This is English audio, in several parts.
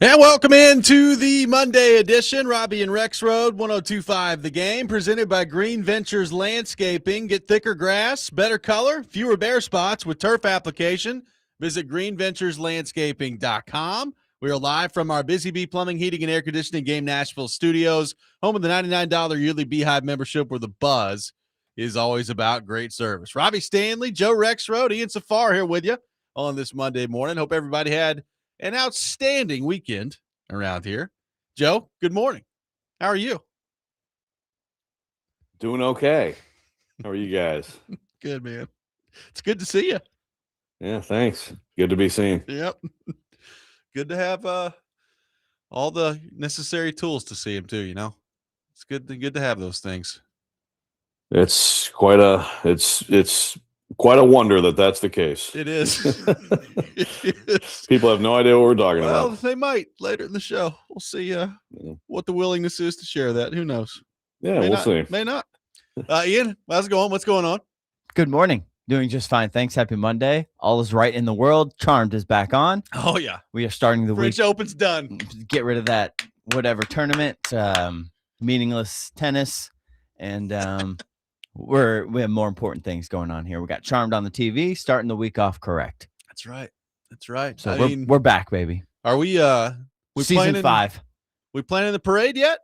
And welcome into the Monday edition. Robby and Rexrode, 102.5 The Game, presented by Green Ventures Landscaping. Get thicker grass, better color, fewer bare spots with turf application. Visit greenventureslandscaping.com. We are live from our Busy Bee Plumbing, Heating, and Air Conditioning Game Nashville studios, home of the $99 yearly Beehive membership where the buzz is always about great service. Robbie Stanley, Joe Rexrode, Ian Safar here with you on this Monday morning. Hope everybody had an outstanding weekend around here. Joe, good morning. How are you? Doing okay. How are you guys? Good, man. It's good to see you. Yeah, thanks. Good to be seen. Yep. Good to have all the necessary tools to see him too, you know. It's good to have those things. It's quite a wonder that that's the case. It is. It is. People have no idea what we're talking about. Well, they might later in the show. We'll see what the willingness is to share that. Who knows? Yeah, we'll see. May not. Ian, how's it going? What's going on? Good morning. Doing just fine. Thanks. Happy Monday. All is right in the world. Charmed is back on. Oh, yeah. We are starting the French week. Open's done. Get rid of that whatever tournament, meaningless tennis, and we have more important things going on here. We got Charmed on the TV, starting the week off correct. That's right. So we're back, baby. Are we Season 5. We planning the parade yet?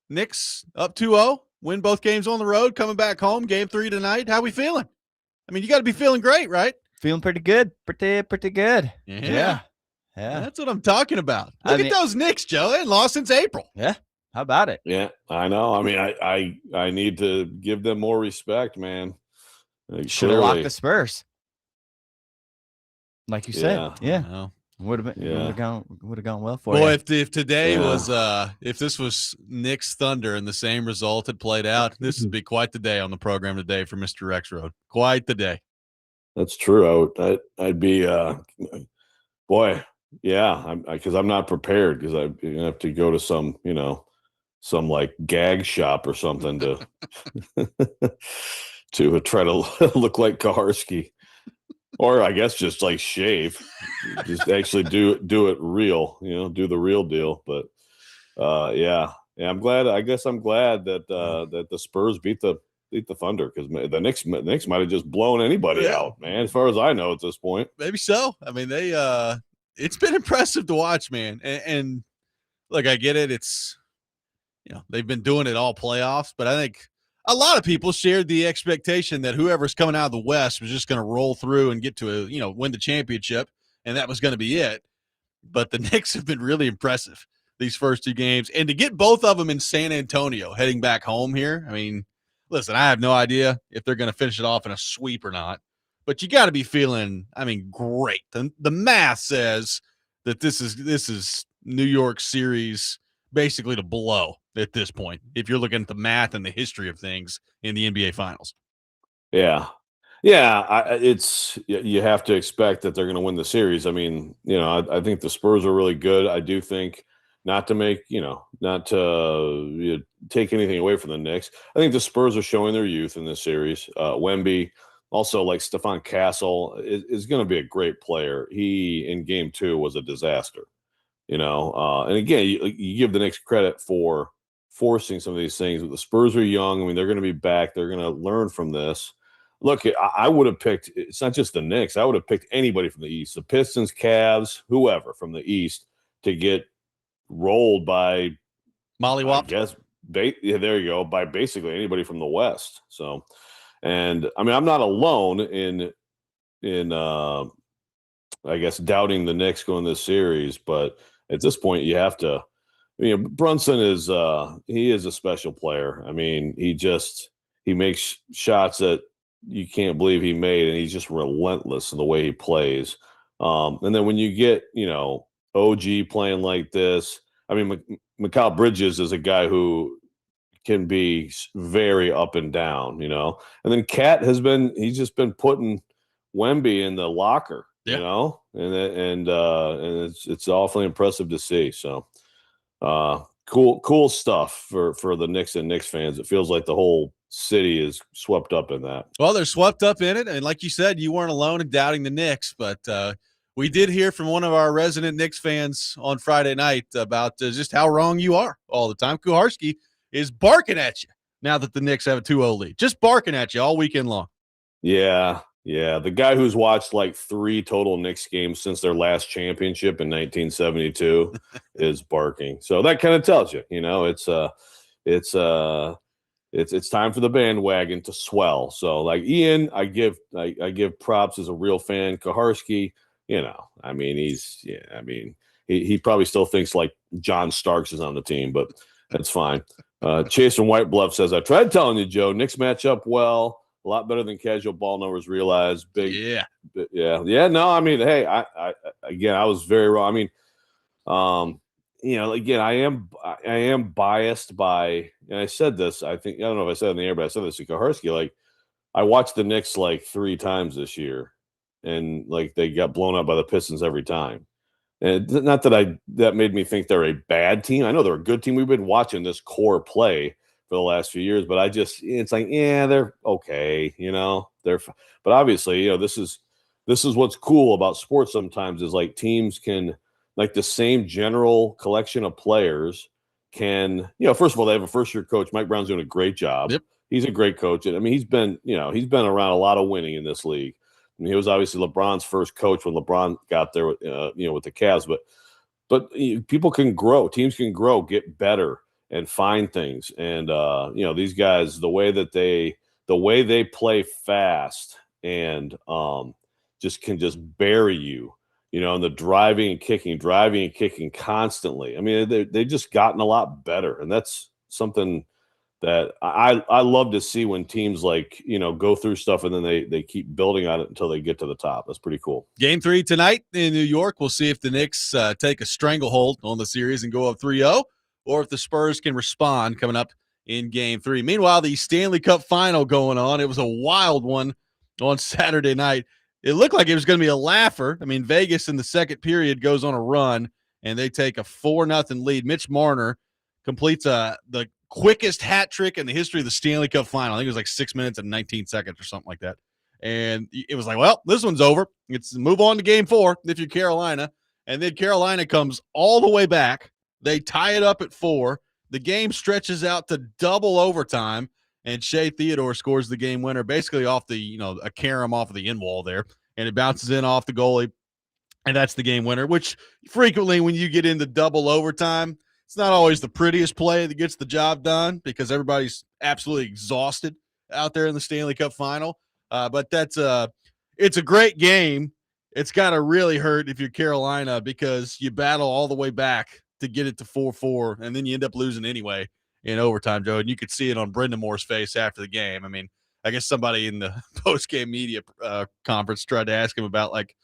Knicks up 2-0, win both games on the road, coming back home, game 3 tonight. How we feeling? I mean, you got to be feeling great, right? Feeling pretty good. Pretty good. Yeah. Yeah. That's what I'm talking about. Look at those Knicks, Joe. They ain't lost since April. Yeah. How about it? Yeah, I know. I mean, I need to give them more respect, man. Should have locked the Spurs. Like you said. Yeah. Would have gone well for you. Boy, if today was if this was Knicks Thunder and the same result had played out, this would be quite the day on the program today for Mr. Rexrode. Quite the day. That's true. I'd be boy, yeah, because I'm not prepared because I have to go to some like gag shop or something to to try to look like Kaharski. Or I guess just like shave, just actually do it real, do the real deal. But yeah, I'm glad. I guess I'm glad that that the Spurs beat the Thunder because the Knicks might have just blown anybody out, man. As far as I know at this point, maybe so. I mean, it's been impressive to watch, man. And look, I get it. It's they've been doing it all playoffs, but I think a lot of people shared the expectation that whoever's coming out of the West was just going to roll through and get to win the championship, and that was going to be it. But the Knicks have been really impressive these first 2 games, and to get both of them in San Antonio heading back home here. I mean, listen, I have no idea if they're going to finish it off in a sweep or not, but you got to be feeling, great. The math says that this is New York series basically to blow at this point, if you're looking at the math and the history of things in the NBA Finals. Yeah. It's you have to expect that they're going to win the series. I mean, I think the Spurs are really good. I do think not to take anything away from the Knicks. I think the Spurs are showing their youth in this series. Wemby, also like Stephon Castle, is going to be a great player. He in Game 2 was a disaster. And again, you give the Knicks credit for forcing some of these things. But the Spurs are young. I mean, they're going to be back. They're going to learn from this. Look, I would have picked, it's not just the Knicks. I would have picked anybody from the East, the Pistons, Cavs, whoever from the East to get rolled by Mollywop. I guess, there you go, by basically anybody from the West. So, and I mean, I'm not alone in I guess doubting the Knicks going this series, but at this point you have to, Brunson is he is a special player. I mean, he makes shots that you can't believe he made, and he's just relentless in the way he plays. And then when you get, OG playing like this, I mean, Mikal Bridges is a guy who can be very up and down, And then Cat he's just been putting Wemby in the locker, and it's awfully impressive to see. So cool stuff for the Knicks and Knicks fans. It feels like the whole city is swept up in that. Well, they're swept up in it, and like you said, you weren't alone in doubting the Knicks, but we did hear from one of our resident Knicks fans on Friday night about just how wrong you are all the time. Kuharski is barking at you now that the Knicks have a 2-0 lead. Just barking at you all weekend long. Yeah. The guy who's watched like 3 total Knicks games since their last championship in 1972 is barking. So that kind of tells you, it's time for the bandwagon to swell. So like Ian, I give props as a real fan. Kuharski, he probably still thinks like John Starks is on the team, but that's fine. Chase from White Bluff says, I tried telling you, Joe, Knicks match up well. A lot better than casual ball numbers realize. Yeah. No, I mean, hey, I was very wrong. I mean, again, I am biased by, and I said this, I don't know if I said it in the air, but I said this to Kuharski. Like, I watched the Knicks like 3 times this year, and like they got blown up by the Pistons every time. And not that that made me think they're a bad team. I know they're a good team. We've been watching this core play for the last few years, but it's like, yeah, they're okay, but obviously, this is what's cool about sports sometimes is like teams can, like the same general collection of players can, first of all, they have a first-year coach. Mike Brown's doing a great job. Yep. He's a great coach. And I mean, he's been around a lot of winning in this league. I mean, he was obviously LeBron's first coach when LeBron got there with the Cavs, but people can grow, teams can grow, get better, and find things. And these guys, the way they play fast and just bury you, and the driving and kicking constantly. I mean, they've just gotten a lot better, and that's something that I love to see when teams like go through stuff and then they keep building on it until they get to the top. That's pretty cool. Game 3 tonight in New York. We'll see if the Knicks take a stranglehold on the series and go up 3-0. Or if the Spurs can respond coming up in Game 3. Meanwhile, the Stanley Cup Final going on. It was a wild one on Saturday night. It looked like it was going to be a laugher. I mean, Vegas in the second period goes on a run, and they take a 4-0 lead. Mitch Marner completes the quickest hat trick in the history of the Stanley Cup Final. I think it was like 6 minutes and 19 seconds or something like that. And it was like, well, this one's over. It's move on to Game 4 if you're Carolina. And then Carolina comes all the way back. They tie it up at 4. The game stretches out to double overtime, and Shea Theodore scores the game winner, basically off the, a carom off of the end wall there, and it bounces in off the goalie, and that's the game winner, which frequently when you get into double overtime, it's not always the prettiest play that gets the job done because everybody's absolutely exhausted out there in the Stanley Cup Final. But it's a great game. It's got to really hurt if you're Carolina because you battle all the way back to get it to 4-4, and then you end up losing anyway in overtime, Joe. And you could see it on Brendan Moore's face after the game. I mean, I guess somebody in the post-game media conference tried to ask him about, like,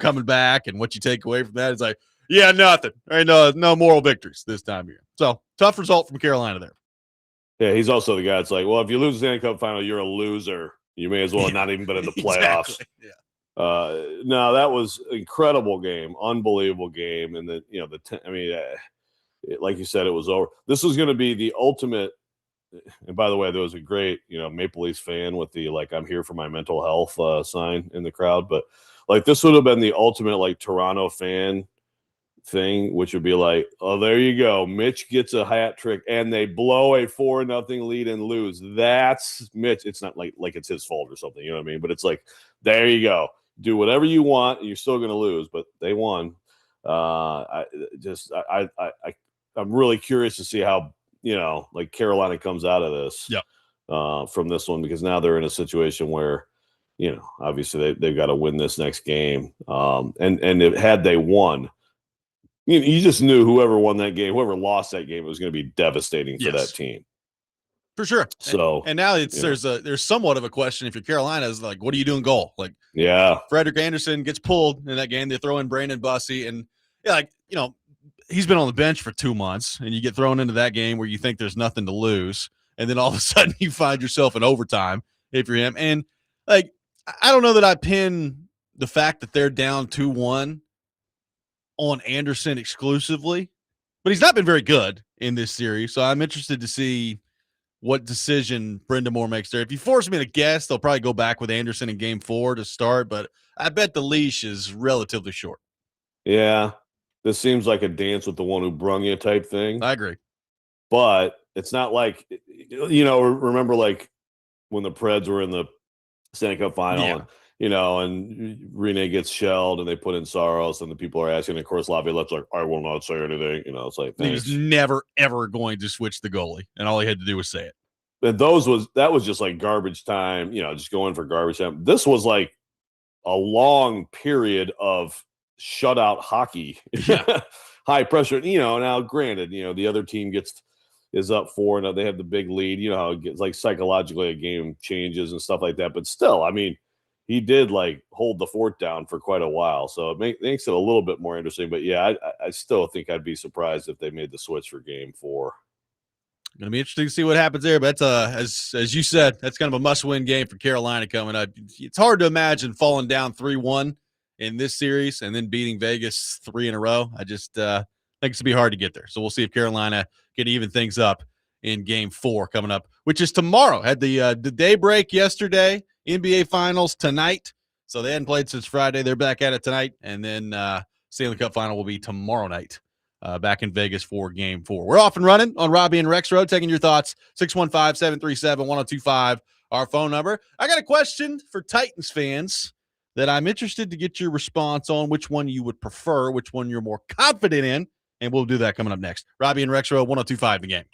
coming back and what you take away from that. It's like, yeah, nothing. There ain't no moral victories this time of year. So, tough result from Carolina there. Yeah, he's also the guy that's like, well, if you lose the Stanley Cup Final, you're a loser. You may as well not even been in the playoffs. Exactly. Yeah. No, that was incredible game, unbelievable game, and then like you said, it was over. This was going to be the ultimate. And by the way, there was a great Maple Leafs fan with the like "I'm here for my mental health" sign in the crowd, but like this would have been the ultimate like Toronto fan thing, which would be like, oh, there you go, Mitch gets a hat trick, and they blow a 4-0 lead and lose. That's Mitch. It's not like it's his fault or something, you know what I mean? But it's like, there you go. Do whatever you want, and you're still going to lose, but they won. I'm really curious to see how like Carolina comes out of this. From this one, because now they're in a situation where obviously they've got to win this next game. And had they won, you just knew whoever won that game, whoever lost that game, it was going to be devastating for that team. For sure. So and now there's somewhat of a question if you're Carolina is like, what do you do in goal? Like, Frederick Anderson gets pulled in that game. They throw in Brandon Bussey, and he's been on the bench for 2 months, and you get thrown into that game where you think there's nothing to lose, and then all of a sudden you find yourself in overtime if you're him. And like, I don't know that I pin the fact that they're down 2-1 on Anderson exclusively, but he's not been very good in this series. So I'm interested to see what decision Brenda Moore makes there. If you force me to guess, they'll probably go back with Anderson in game 4 to start, but I bet the leash is relatively short. Yeah. This seems like a dance with the one who brung you type thing. I agree. But it's not like, remember like when the Preds were in the Stanley Cup final, and Rene gets shelled and they put in Saros and the people are asking, and of course, Laviolette's like, I will not say anything. It's like, He was never, ever going to switch the goalie, and all he had to do was say it. And that was just like garbage time, just going for garbage time. This was like a long period of shutout hockey, high pressure. Now granted, the other team is up 4 and they have the big lead. How it gets like psychologically a game changes and stuff like that. But still, I mean, he did like hold the fort down for quite a while, so it makes it a little bit more interesting. But yeah, I still think I'd be surprised if they made the switch for game 4. Going to be interesting to see what happens there. But that's as you said, that's kind of a must-win game for Carolina coming up. It's hard to imagine falling down 3-1 in this series and then beating Vegas 3 in a row. I just think it's going to be hard to get there. So we'll see if Carolina can even things up in game 4 coming up, which is tomorrow. Had the day break yesterday, NBA Finals tonight. So they hadn't played since Friday. They're back at it tonight. And then Stanley Cup Final will be tomorrow night. Back in Vegas for game 4. We're off and running on Robby and Rexrode, taking your thoughts. 615-737-1025, our phone number. I got a question for Titans fans that I'm interested to get your response on, which one you would prefer, which one you're more confident in, and we'll do that coming up next. Robby and Rexrode, 1025 The Game.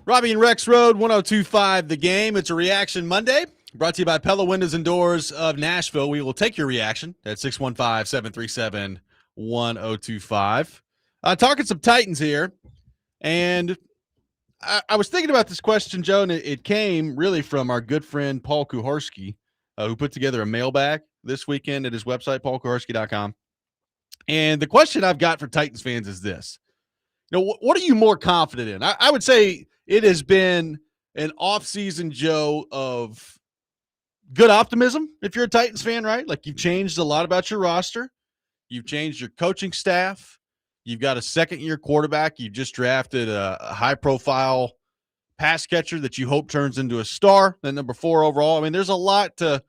Robby and Rexrode, 102.5 The Game. It's a Reaction Monday, brought to you by Pella Windows and Doors of Nashville. We will take your reaction at 615-737-1025. Talking some Titans here, and I was thinking about this question, Joe, and it came really from our good friend Paul Kuharski, who put together a mailbag this weekend at his website, paulkuharski.com. And the question I've got for Titans fans is this. What are you more confident in? I would say it has been an offseason, Joe, of good optimism if you're a Titans fan, right? Like, you've changed a lot about your roster. You've changed your coaching staff. You've got a second-year quarterback. You've just drafted a high-profile pass catcher that you hope turns into a star, then number 4 overall. I mean, there's a lot to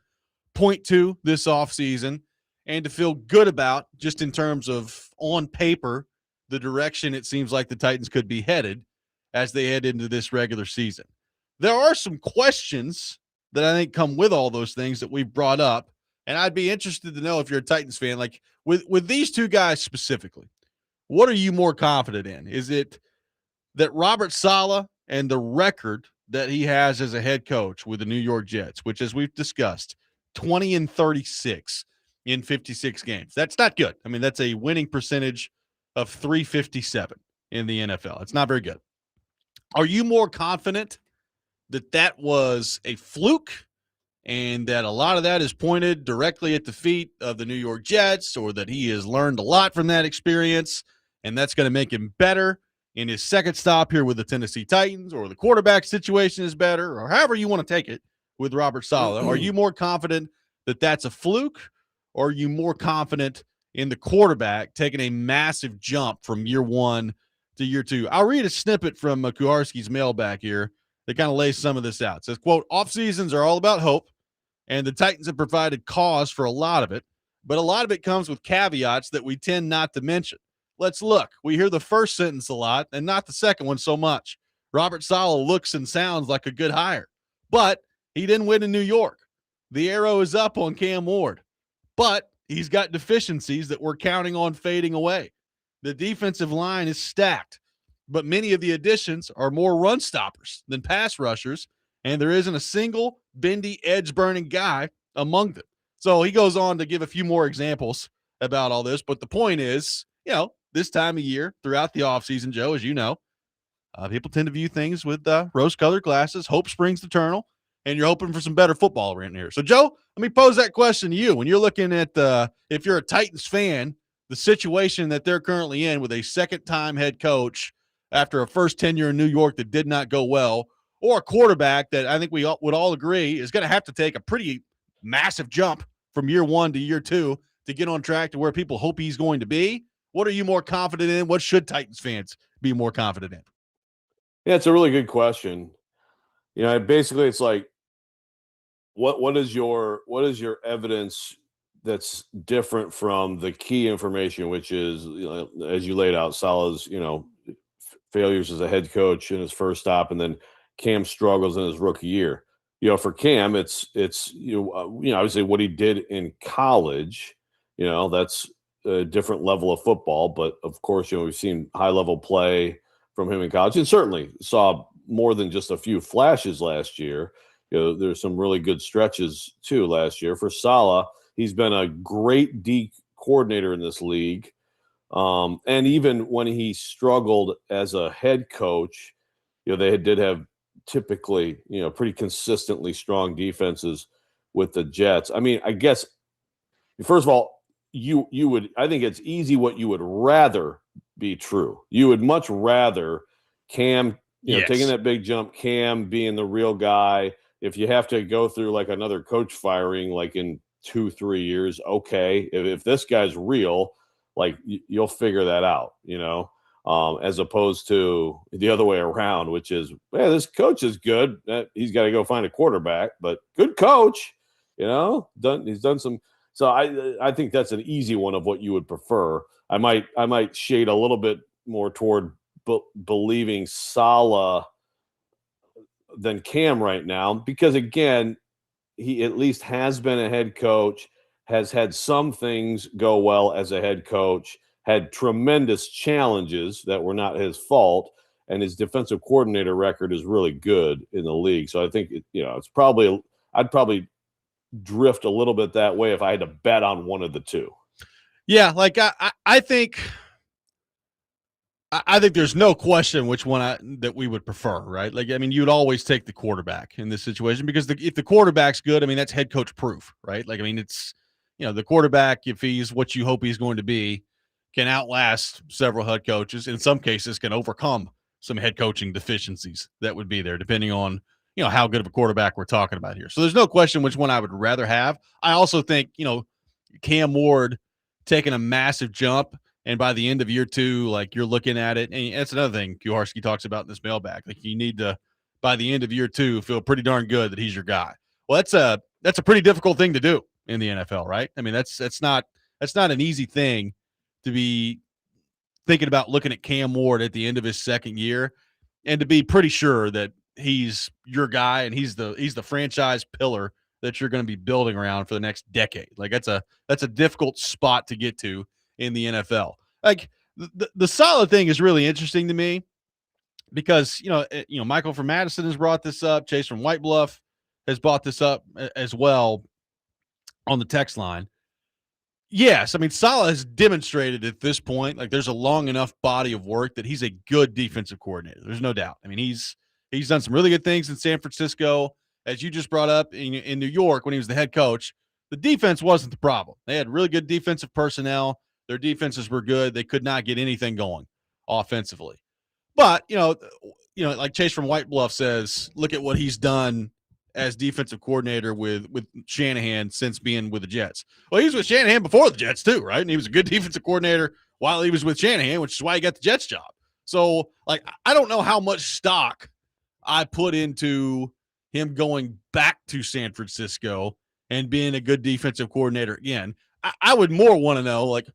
point to this offseason and to feel good about just in terms of, on paper, the direction it seems like the Titans could be headed as they head into this regular season. There are some questions that I think come with all those things that we've brought up, and I'd be interested to know if you're a Titans fan, like with these two guys specifically, what are you more confident in? Is it that Robert Saleh and the record that he has as a head coach with the New York Jets, which, as we've discussed, 20-36 in 56 games? That's not good. I mean, that's a winning percentage of 357 in the NFL. It's not very good. Are you more confident that that was a fluke and that a lot of that is pointed directly at the feet of the New York Jets, or that he has learned a lot from that experience and that's going to make him better in his second stop here with the Tennessee Titans, or the quarterback situation is better, or however you want to take it with Robert Saleh? Are you more confident that that's a fluke, or are you more confident in the quarterback taking a massive jump from year 1 to year 2? I'll read a snippet from Kuharski's mailbag here that kind of lays some of this out. It says, quote, "Off seasons are all about hope, and the Titans have provided cause for a lot of it, but a lot of it comes with caveats that we tend not to mention. Let's look. We hear the first sentence a lot and not the second one so much. Robert Saleh looks and sounds like a good hire, but he didn't win in New York. The arrow is up on Cam Ward, but he's got deficiencies that we're counting on fading away. The defensive line is stacked, but many of the additions are more run stoppers than pass rushers, and there isn't a single bendy, edge-burning guy among them." So he goes on to give a few more examples about all this, but the point is, this time of year, throughout the offseason, Joe, as you know, people tend to view things with rose-colored glasses. Hope springs eternal, and you're hoping for some better football around here. So, Joe, let me pose that question to you. When you're looking at, if you're a Titans fan, the situation that they're currently in with a second-time head coach after a first tenure in New York that did not go well, or a quarterback that I think we would all agree is going to have to take a pretty massive jump from year 1 to year 2 to get on track to where people hope he's going to be. What are you more confident in? What should Titans fans be more confident in? Yeah, it's a really good question. Basically it's like, what is your evidence that's different from the key information, which is, as you laid out, Saleh's, failures as a head coach in his first stop, and then Cam struggles in his rookie year. For Cam, it's obviously what he did in college. That's a different level of football, but of course, we've seen high level play from him in college, and certainly saw more than just a few flashes last year. There's some really good stretches too last year. For Saleh, he's been a great D coordinator in this league. And even when he struggled as a head coach, they did have typically, pretty consistently strong defenses with the Jets. I mean, I guess, first of all, I think it's easy what you would rather be true. You would much rather Cam, Yes, taking that big jump, Cam being the real guy. If you have to go through like another coach firing, like in 2-3 years, okay. If this guy's real, like you'll figure that out, as opposed to the other way around, which is, this coach is good. He's got to go find a quarterback, but good coach, he's done some. So I think that's an easy one of what you would prefer. I might shade a little bit more toward believing Saleh than Cam right now, because again, he at least has been a head coach, has had some things go well as a head coach, had tremendous challenges that were not his fault, and his defensive coordinator record is really good in the league. So I think it's probably I'd probably drift a little bit that way if I had to bet on one of the two. Yeah, like I think there's no question which one that we would prefer, right? Like, I mean, you'd always take the quarterback in this situation because if the quarterback's good, I mean, that's head coach proof, right? Like, I mean, it's, the quarterback, if he's what you hope he's going to be, can outlast several head coaches. In some cases, can overcome some head coaching deficiencies that would be there, depending on, how good of a quarterback we're talking about here. So there's no question which one I would rather have. I also think, Cam Ward taking a massive jump. And by the end of year 2, like, you're looking at it, and that's another thing Kuharski talks about in this mailbag. Like, you need to, by the end of year 2, feel pretty darn good that he's your guy. Well, that's a pretty difficult thing to do in the NFL, right? I mean, that's not an easy thing to be thinking about looking at Cam Ward at the end of his second year and to be pretty sure that he's your guy and he's the franchise pillar that you're going to be building around for the next decade. Like, that's a difficult spot to get to in the NFL. Like, the solid thing is really interesting to me because, Michael from Madison has brought this up. Chase from White Bluff has brought this up as well on the text line. Yes, I mean, Saleh has demonstrated at this point, like, there's a long enough body of work that he's a good defensive coordinator. There's no doubt. I mean, he's done some really good things in San Francisco. As you just brought up in New York when he was the head coach, the defense wasn't the problem. They had really good defensive personnel. Their defenses were good. They could not get anything going offensively. But, like Chase from White Bluff says, look at what he's done as defensive coordinator with Shanahan since being with the Jets. Well, he was with Shanahan before the Jets too, right? And he was a good defensive coordinator while he was with Shanahan, which is why he got the Jets job. So, like, I don't know how much stock I put into him going back to San Francisco and being a good defensive coordinator again. I would more want to know, like,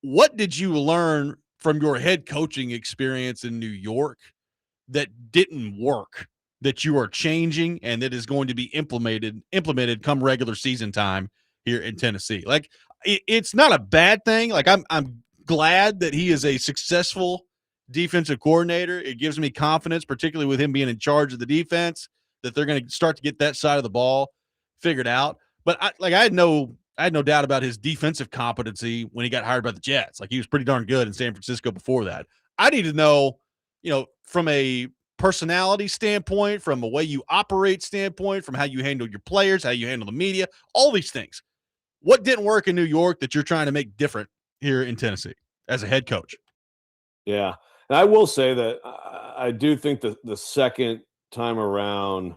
what did you learn from your head coaching experience in New York that didn't work, that you are changing and that is going to be implemented come regular season time here in Tennessee? Like, it's not a bad thing. Like, I'm glad that he is a successful defensive coordinator. It gives me confidence, particularly with him being in charge of the defense, that they're going to start to get that side of the ball figured out. But I had no doubt about his defensive competency when he got hired by the Jets. Like, he was pretty darn good in San Francisco before that. I need to know, from a personality standpoint, from a way you operate standpoint, from how you handle your players, how you handle the media, all these things. What didn't work in New York that you're trying to make different here in Tennessee as a head coach? Yeah. And I will say that I do think that the second time around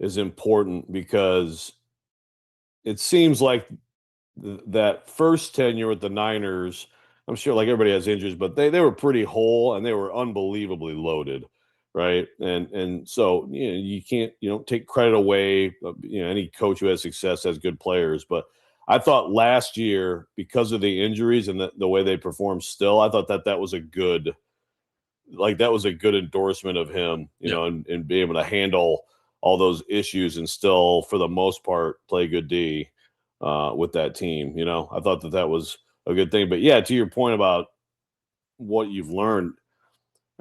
is important because it seems like that first tenure with the Niners, I'm sure, like, everybody has injuries, but they were pretty whole and they were unbelievably loaded, right? And so, you don't take credit away. Any coach who has success has good players, but I thought last year, because of the injuries and the way they performed still, I thought that was a good endorsement of him, and be able to handle all those issues and still, for the most part, play good D with that team. I thought that was a good thing. But yeah, to your point about what you've learned,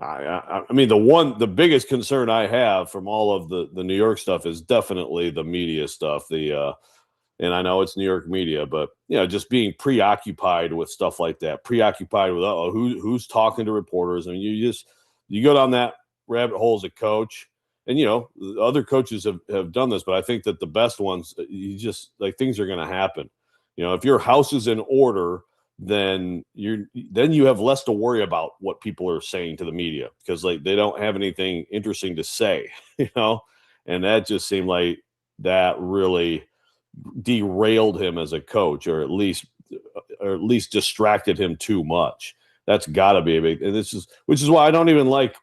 I mean, the biggest concern I have from all of the New York stuff is definitely the media stuff. And I know it's New York media, but just being preoccupied with stuff like that, preoccupied with who's talking to reporters. I mean, you go down that rabbit hole as a coach, and other coaches have done this, but I think that the best ones, you just, like, things are going to happen. If your house is in order, then you have less to worry about what people are saying to the media because, like, they don't have anything interesting to say, and that just seemed like that really derailed him as a coach, or at least distracted him too much. That's got to be a big, and which is why I don't even like.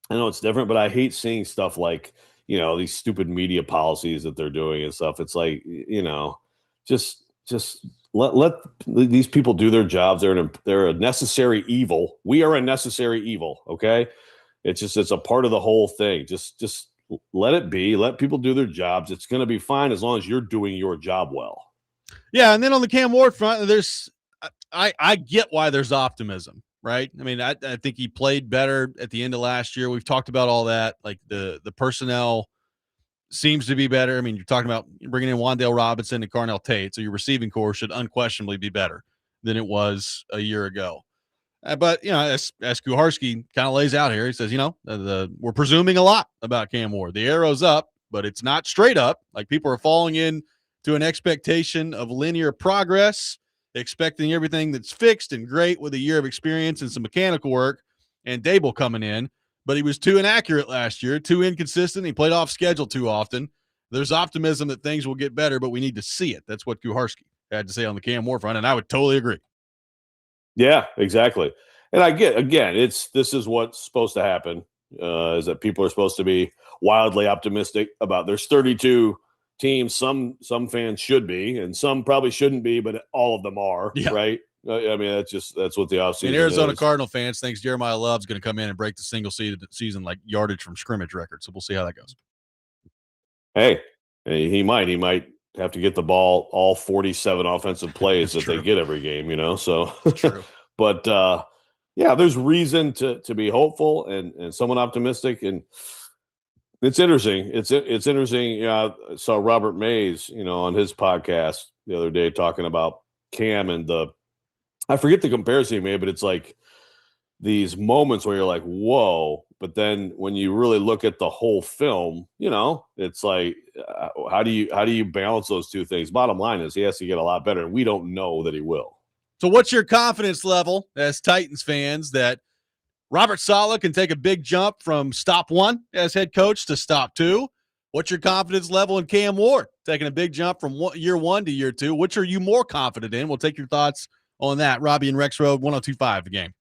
I know it's different, but I hate seeing stuff like these stupid media policies that they're doing and stuff. It's like just let these people do their jobs. They're a necessary evil. We are a necessary evil. Okay, it's a part of the whole thing. Just let it be. Let people do their jobs. It's going to be fine as long as you're doing your job well. Yeah, and then on the Cam Ward front, I get why there's optimism, right? I mean, I think he played better at the end of last year. We've talked about all that. Like the personnel seems to be better. I mean, you're talking about bringing in Wan'Dale Robinson and Carnell Tate, so your receiving core should unquestionably be better than it was a year ago. But as Kuharski kind of lays out here, he says, we're presuming a lot about Cam Ward. The arrow's up, but it's not straight up. Like people are falling in to an expectation of linear progress, expecting everything that's fixed and great with a year of experience and some mechanical work, and Dable coming in. But he was too inaccurate last year, too inconsistent. He played off schedule too often. There's optimism that things will get better, but we need to see it. That's what Kuharski had to say on the Cam Ward front, and I would totally agree. Yeah, exactly. And I get, again, this is what's supposed to happen, is that people are supposed to be wildly optimistic about. There's 32 teams. Some fans should be, and some probably shouldn't be, but all of them are, right? I mean, that's what the offseason And Arizona is. Cardinal fans thinks Jeremiah Love's going to come in and break the single season like yardage from scrimmage record. So we'll see how that goes. Hey, he might have to get the ball all 47 offensive plays that they get every game, so true. But there's reason to be hopeful and somewhat optimistic, and it's interesting. It's interesting. I saw Robert Mays, on his podcast the other day talking about Cam and I forget the comparison he made, but it's like these moments where you're like, whoa. But then when you really look at the whole film, it's like, how do you balance those two things? Bottom line is he has to get a lot better, and we don't know that he will. So what's your confidence level as Titans fans that Robert Saleh can take a big jump from stop 1 as head coach to stop 2? What's your confidence level in Cam Ward taking a big jump from year 1 to year 2? Which are you more confident in? We'll take your thoughts on that. Robby and Rexrode, 102.5 The Game.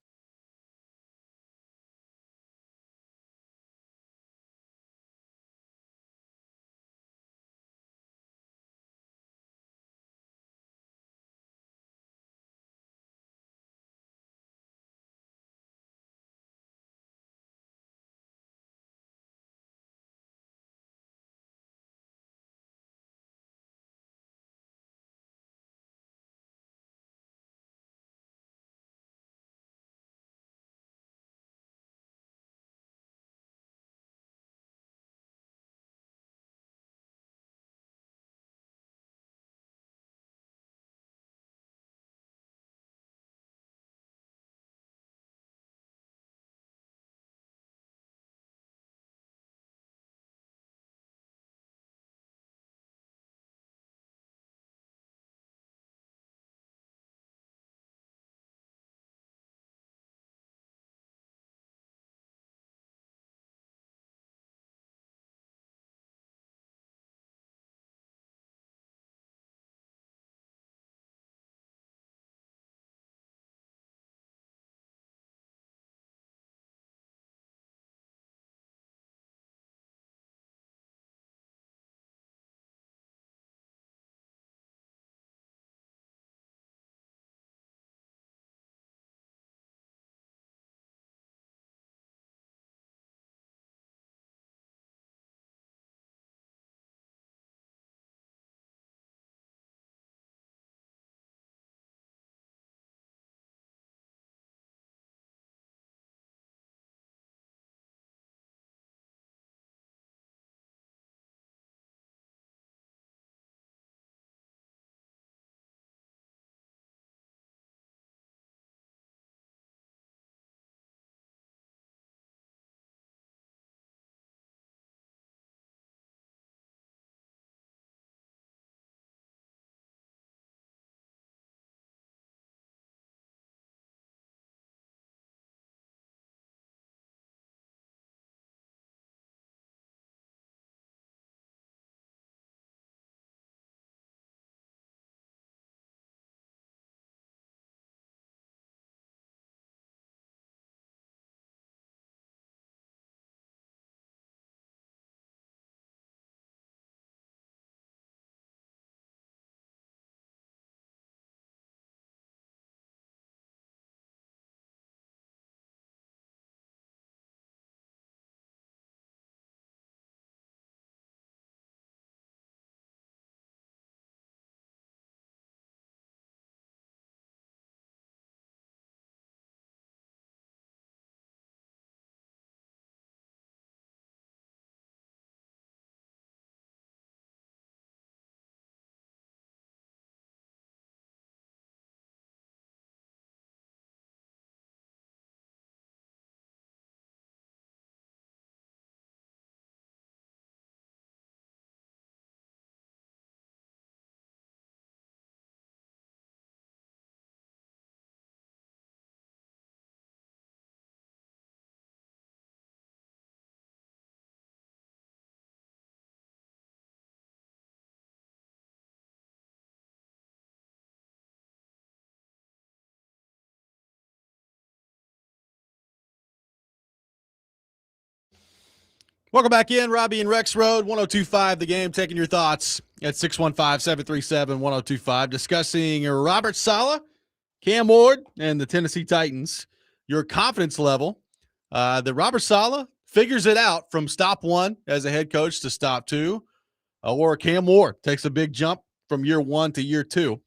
Welcome back in, Robby and Rexrode, 102.5 The Game, taking your thoughts at 615-737-1025, discussing Robert Saleh, Cam Ward, and the Tennessee Titans. Your confidence level, that Robert Saleh figures it out from stop one as a head coach to stop two, or Cam Ward takes a big jump from year one to year two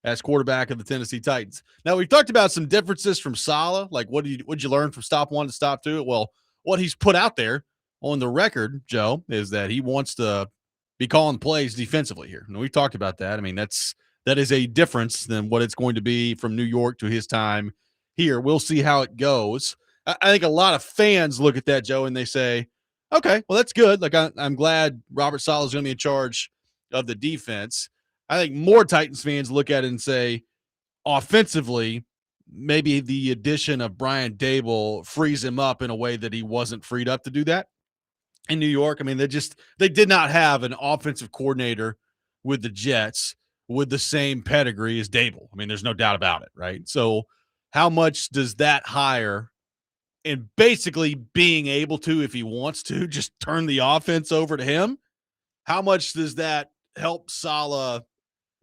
as quarterback of the Tennessee Titans. Now, we've talked about some differences from Saleh, like what'd you learn from stop one to stop two? Well, what he's put out there on the record, Joe, is that he wants to be calling plays defensively here. And we've talked about that. I mean, that is a difference than what it's going to be from New York to his time here. We'll see how it goes. I think a lot of fans look at that, Joe, and they say, okay, well, that's good. Like, I'm glad Robert Saleh is going to be in charge of the defense. I think more Titans fans look at it and say, offensively, maybe the addition of Brian Daboll frees him up in a way that he wasn't freed up to do that in New York. I mean, they did not have an offensive coordinator with the Jets with the same pedigree as Daboll. I mean, there's no doubt about it, right? So how much does that hire and basically being able to, if he wants to, just turn the offense over to him, how much does that help Saleh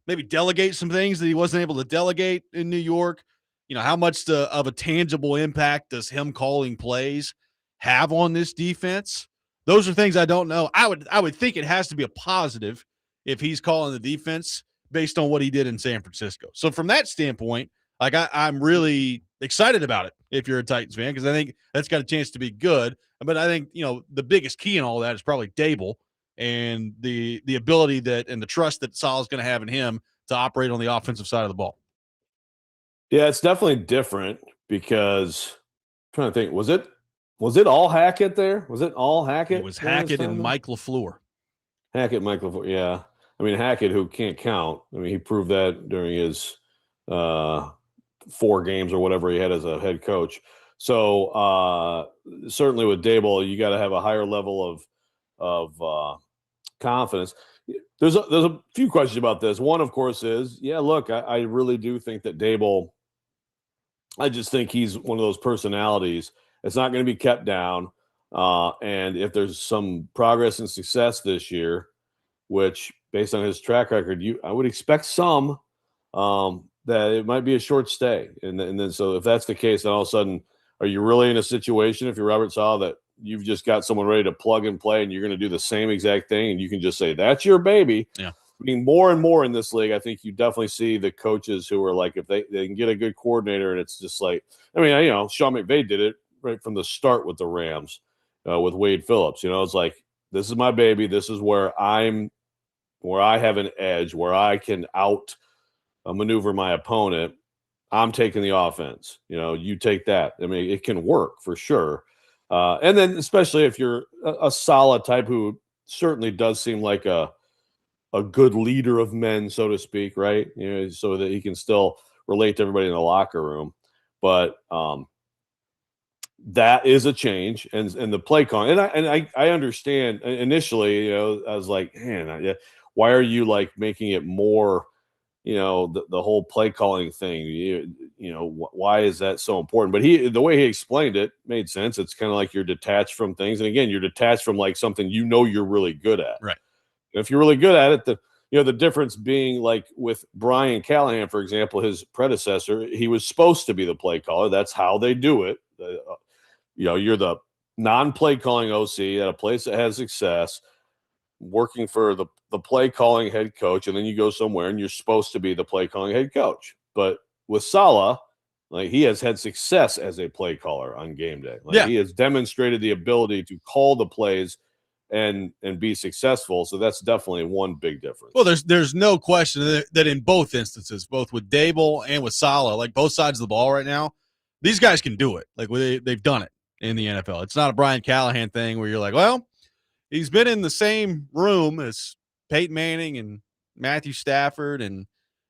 maybe delegate some things that he wasn't able to delegate in New York? You know, how much of a tangible impact does him calling plays have on this defense? Those are things I don't know. I would think it has to be a positive if he's calling the defense based on what he did in San Francisco. So from that standpoint, like I'm really excited about it if you're a Titans fan, because I think that's got a chance to be good. But I think, you know, the biggest key in all that is probably Daboll and the ability that and the trust that Saleh's going to have in him to operate on the offensive side of the ball. Yeah, it's definitely different because I'm trying to think, was it all Hackett there? Was it all Hackett? It was Hackett and Mike LaFleur. Hackett, Mike LaFleur, yeah. I mean, Hackett, who can't count. I mean, he proved that during his 4 games or whatever he had as a head coach. So certainly with Daboll, you got to have a higher level of confidence. There's a few questions about this. One, of course, is, yeah, look, I really do think that Daboll, I just think he's one of those personalities. It's not going to be kept down. And if there's some progress and success this year, which based on his track record, I would expect some, that it might be a short stay. And then so if that's the case, then all of a sudden, are you really in a situation, if you're Robert Saleh, that you've just got someone ready to plug and play and you're going to do the same exact thing and you can just say, that's your baby? Yeah. I mean, more and more in this league, I think you definitely see the coaches who are like, if they can get a good coordinator, and it's just like, I mean, you know, Sean McVay did it right from the start with the Rams, with Wade Phillips. You know, it's like, this is my baby. This is where I have an edge, where I can out maneuver my opponent. I'm taking the offense. You know, you take that. I mean, it can work for sure. And then especially if you're a solid type who certainly does seem like a good leader of men, so to speak, right? You know, so that he can still relate to everybody in the locker room. But that is a change, and the play calling. And I understand initially, you know, I was like, man, why are you like making it more, you know, the whole play calling thing? You know, why is that so important? But the way he explained it made sense. It's kind of like you're detached from things, and again, you're detached from like something you know you're really good at. Right. And if you're really good at it, the difference being like with Brian Callahan, for example, his predecessor, he was supposed to be the play caller. That's how they do it. You know, you're the non-play calling OC at a place that has success, working for the play calling head coach, and then you go somewhere and you're supposed to be the play calling head coach. But with Saleh, like, he has had success as a play caller on game day. Like, he has demonstrated the ability to call the plays and be successful. So that's definitely one big difference. Well, there's no question that in both instances, both with Daboll and with Saleh, like both sides of the ball right now, these guys can do it. Like they've done it in the NFL. It's not a Brian Callahan thing where you're like, well, he's been in the same room as Peyton Manning and Matthew Stafford, and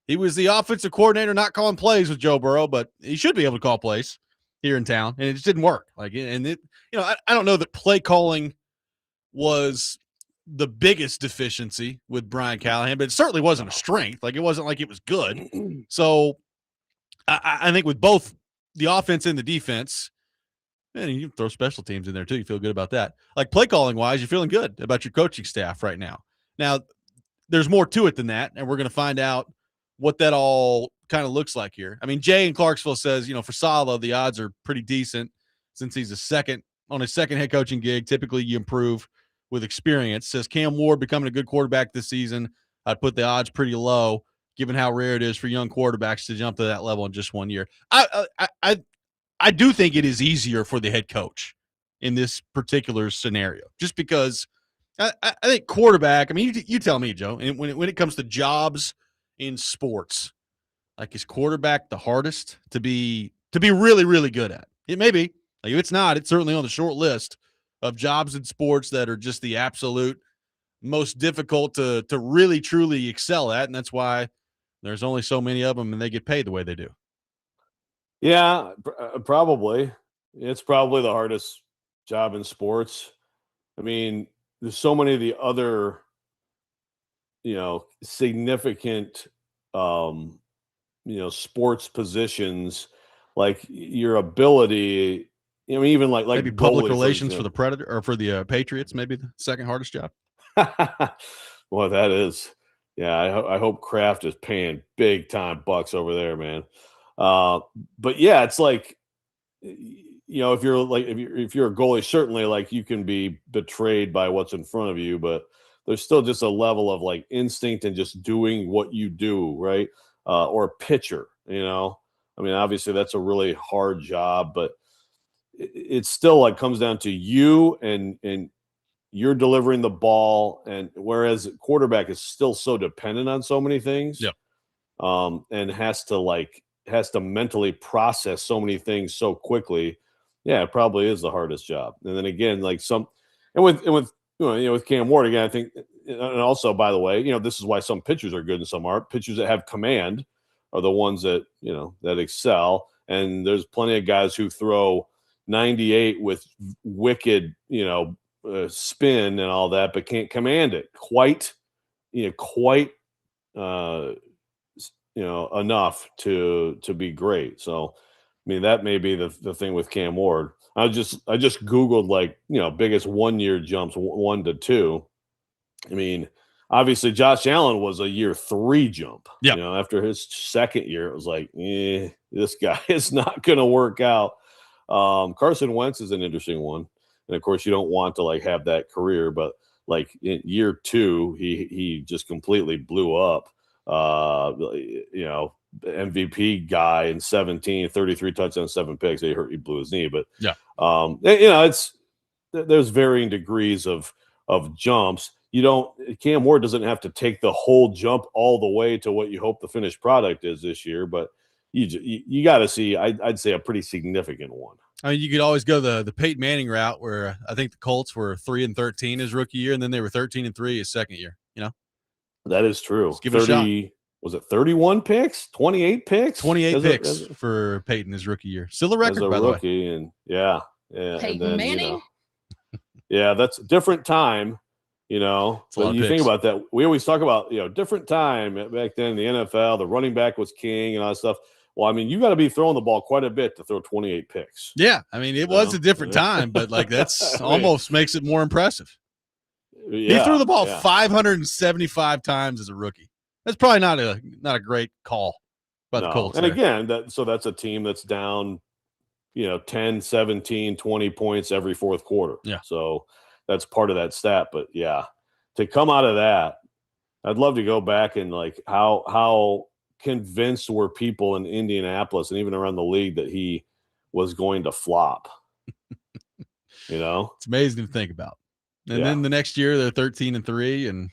he was the offensive coordinator not calling plays with Joe Burrow, but he should be able to call plays here in town, and it just didn't work. Like, and it, you know, I don't know that play calling was the biggest deficiency with Brian Callahan, but it certainly wasn't a strength. Like, it wasn't like it was good. So I think with both the offense and the defense, And you can throw special teams in there too. You feel good about that. Like play calling wise, you're feeling good about your coaching staff right now. Now, there's more to it than that, and we're going to find out what that all kind of looks like here. I mean, Jay in Clarksville says, for Saleh, the odds are pretty decent since he's on his second head coaching gig. Typically, you improve with experience. Says Cam Ward becoming a good quarterback this season, I'd put the odds pretty low, given how rare it is for young quarterbacks to jump to that level in just 1 year. I do think it is easier for the head coach in this particular scenario, just because I think quarterback. I mean, you tell me, Joe. And when it comes to jobs in sports, like is quarterback the hardest to be really really good at? It may be. Like if it's not, it's certainly on the short list of jobs in sports that are just the absolute most difficult to really truly excel at, and that's why there's only so many of them, and they get paid the way they do. Yeah, probably. It's probably the hardest job in sports. I mean, there's so many of the other, significant, sports positions, like your ability. Even like maybe public goalie, relations for the Predator or for the Patriots, maybe the second hardest job. Well, that is. Yeah, I hope Kraft is paying big time bucks over there, man. But yeah, it's like, if you're a goalie, certainly like you can be betrayed by what's in front of you, but there's still just a level of like instinct and just doing what you do, right? Or a pitcher, I mean, obviously that's a really hard job, but it's still like comes down to you and you're delivering the ball, and whereas quarterback is still so dependent on so many things, and has to mentally process so many things so quickly. Yeah, it probably is the hardest job. And then again, like with Cam Ward again, I think, and also by the way, this is why some pitchers are good and some aren't. Pitchers that have command are the ones that that excel, and there's plenty of guys who throw 98 with wicked spin and all that, but can't command it quite enough to be great. So I mean, that may be the thing with Cam Ward. I just Googled like, biggest 1 year jumps, 1 to 2. I mean, obviously Josh Allen was a year 3 jump. Yeah. After his second year, it was like, this guy is not going to work out. Carson Wentz is an interesting one. And of course you don't want to like have that career, but like in year 2, he just completely blew up. MVP guy in 17, 33 touchdowns, 7 picks. He blew his knee, but there's varying degrees of jumps. Cam Ward doesn't have to take the whole jump all the way to what you hope the finished product is this year, but you got to see, I'd say a pretty significant one. I mean, you could always go the Peyton Manning route, where I think the Colts were 3-13 his rookie year, and then they were 13-3 his second year. That is true. Just give it a shot. Was it 31 picks? 28 picks? 28 picks for Peyton his rookie year. Still a record, by the way. And yeah. Peyton Manning. Yeah, that's a different time. So you think about that. We always talk about different time back then in the NFL. The running back was king and all that stuff. Well, I mean, you got to be throwing the ball quite a bit to throw 28 picks. Yeah, I mean, it was a different time, but like that's almost makes it more impressive. Yeah, he threw the ball 575 times as a rookie. That's probably not a great call by the Colts. And again, that's a team that's down, 10, 17, 20 points every fourth quarter. Yeah. So that's part of that stat. But yeah, to come out of that, I'd love to go back and like how convinced were people in Indianapolis and even around the league that he was going to flop. It's amazing to think about. And then the next year they're 13-3 and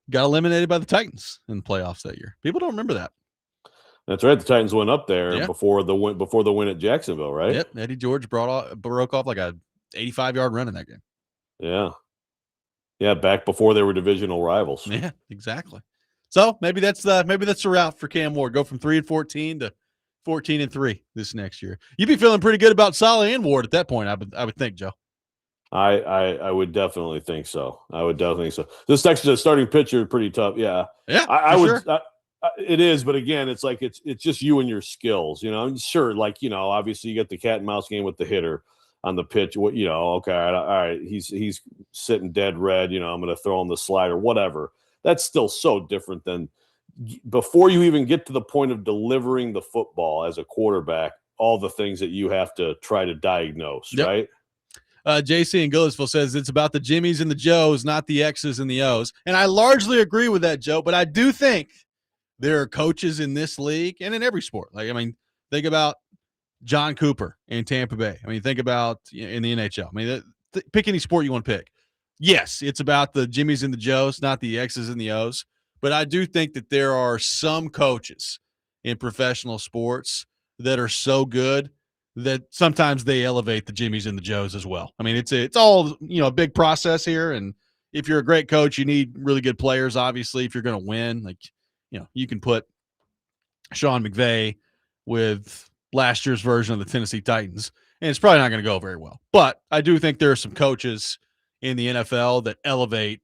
got eliminated by the Titans in the playoffs that year. People don't remember that. That's right. The Titans went up there before the win at Jacksonville, right? Yep. Eddie George broke off like a 85-yard run in that game. Yeah. Yeah, back before they were divisional rivals. Yeah, exactly. So maybe that's the route for Cam Ward. Go from 3-14 to 14-3 this next year. You'd be feeling pretty good about Saleh and Ward at that point, I would think, Joe. I would definitely think so. This next starting pitcher is pretty tough. Yeah. Yeah. I would. Sure. It is, but again, it's like it's just you and your skills. Sure, like obviously you got the cat and mouse game with the hitter. on the pitch. What, okay, all right, he's sitting dead red. I'm going to throw him the slider, whatever. That's still so different than before you even get to the point of delivering the football as a quarterback, all the things that you have to try to diagnose, right? JC in Gillisville says it's about the Jimmies and the Joes, not the X's and the O's. And I largely agree with that, Joe, but I do think there are coaches in this league and in every sport. Think about John Cooper in Tampa Bay. Think about in the NHL. Pick any sport you want to pick. Yes, it's about the Jimmies and the Joes, not the X's and the O's. But I do think that there are some coaches in professional sports that are so good that sometimes they elevate the Jimmies and the Joes as well. It's all, a big process here. And if you're a great coach, you need really good players, obviously, if you're going to win. You can put Sean McVay with last year's version of the Tennessee Titans, and it's probably not going to go very well. But I do think there are some coaches in the NFL that elevate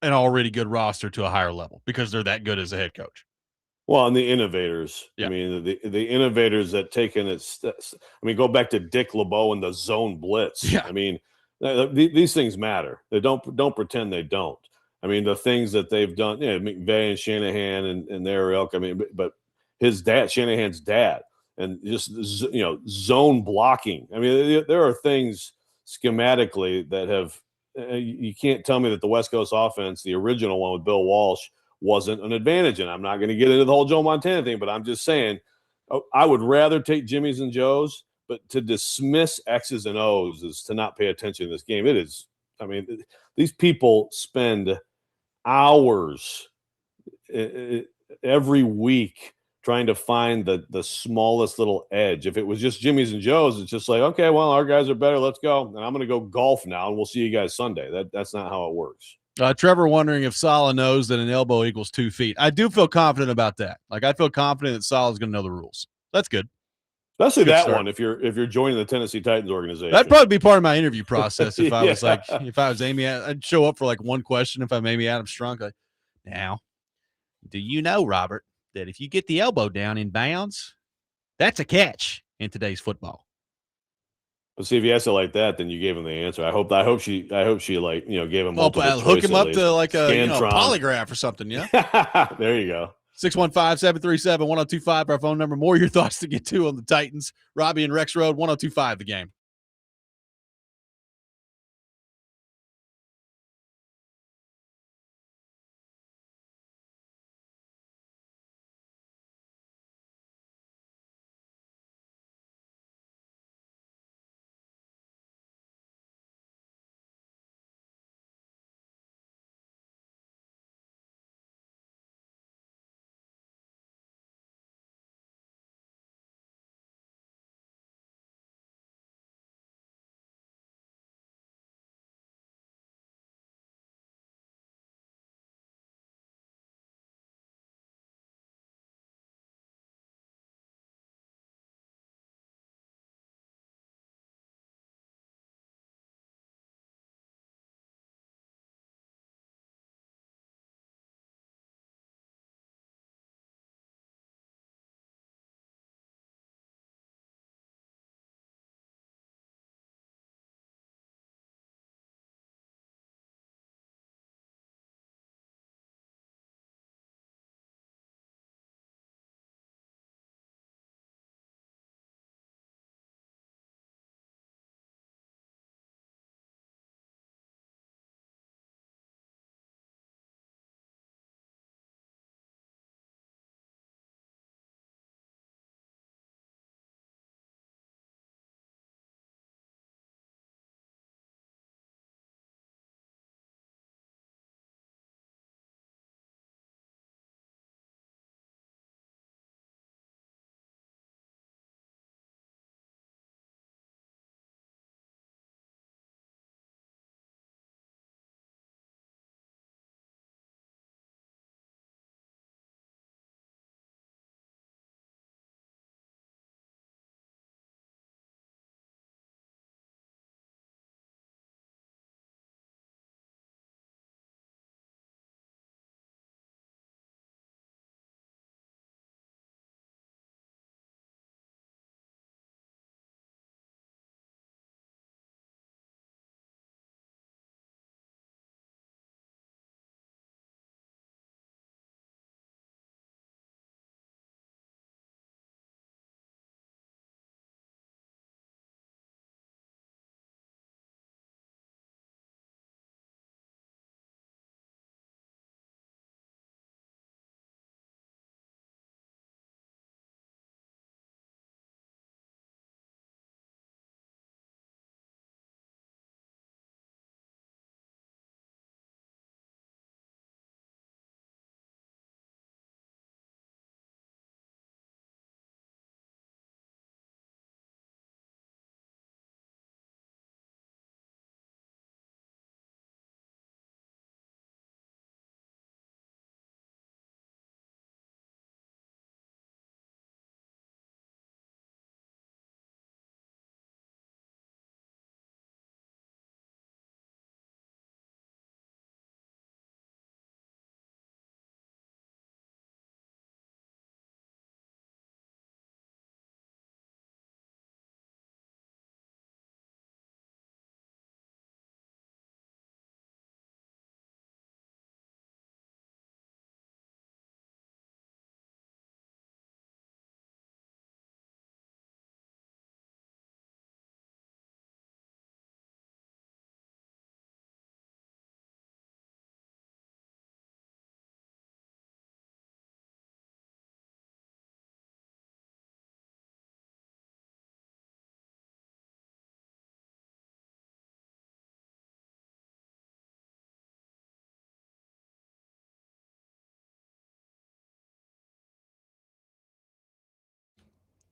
an already good roster to a higher level because they're that good as a head coach. Well, and the innovators. Yeah. The innovators that taken it. Go back to Dick LeBeau and the zone blitz. Yeah. These things matter. They don't pretend they don't. The things that they've done, McVay and Shanahan and their ilk. But his dad, Shanahan's dad, and just zone blocking. There are things schematically that have. You can't tell me that the West Coast offense, the original one with Bill Walsh, wasn't an advantage. And I'm not going to get into the whole Joe Montana thing, but I'm just saying I would rather take Jimmys and Joes, but to dismiss X's and O's is to not pay attention to this game. It is. These people spend hours every week trying to find the smallest little edge. If it was just Jimmys and Joes, it's just like, okay, well, our guys are better. Let's go. And I'm going to go golf now, and we'll see you guys Sunday. That's not how it works. Trevor wondering if Saleh knows that an elbow equals 2 feet. I do feel confident about that. I feel confident that Saleh's going to know the rules. That's good. Especially that start. One, if you're joining the Tennessee Titans organization. That'd probably be part of my interview process if I was if I was Amy. I'd show up for one question if I'm Amy Adams Strunk. Now, do you know, Robert, that if you get the elbow down in bounds, that's a catch in today's football? Well, see, if you asked it like that, then you gave him the answer. I hope she gave him multiple choice. Hook him up to a polygraph or something. Yeah. There you go. 615-737-1025, our phone number. More of your thoughts to get to on the Titans. Robby and Rexrode, 1025 The Game.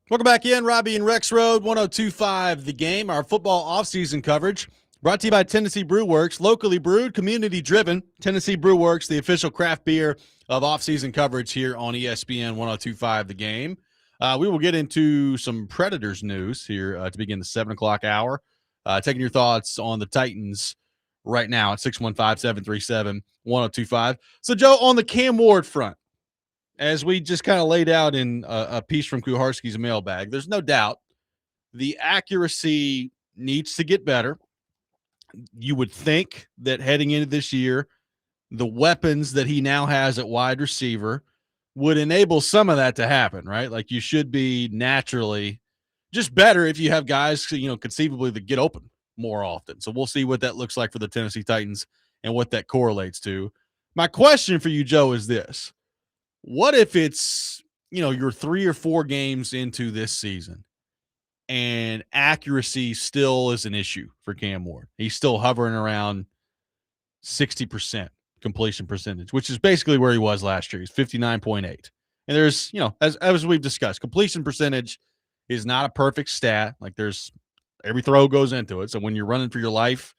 Welcome back in, Robby and Rexrode, 102.5 The Game, our football offseason coverage, brought to you by Tennessee Brew Works, locally brewed, community-driven. Tennessee Brew Works, the official craft beer of offseason coverage here on ESPN 102.5 The Game. We will get into some Predators news here to begin the 7 o'clock hour. Taking your thoughts on the Titans right now at 615-737-1025. So, Joe, on the Cam Ward front, as we just kind of laid out in a piece from Kuharski's mailbag, there's no doubt the accuracy needs to get better. You would think that heading into this year, the weapons that he now has at wide receiver would enable some of that to happen, right? Like you should be naturally just better if you have guys, conceivably that get open more often. So we'll see what that looks like for the Tennessee Titans and what that correlates to. My question for you, Joe, is this. What if it's, you're 3 or 4 games into this season and accuracy still is an issue for Cam Ward? He's still hovering around 60% completion percentage, which is basically where he was last year. He's 59.8. And there's, as we've discussed, completion percentage is not a perfect stat. Like every throw goes into it. So when you're running for your life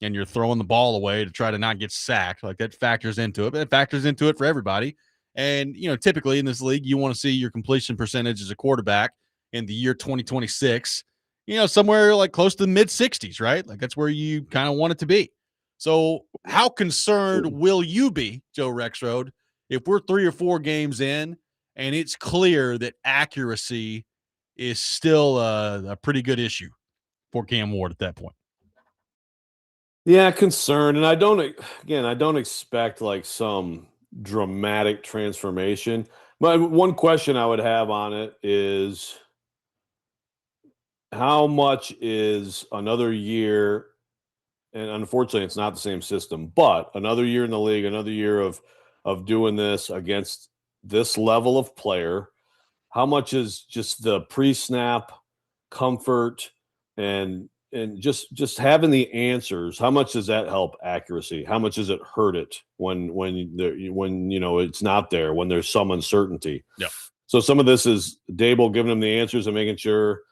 and you're throwing the ball away to try to not get sacked, like that factors into it. But it factors into it for everybody. And, typically in this league, you want to see your completion percentage as a quarterback in the year 2026, somewhere like close to the mid-60s, right? Like that's where you kind of want it to be. So how concerned will you be, Joe Rexrode, if we're 3 or 4 games in and it's clear that accuracy is still a pretty good issue for Cam Ward at that point? Yeah, concerned. And I don't expect like some dramatic transformation. But one question I would have on it is how much is another year, and unfortunately it's not the same system, but another year in the league, another year of doing this against this level of player, how much is just the pre-snap comfort and just having the answers, how much does that help accuracy? How much does it hurt it when it's not there, when there's some uncertainty? Yeah. So some of this is Dable giving him the answers and making sure,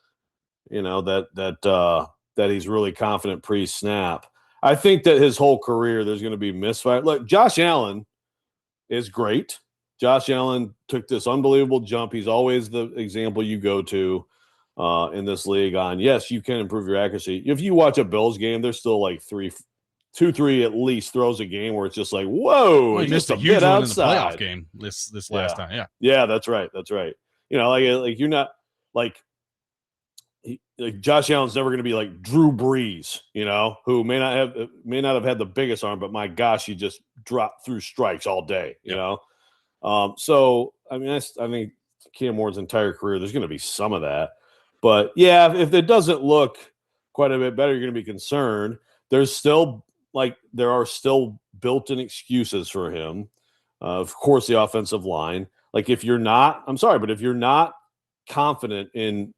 that he's really confident pre-snap. I think that his whole career there's going to be misfire. Look, Josh Allen is great. Josh Allen took this unbelievable jump. He's always the example you go to in this league on, yes, you can improve your accuracy. If you watch a Bills game, there's still like 3 at least throws a game where it's just like, whoa, he missed a huge one in the playoff game this last time. Yeah. Yeah, that's right. Like you're not like Josh Allen's never going to be like Drew Brees, who may not have had the biggest arm, but my gosh, he just dropped through strikes all day, So I think Cam Ward's entire career, there's going to be some of that. But yeah, if it doesn't look quite a bit better, you're going to be concerned. There are still built-in excuses for him. Of course, the offensive line. Like if you're not confident in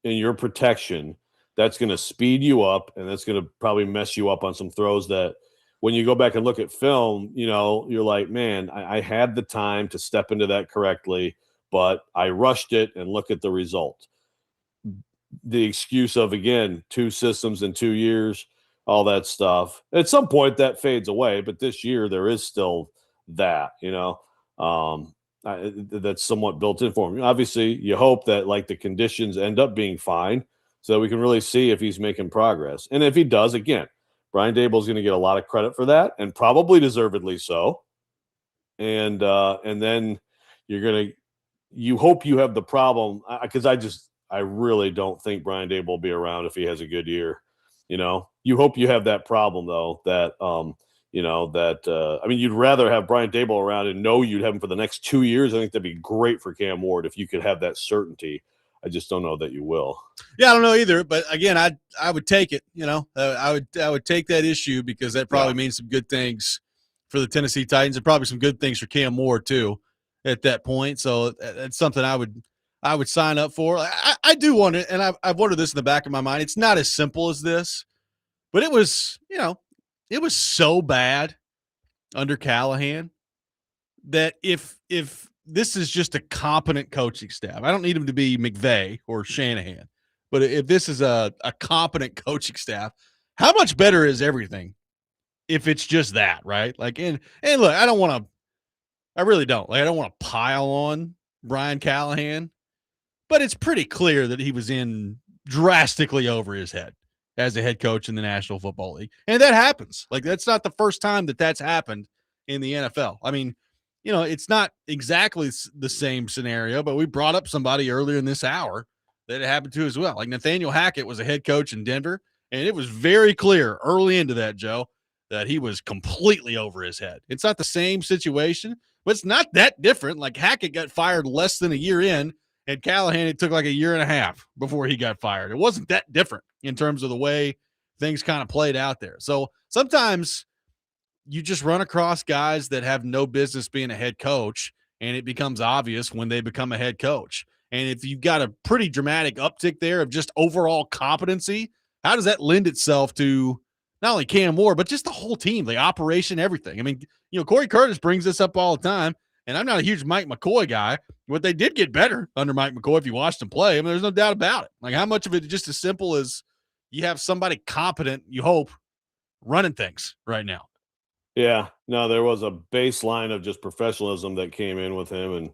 your protection, that's going to speed you up, and that's going to probably mess you up on some throws that when you go back and look at film, you're like, man, I had the time to step into that correctly, but I rushed it, and look at the result. The excuse of, again, 2 systems in 2 years, all that stuff. At some point that fades away, but this year there is still that, that's somewhat built in for him. Obviously, you hope that like the conditions end up being fine so that we can really see if he's making progress. And if he does, again, Brian Dable is going to get a lot of credit for that, and probably deservedly so. And then you hope you have the problem, because I really don't think Brian Dable will be around if he has a good year. You hope you have that problem though, that you'd rather have Brian Dable around and know you'd have him for the next 2 years. I think that'd be great for Cam Ward if you could have that certainty. I just don't know that you will. Yeah, I don't know either. But again, I would take it. I would take that issue because that probably means some good things for the Tennessee Titans and probably some good things for Cam Ward too at that point. So that's something I would sign up for. I do wonder, and I've wondered this in the back of my mind. It's not as simple as this, but it was it was so bad under Callahan that if this is just a competent coaching staff. I don't need him to be McVay or Shanahan, but if this is a competent coaching staff, how much better is everything if it's just that, right? Like, and look, I really don't. Like, I don't want to pile on Brian Callahan, but it's pretty clear that he was in drastically over his head as a head coach in the National Football League. And that happens. Like, that's not the first time that that's happened in the NFL. I mean, it's not exactly the same scenario, but we brought up somebody earlier in this hour that it happened to as well. Like, Nathaniel Hackett was a head coach in Denver, and it was very clear early into that, Joe, that he was completely over his head. It's not the same situation, but it's not that different. Like, Hackett got fired less than a year in, and Callahan, it took like a year and a half before he got fired. It wasn't that different in terms of the way things kind of played out there. So sometimes you just run across guys that have no business being a head coach, and it becomes obvious when they become a head coach. And if you've got a pretty dramatic uptick there of just overall competency, how does that lend itself to not only Cam Ward, but just the whole team, the operation, everything? I mean, Cory Curtis brings this up all the time, and I'm not a huge Mike McCoy guy, but they did get better under Mike McCoy if you watched him play. I mean, there's no doubt about it. Like, how much of it is just as simple as you have somebody competent, you hope, running things right now? Yeah, no, there was a baseline of just professionalism that came in with him, and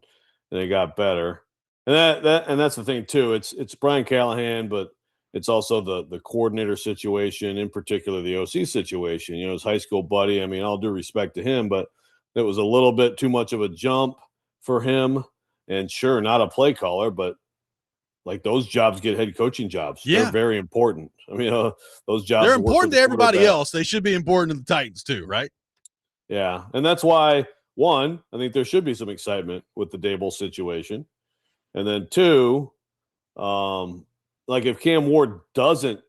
it got better. And that's the thing too. It's Brian Callahan, but it's also the coordinator situation, in particular the OC situation. His high school buddy. I mean, all due respect to him, but it was a little bit too much of a jump for him. And sure, not a play caller, but like, those jobs get head coaching jobs. Yeah. They're very important. I mean, those jobs. They're important to everybody else. They should be important to the Titans too, right? Yeah, and that's why, one, I think there should be some excitement with the Dable situation. And then two, like, if Cam Ward doesn't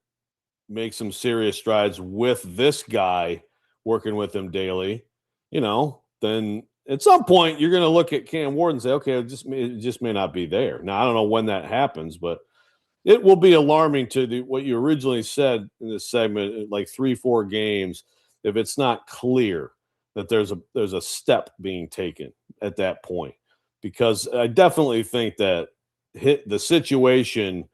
make some serious strides with this guy working with him daily, then at some point you're going to look at Cam Ward and say, okay, it just may not be there. Now, I don't know when that happens, but it will be alarming to what you originally said in this segment, like 3-4 games, if it's not clear that there's a step being taken at that point. Because I definitely think that the situation,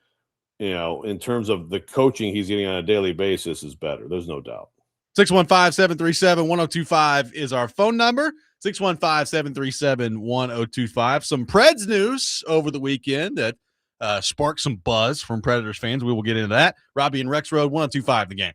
in terms of the coaching he's getting on a daily basis, is better. There's no doubt. 615-737-1025 is our phone number. 615-737-1025. Some Preds news over the weekend that sparked some buzz from Predators fans. We will get into that. Robby and Rexrode, 1025 The Game.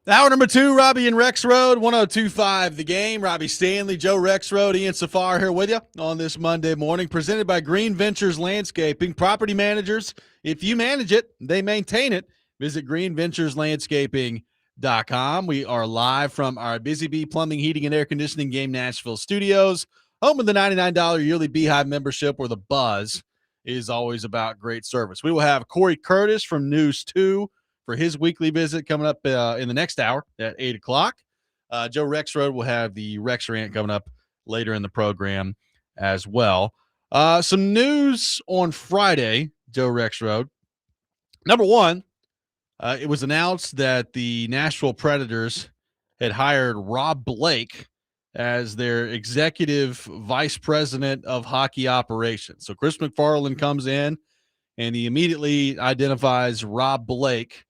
Hour number 2, Robby and Rexrode, 102.5 The Game. Robby Stanley, Joe Rexrode, Ian Safar here with you on this Monday morning, presented by Green Ventures Landscaping. Property managers, if you manage it, they maintain it. Visit greenventureslandscaping.com. We are live from our Busy Bee Plumbing, Heating, and Air Conditioning Game Nashville studios, home of the $99 yearly Beehive membership, where the buzz is always about great service. We will have Cory Curtis from News 2 for his weekly visit coming up in the next hour at 8 o'clock. Joe Rexrode will have the Rex Rant coming up later in the program as well. Some news on Friday, Joe Rexrode. Number one, it was announced that the Nashville Predators had hired Rob Blake as their executive vice president of hockey operations. So Chris McFarland comes in, and he immediately identifies Rob Blake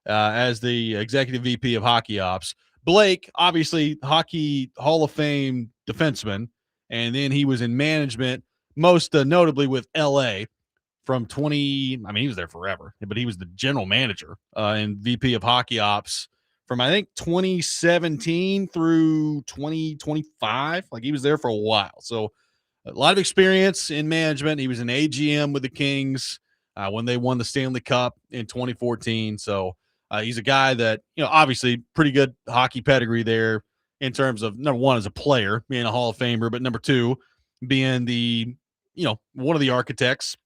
as the executive VP of hockey ops. Blake, obviously, hockey Hall of Fame defenseman, and then he was in management, most notably with LA from he was there forever, but he was the general manager and VP of hockey ops from, I think, 2017 through 2025. Like, he was there for a while. So a lot of experience in management. He was an AGM with the Kings when they won the Stanley Cup in 2014. So he's a guy that, obviously pretty good hockey pedigree there in terms of, number one, as a player, being a Hall of Famer, but number two, being the, one of the architects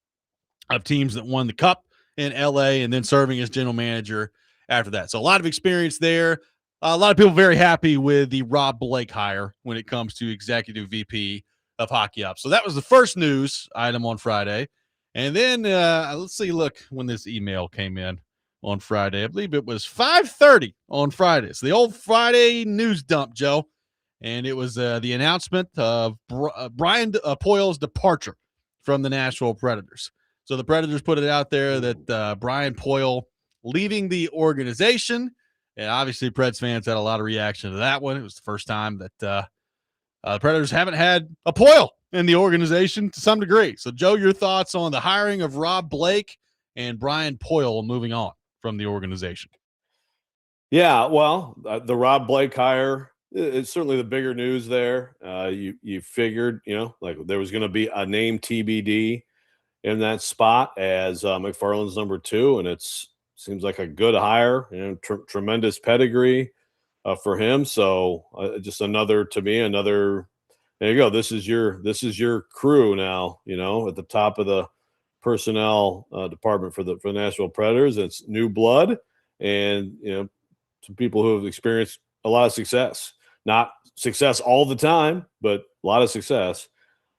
of teams that won the Cup in LA and then serving as general manager after that. So a lot of experience there. A lot of people very happy with the Rob Blake hire when it comes to executive VP of hockey ops. So that was the first news item on Friday. And then let's see, look, when this email came in on Friday. I believe it was 5:30 on Friday. So the old Friday news dump, Joe. And it was the announcement of Brian Poyle's departure from the Nashville Predators. So the Predators put it out there that Brian Poyle leaving the organization. And obviously Preds fans had a lot of reaction to that one. It was the first time that the Predators haven't had a Poyle in the organization to some degree. So, Joe, your thoughts on the hiring of Rob Blake and Brian Poyle moving on from the organization? Yeah, well, the Rob Blake hire is certainly the bigger news there. You figured, like there was going to be a name TBD in that spot as McFarland's number 2, and seems like a good hire, tremendous pedigree for him. So just another, there you go. This is your crew now, at the top of the personnel department for the Nashville Predators. It's new blood and, some people who have experienced a lot of success, not success all the time, but a lot of success.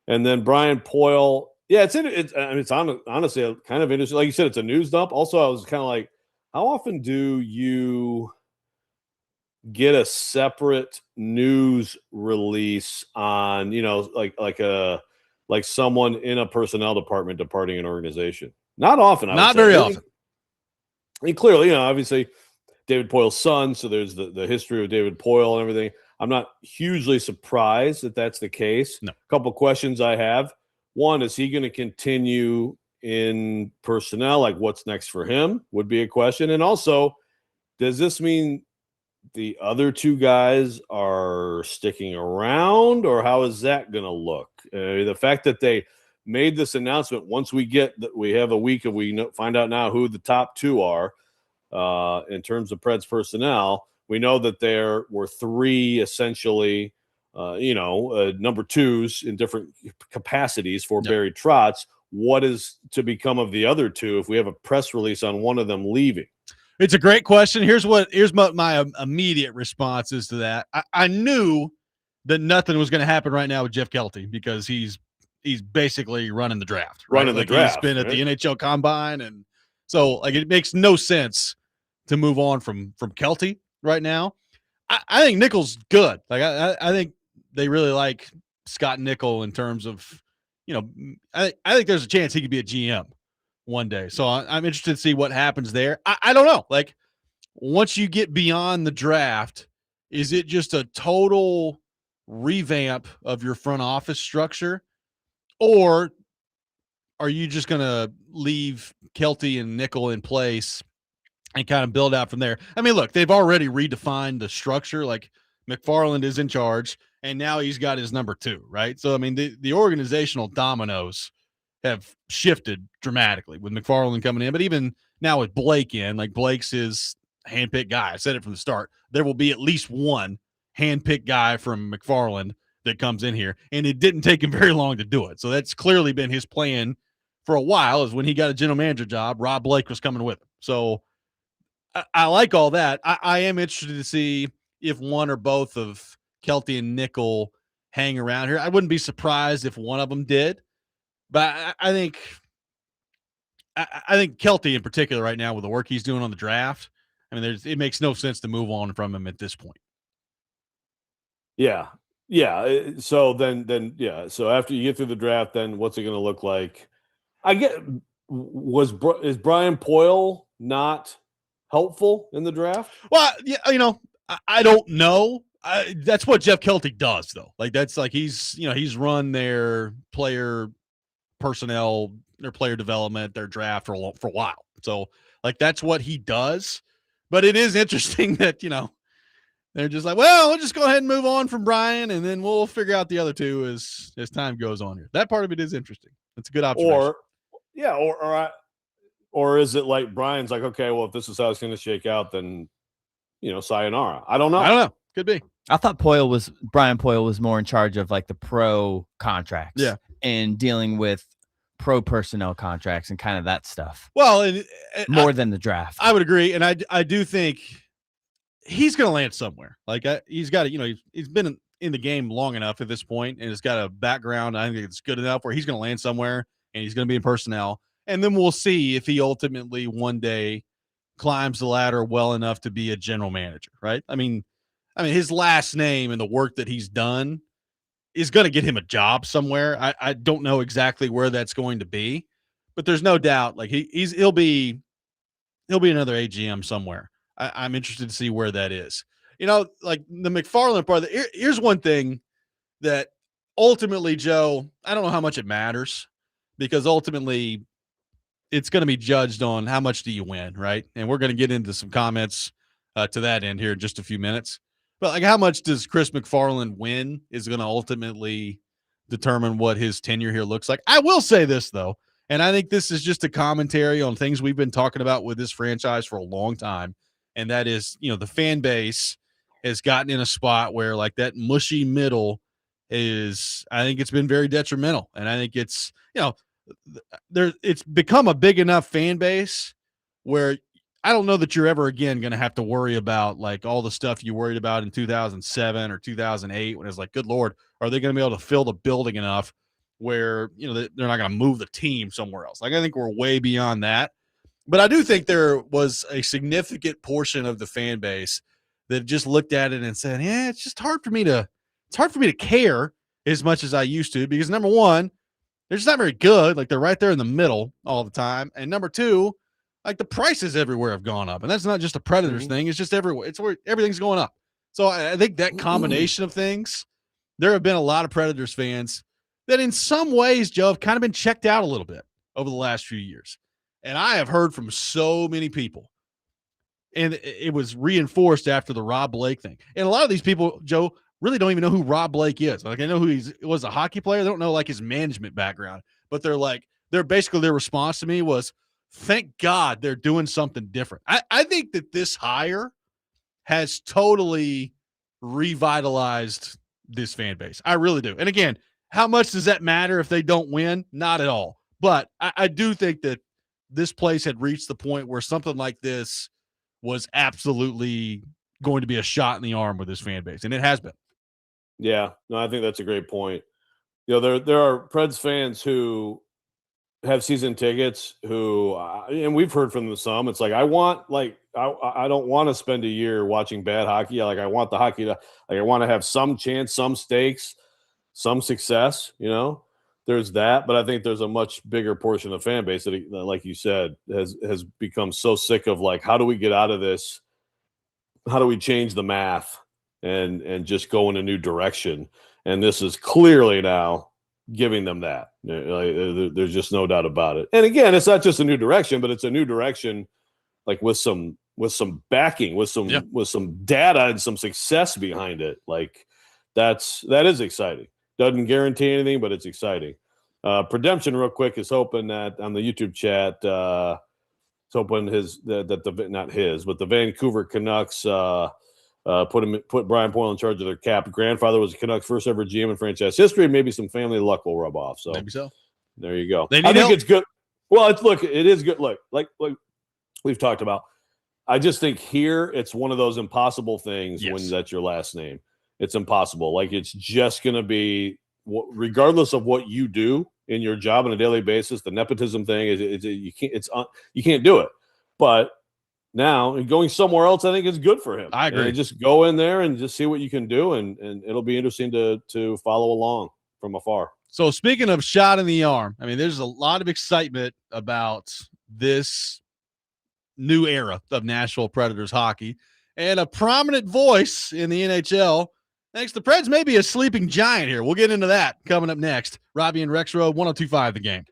And then Brian Poyle. Yeah, it's honestly kind of interesting. Like you said, it's a news dump. Also, I was kind of like, how often do you get a separate news release on, like someone in a personnel department departing an organization? Not often. Not very often. I mean, clearly, obviously David Poyle's son, so there's the history of David Poyle and everything. I'm not hugely surprised that that's the case. No. A couple questions I have. One, is he going to continue in personnel? Like, what's next for him would be a question. And also, does this mean the other two guys are sticking around, or how is that going to look? The fact that they made this announcement, once we have a week of find out now who the top 2 are in terms of Preds personnel. We know that there were 3 essentially number 2s in different capacities for Barry Trotz. What is to become of the other 2 if we have a press release on one of them leaving? It's a great question. Here's my immediate response is to that. I knew that nothing was going to happen right now with Jeff Kelty because he's basically running the draft. Right? He's been at the NHL Combine, and so like it makes no sense to move on from Kelty right now. I think Nickel's good. Like I think they really like Scott Nickel in terms of, I think there's a chance he could be a GM one day. So I'm interested to see what happens there. I don't know. Like, once you get beyond the draft, is it just a total revamp of your front office structure, or are you just going to leave Kelty and Nickel in place and kind of build out from there. I mean, look, they've already redefined the structure. Like McFarland is in charge, and now he's got his number 2, right? So, I mean, the organizational dominoes have shifted dramatically with McFarland coming in, but even now with Blake in, like Blake's his handpicked guy. I said it from the start. There will be at least one handpicked guy from McFarland that comes in here, and it didn't take him very long to do it. So that's clearly been his plan for a while, is when he got a general manager job, Rob Blake was coming with him. So I like all that. I am interested to see if one or both of Kelty and Nickel hang around here. I wouldn't be surprised if one of them did, but I think Kelty in particular right now, with the work he's doing on the draft, I mean, it makes no sense to move on from him at this point. Yeah. So then, yeah. So after you get through the draft, then what's it going to look like? Is Brian Poyle not helpful in the draft? Well, yeah, I don't know. That's what Jeff Kelty does, though. Like, that's like he's run their player personnel, their player development, their draft for a while. So, like, that's what he does. But it is interesting that, they're just like, well, we'll just go ahead and move on from Brian, and then we'll figure out the other two as time goes on here. That part of it is interesting. That's a good observation. Or is it like Brian's like, okay, well, if this is how it's going to shake out, then, sayonara. I don't know. Could be. I thought Brian Poyle was more in charge of like the pro contracts, and dealing with pro personnel contracts and kind of that stuff. Well, and more than the draft. I would agree, and I do think he's going to land somewhere. Like, he's got he's been in the game long enough at this point, and has got a background. I think it's good enough where he's going to land somewhere, and he's going to be in personnel. And then we'll see if he ultimately one day climbs the ladder well enough to be a general manager, right? I mean, his last name and the work that he's done is going to get him a job somewhere. I don't know exactly where that's going to be, but there's no doubt, like, he'll be another AGM somewhere. I'm interested to see where that is. Like the McFarland part. Here's one thing that ultimately, Joe, I don't know how much it matters, because ultimately it's going to be judged on how much do you win, right? And we're going to get into some comments to that end here in just a few minutes. But, like, how much does Chris McFarland win is going to ultimately determine what his tenure here looks like. I will say this, though, and I think this is just a commentary on things we've been talking about with this franchise for a long time, and that is, the fan base has gotten in a spot where, like, that mushy middle is, I think it's been very detrimental. And I think it's, it's become a big enough fan base where I don't know that you're ever again going to have to worry about, like, all the stuff you worried about in 2007 or 2008 when it's like, good Lord, are they going to be able to fill the building enough where, they're not going to move the team somewhere else? Like, I think we're way beyond that. But I do think there was a significant portion of the fan base that just looked at it and said, yeah, it's hard for me to care as much as I used to, because number one, they're just not very good. Like, they're right there in the middle all the time. And number two, like, the prices everywhere have gone up, and that's not just a Predators thing. It's just everywhere. It's where everything's going up. So I think that combination of things, there have been a lot of Predators fans that in some ways, Joe, have kind of been checked out a little bit over the last few years. And I have heard from so many people, and it was reinforced after the Rob Blake thing. And a lot of these people, Joe, really don't even know who Rob Blake is. Like, I know who he was, a hockey player. They don't know, like, his management background, but they're basically, their response to me was, thank God they're doing something different. I think that this hire has totally revitalized this fan base. I really do. And again, how much does that matter if they don't win? Not at all. But I do think that this place had reached the point where something like this was absolutely going to be a shot in the arm with this fan base. And it has been. Yeah, no, I think that's a great point. There are Preds fans who have season tickets who, and we've heard from them some. It's like, I don't want to spend a year watching bad hockey. Like, I want the hockey to, like, I want to have some chance, some stakes, some success. There's that, but I think there's a much bigger portion of the fan base that, like you said, has become so sick of, like, how do we get out of this? How do we change the math and just go in a new direction? And this is clearly now giving them that. There's just no doubt about it. And again, it's not just a new direction, but it's a new direction like with some backing, with some data and some success behind it. Like that is exciting. Doesn't guarantee anything, but it's exciting. Redemption, real quick, is hoping that on the YouTube chat, it's hoping the Vancouver Canucks put Brian Poyle in charge of their cap. Grandfather was a Canucks first ever GM in franchise history. Maybe some family luck will rub off. So maybe so. There you go. I think help. It's good. Well, it is good. Look, like we've talked about. I just think here it's one of those impossible things when that's your last name. It's impossible. Like it's just going to be, regardless of what you do in your job on a daily basis, the nepotism thing is you can't do it. But now going somewhere else, I think is good for him. I agree. And just go in there and just see what you can do, and it'll be interesting to follow along from afar. So speaking of shot in the arm, I mean, there's a lot of excitement about this new era of Nashville Predators hockey, and a prominent voice in the NHL thinks the Preds may be a sleeping giant here. We'll get into that coming up next. Robby and Rexrode, 102.5 The Game.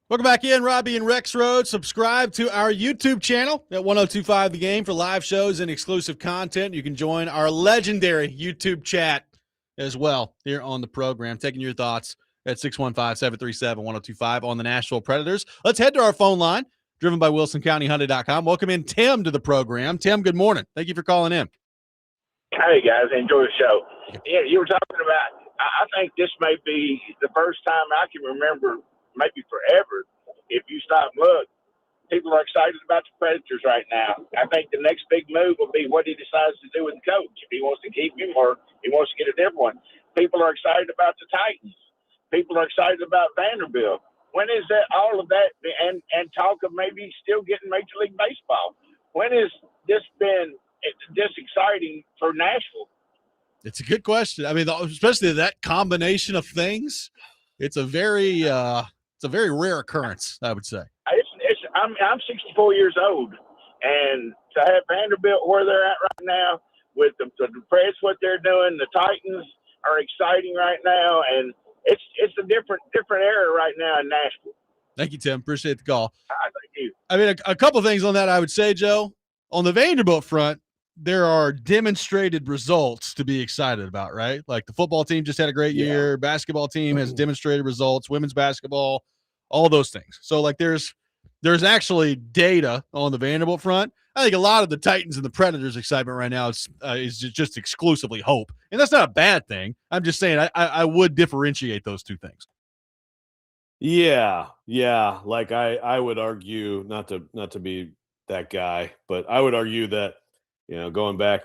Welcome back in, Robby and Rexrode. Subscribe to our YouTube channel at 1025 The Game for live shows and exclusive content. You can join our legendary YouTube chat as well here on the program, taking your thoughts at 615-737-1025 on the Nashville Predators. Let's head to our phone line, driven by WilsonCountyHyundai.com. Welcome in Tim to the program. Tim, good morning. Thank you for calling in. Hey, guys. Enjoy the show. Yeah, you were talking about, I think this may be the first time I can remember, maybe forever, if you stop and look, people are excited about the Predators right now. I think the next big move will be what he decides to do with the coach, if he wants to keep him or he wants to get a different one. People are excited about the Titans. People are excited about Vanderbilt. When is that, all of that, and talk of maybe still getting Major League Baseball? When has this been this exciting for Nashville? It's a good question. I mean, especially that combination of things, it's a very rare occurrence, I would say. I'm 64 years old, and to have Vanderbilt where they're at right now with the Preds, what they're doing, the Titans are exciting right now, and it's a different era right now in Nashville. Thank you, Tim. Appreciate the call. Thank you. I mean, a couple things on that I would say, Joe. On the Vanderbilt front, there are demonstrated results to be excited about, right? Like the football team just had a great year. Basketball team has demonstrated results. Women's basketball, all those things. So, like, there's actually data on the Vanderbilt front. I think a lot of the Titans and the Predators' excitement right now is just exclusively hope, and that's not a bad thing. I'm just saying I would differentiate those two things. Yeah. Like I would argue, not to be that guy, but I would argue that, going back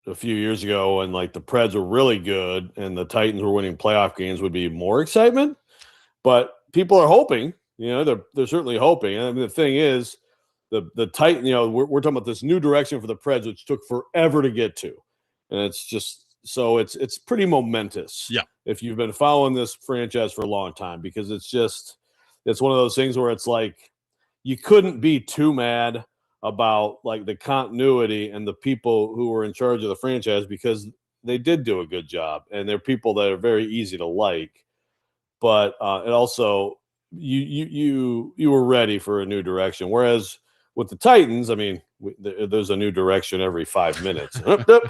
a few years ago and like the Preds were really good and the Titans were winning playoff games would be more excitement. But people are hoping, they're certainly hoping. And I mean, the thing is, the Titans, we're talking about this new direction for the Preds, which took forever to get to. And it's just, so it's pretty momentous. Yeah. If you've been following this franchise for a long time, because it's one of those things where it's like, you couldn't be too mad about like the continuity and the people who were in charge of the franchise, because they did do a good job and they're people that are very easy to like. But it also, you were ready for a new direction. Whereas with the Titans, I mean, there's a new direction every 5 minutes.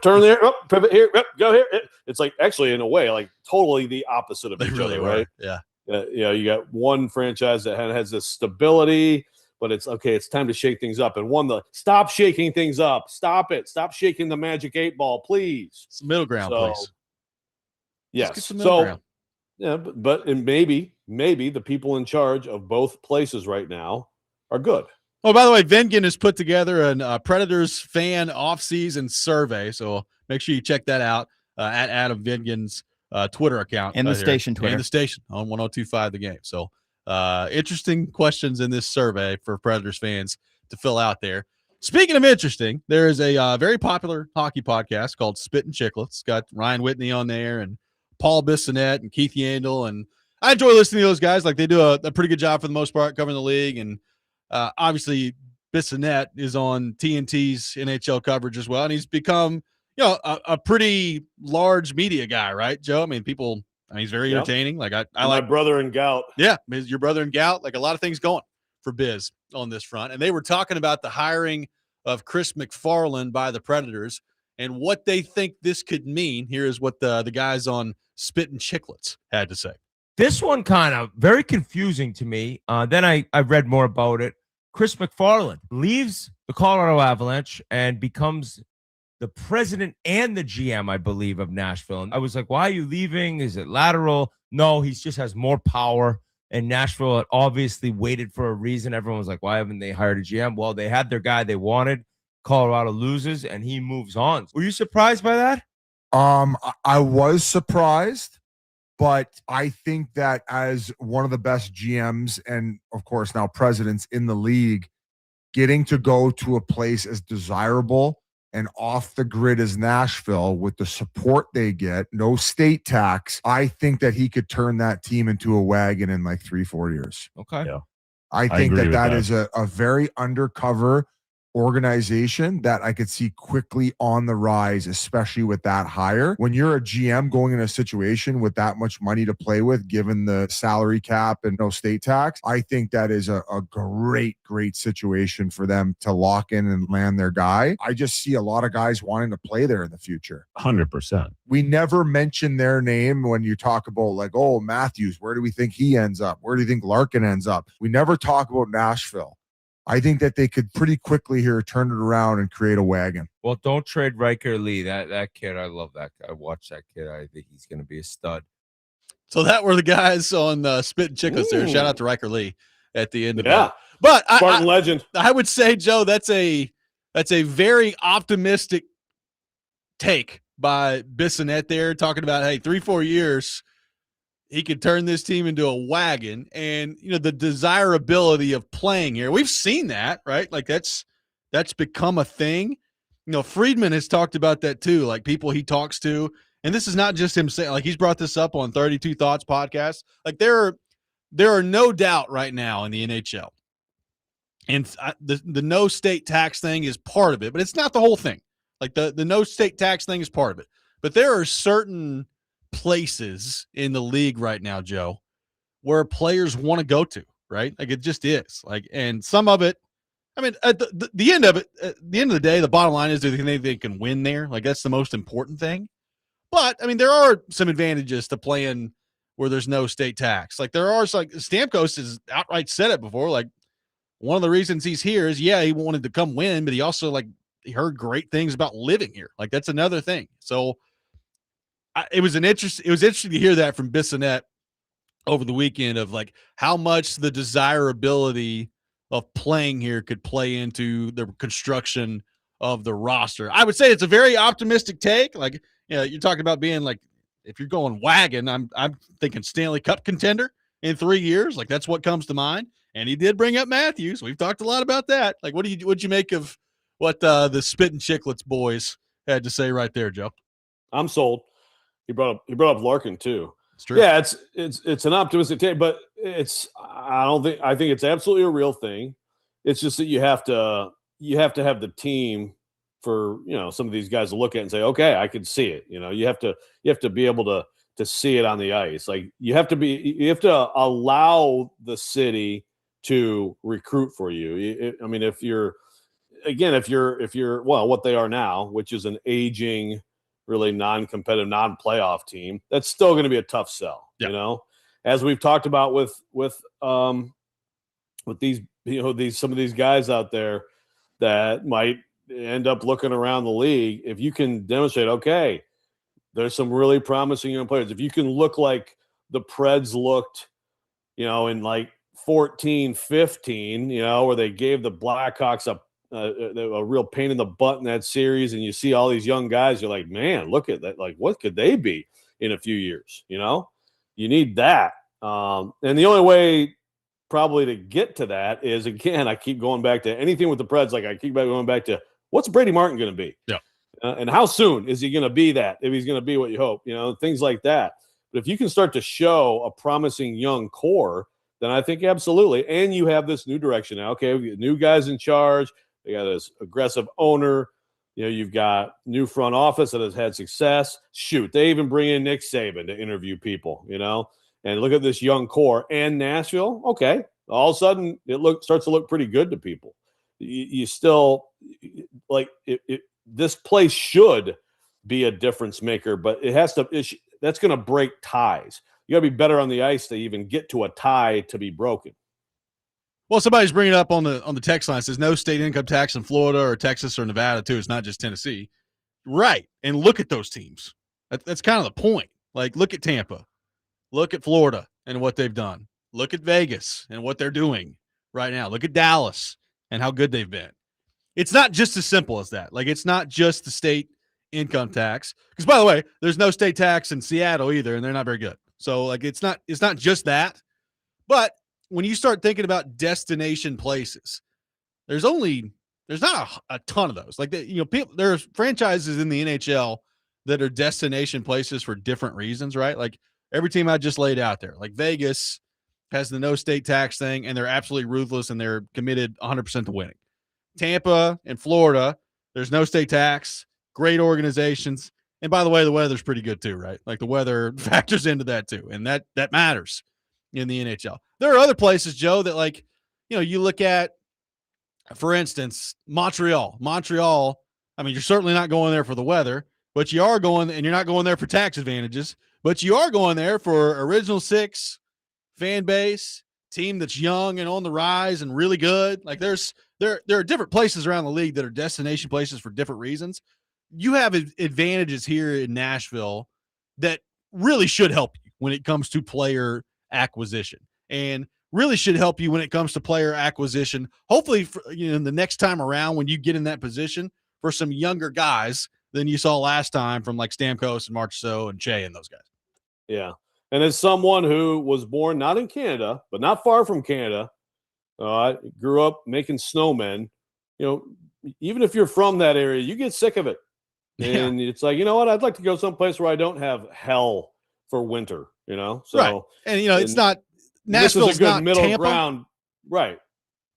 Turn there, pivot here, go here. It's like actually in a way like totally the opposite of each other, right? Yeah. You got one franchise that has this stability, but it's okay. It's time to shake things up. And stop shaking things up. Stop it. Stop shaking the magic 8 ball, please. It's middle ground, please. Yes. So, yeah, but maybe the people in charge of both places right now are good. Oh, by the way, Vengen has put together a Predators fan offseason survey, so make sure you check that out at Adam Vengen's Twitter account. And the station Twitter. And the station on 1025 The Game. So interesting questions in this survey for Predators fans to fill out there. Speaking of interesting, there is a very popular hockey podcast called Spittin' Chicklets. It's got Ryan Whitney on there and Paul Bissonnette and Keith Yandel, and I enjoy listening to those guys. Like, they do a pretty good job for the most part covering the league, and obviously Bissonnette is on TNT's NHL coverage as well, and he's become a pretty large media guy, right, Joe? I mean, he's very entertaining. Like I like my brother in gout. Yeah, your brother in gout. Like, a lot of things going for Biz on this front, and they were talking about the hiring of Chris McFarland by the Predators and what they think this could mean. Here is what the guys on Spittin' Chicklets had to say. This one kind of very confusing to me. Then I read more about it. Chris McFarland leaves the Colorado Avalanche and becomes the president and the GM, I believe, of Nashville. And I was like, why are you leaving? Is it lateral? No, he just has more power. And Nashville had obviously waited for a reason. Everyone was like, why haven't they hired a GM? Well, they had their guy they wanted. Colorado loses, and he moves on. Were you surprised by that? I was surprised, but I think that as one of the best GMs and, of course, now presidents in the league, getting to go to a place as desirable and off the grid as Nashville with the support they get, no state tax, I think that he could turn that team into a wagon in like 3-4 years. Okay. Yeah. I think that is a very undercover organization that I could see quickly on the rise, especially with that hire. When you're a GM going in a situation with that much money to play with, given the salary cap and no state tax, I think that is a great situation for them to lock in and land their guy. I just see a lot of guys wanting to play there in the future. 100%. We never mention their name when you talk about like, oh, Matthews, where do we think he ends up? Where do you think Larkin ends up? We never talk about Nashville. I think that they could pretty quickly here turn it around and create a wagon. Well, don't trade Riker Lee. That kid, I love that guy. I watch that kid. I think he's going to be a stud. So that were the guys on Spit and Chicklets there. Shout out to Riker Lee at the end of Yeah. But Spartan legend. I would say, Joe, that's a very optimistic take by Bissonnette there, talking about, hey, 3-4 years, he could turn this team into a wagon, and the desirability of playing here. We've seen that, right? Like that's become a thing. Friedman has talked about that too, like people he talks to, and this is not just him saying, like he's brought this up on 32 Thoughts podcast. Like there are no doubt right now in the NHL, and the no state tax thing is part of it, but it's not the whole thing. Like the no state tax thing is part of it, but there are certain places in the league right now, Joe, where players want to go to, right? Like it just is. Like, and some of it, I mean, at the end of it, at the end of the day, the bottom line is, do they think they can win there? Like that's the most important thing. But I mean, there are some advantages to playing where there's no state tax. Like there are, like Stamkos has outright said it before. Like one of the reasons he's here is, yeah, he wanted to come win, but he also he heard great things about living here. Like that's another thing. So it was interesting to hear that from Bissonnette over the weekend of like how much the desirability of playing here could play into the construction of the roster. I would say it's a very optimistic take. Like, you're talking about being like, if you're going wagon, I'm thinking Stanley Cup contender in 3 years. Like that's what comes to mind. And he did bring up Matthews. We've talked a lot about that. Like, what'd you make of what the Spit and Chicklets boys had to say right there, Joe? I'm sold. He brought up Larkin too. It's true. Yeah, it's an optimistic take, but I think it's absolutely a real thing. It's just that you have to have the team for some of these guys to look at and say, okay, I can see it. You have to be able to see it on the ice. Like you have to allow the city to recruit for you. I mean, if you're what they are now, which is an aging, really non-competitive, non-playoff team, that's still going to be a tough sell. Yeah. As we've talked about with these some of these guys out there that might end up looking around the league. If you can demonstrate, okay, there's some really promising young players. If you can look like the Preds looked, in like 14-15, where they gave the Blackhawks a real pain in the butt in that series, and you see all these young guys, you're like, man, look at that. Like, what could they be in a few years? You need that. And the only way probably to get to that is, again, I keep going back to anything with the Preds. Like I keep going back to what's Brady Martin going to be? Yeah. And how soon is he going to be that? If he's going to be what you hope, things like that. But if you can start to show a promising young core, then I think absolutely. And you have this new direction now. Okay, we get new guys in charge. They got this aggressive owner. You've got new front office that has had success. Shoot, they even bring in Nick Saban to interview people, and look at this young core. And Nashville, okay, all of a sudden it starts to look pretty good to people. You still like it. This place should be a difference maker, but it has to. That's going to break ties. You got to be better on the ice to even get to a tie to be broken. Well, somebody's bringing it up on the text line. It says no state income tax in Florida or Texas or Nevada too. It's not just Tennessee, right? And look at those teams. That's kind of the point. Like, look at Tampa, look at Florida and what they've done. Look at Vegas and what they're doing right now. Look at Dallas and how good they've been. It's not just as simple as that. Like, it's not just the state income tax. Because, by the way, there's no state tax in Seattle either, and they're not very good. So, like, it's not just that. But when you start thinking about destination places, there's not a ton of those. Like, there's franchises in the NHL that are destination places for different reasons, right? Like every team I just laid out there, like Vegas has the no state tax thing, and they're absolutely ruthless and they're committed 100% to winning. Tampa and Florida, there's no state tax, great organizations. And by the way, the weather's pretty good too, right? Like the weather factors into that too. And that matters in the NHL. There are other places, Joe, that like, you look at, for instance, Montreal. Montreal, I mean, you're certainly not going there for the weather, but you are going, and you're not going there for tax advantages, but you are going there for original six, fan base, team that's young and on the rise and really good. Like there are different places around the league that are destination places for different reasons. You have advantages here in Nashville that really should help you when it comes to player acquisition, and really should help you when it comes to player acquisition. Hopefully, the next time around when you get in that position for some younger guys than you saw last time from like Stamkos and Marchessault and Che and those guys. Yeah. And as someone who was born not in Canada, but not far from Canada, I grew up making snowmen. Even if you're from that area, you get sick of it. And it's like, you know what? I'd like to go someplace where I don't have hell for winter, So, right. And, it's not – Nashville's this is a good not middle Tampa, ground. Right.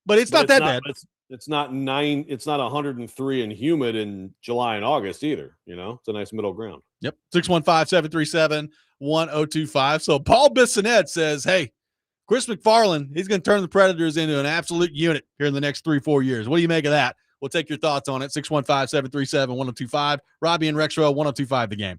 But it's not that bad. It's not 103 and humid in July and August either. It's a nice middle ground. Yep. 615-737-1025. So Paul Bissonnette says, hey, Chris McFarland, he's going to turn the Predators into an absolute unit here in the next 3-4 years. What do you make of that? We'll take your thoughts on it. 615-737-1025. Robby and Rexrode, 1025 The Game.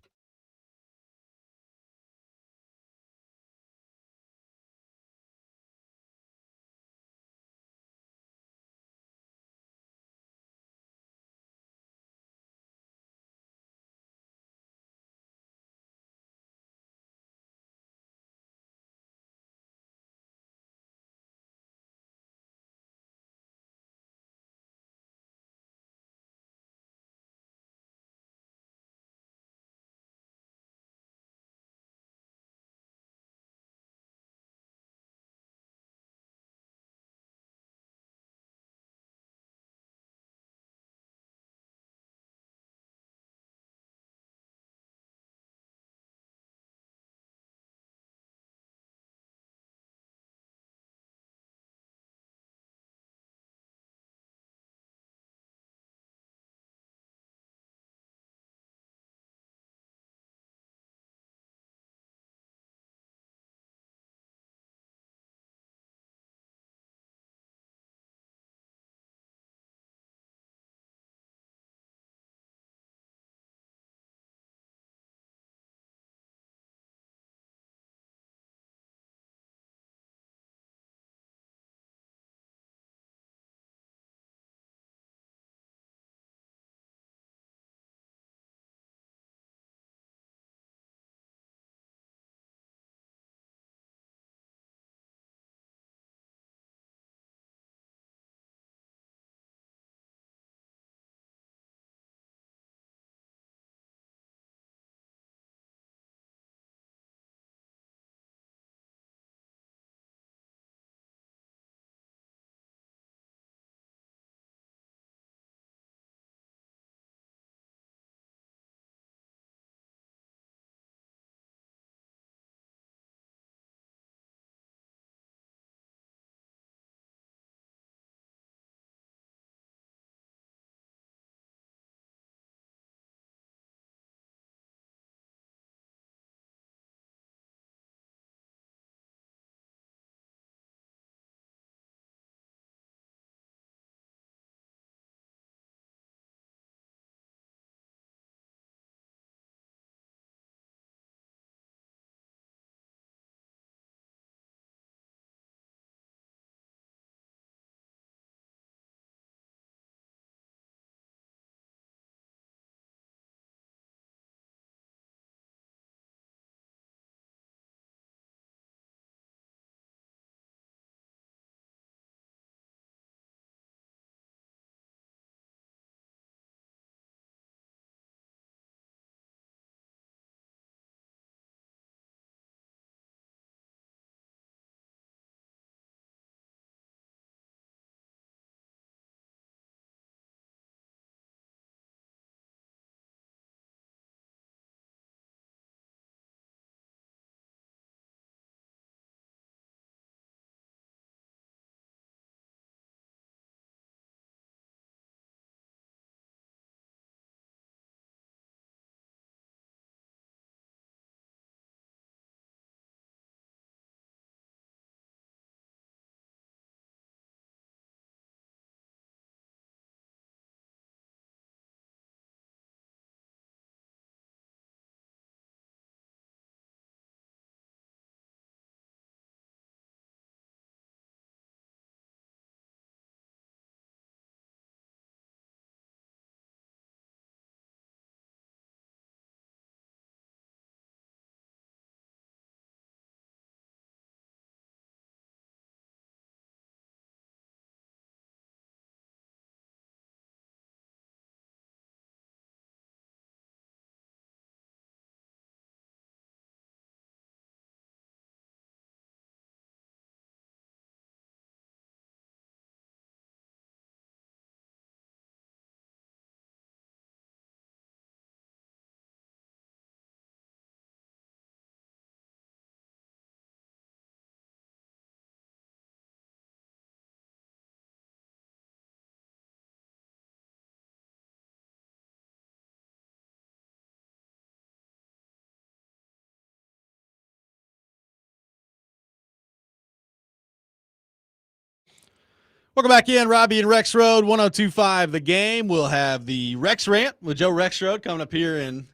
Welcome back in, Robby and Rexrode, 102.5 The Game. We'll have the Rex Rant with Joe Rexrode coming up here in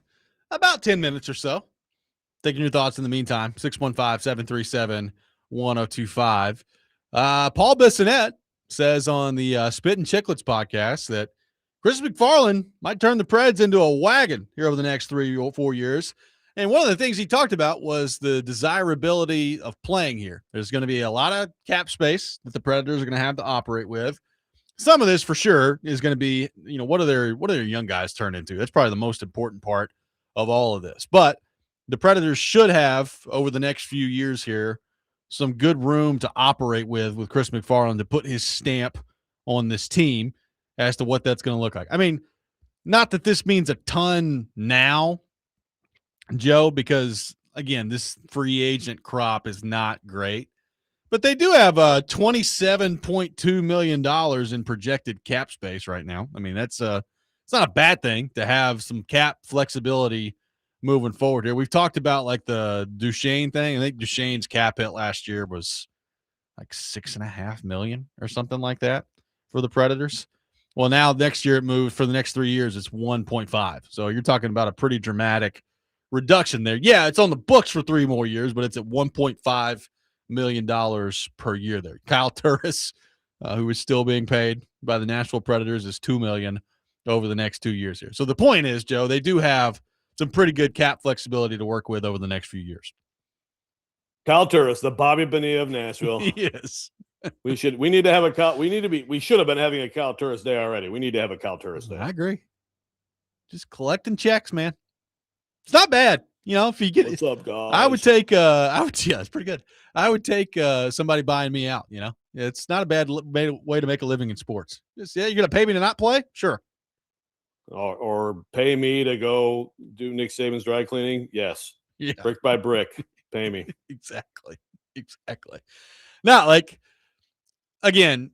about 10 minutes or so. Taking your thoughts in the meantime, 615-737-1025. Paul Bissonnette says on the Spit and Chicklets podcast that Chris McFarland might turn the Preds into a wagon here over the next 3 or 4 years. And one of the things he talked about was the desirability of playing here. There's going to be a lot of cap space that the Predators are going to have to operate with. Some of this for sure is going to be, what are their young guys turn into? That's probably the most important part of all of this. But the Predators should have, over the next few years here, some good room to operate with Chris McFarland to put his stamp on this team as to what that's going to look like. I mean, not that this means a ton now, Joe, because, again, this free agent crop is not great. But they do have $27.2 million in projected cap space right now. I mean, it's not a bad thing to have some cap flexibility moving forward here. We've talked about like the Duchesne thing. I think Duchesne's cap hit last year was like $6.5 million or something like that for the Predators. Well, now next year it moved for the next 3 years. It's 1.5. So you're talking about a pretty dramatic reduction there. Yeah, it's on the books for 3 more years, but it's at $1.5 million per year there. Kyle Turris, who is still being paid by the Nashville Predators, is $2 million over the next 2 years here. So the point is, Joe, they do have some pretty good cap flexibility to work with over the next few years. Kyle Turris, the Bobby Bonilla of Nashville. Yes. We should have been having a Kyle Turris day already. We need to have a Kyle Turris day. I agree. Just collecting checks, man. It's not bad. If you get What's up, guys? I would take it's pretty good. I would take somebody buying me out, It's not a bad way to make a living in sports. You're going to pay me to not play? Sure. Or pay me to go do Nick Saban's dry cleaning? Yes. Yeah. Brick by brick. Pay me. Exactly. Now, again,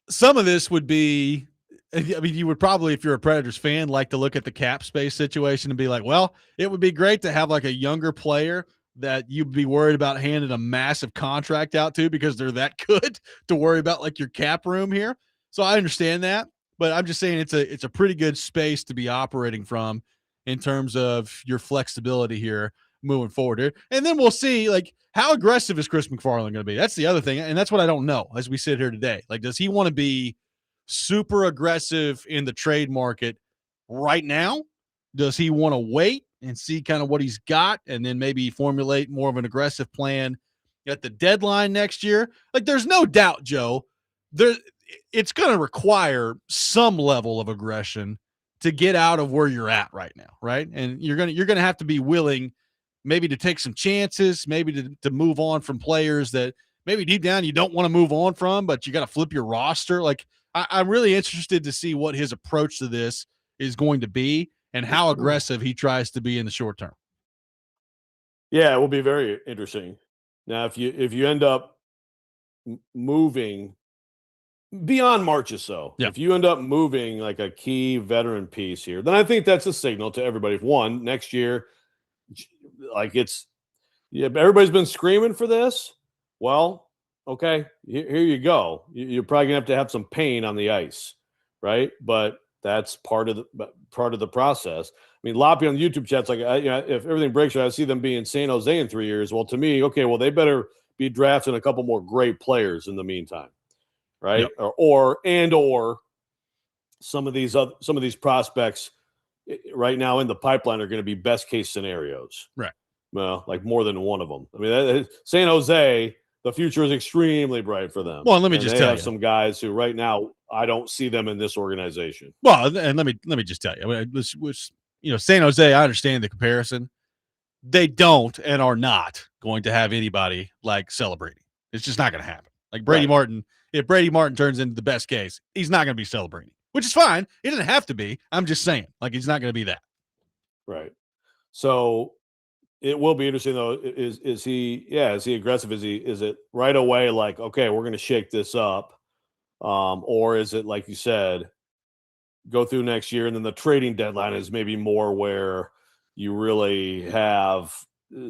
some of this would be, you would probably, if you're a Predators fan, like to look at the cap space situation and be like, well, it would be great to have like a younger player that you'd be worried about handing a massive contract out to because they're that good to worry about like your cap room here. So I understand that, but I'm just saying it's a pretty good space to be operating from in terms of your flexibility here moving forward here. And then we'll see, how aggressive is Chris McFarland going to be? That's the other thing. And that's what I don't know as we sit here today. Does he want to be super aggressive in the trade market right now? Does he want to wait and see kind of what he's got and then maybe formulate more of an aggressive plan at the deadline next year? There's no doubt, Joe, it's going to require some level of aggression to get out of where you're at right now, right? And you're going to have to be willing maybe to take some chances, maybe to move on from players that maybe deep down you don't want to move on from, but you got to flip your roster. I'm really interested to see what his approach to this is going to be and how aggressive he tries to be in the short term. Yeah, it will be very interesting. Now, if you end up moving beyond March or so, if you end up moving like a key veteran piece here, then I think that's a signal to everybody. One, next year, everybody's been screaming for this. Well, okay, here you go. You're probably gonna have to have some pain on the ice, right? But that's part of the process. I mean, Loppy on the YouTube chat's like, if everything breaks right, I see them being in San Jose in 3 years. Well, to me, okay, well, they better be drafting a couple more great players in the meantime, right? Yep. Or some of these prospects right now in the pipeline are going to be best case scenarios, right? Well, more than one of them. I mean, San Jose, the future is extremely bright for them. Well, let me just tell you, some guys who right now I don't see them in this organization. Well, and let me just tell you, I mean, San Jose, I understand the comparison. They don't and are not going to have anybody celebrating. It's just not going to happen. Brady Martin, if Brady Martin turns into the best case, he's not going to be celebrating, which is fine. He doesn't have to be. I'm just saying, he's not going to be that. Right. So it will be interesting though. Is he aggressive? Is it right away? Okay, we're going to shake this up. Or is it, like you said, go through next year and then the trading deadline is maybe more where you really have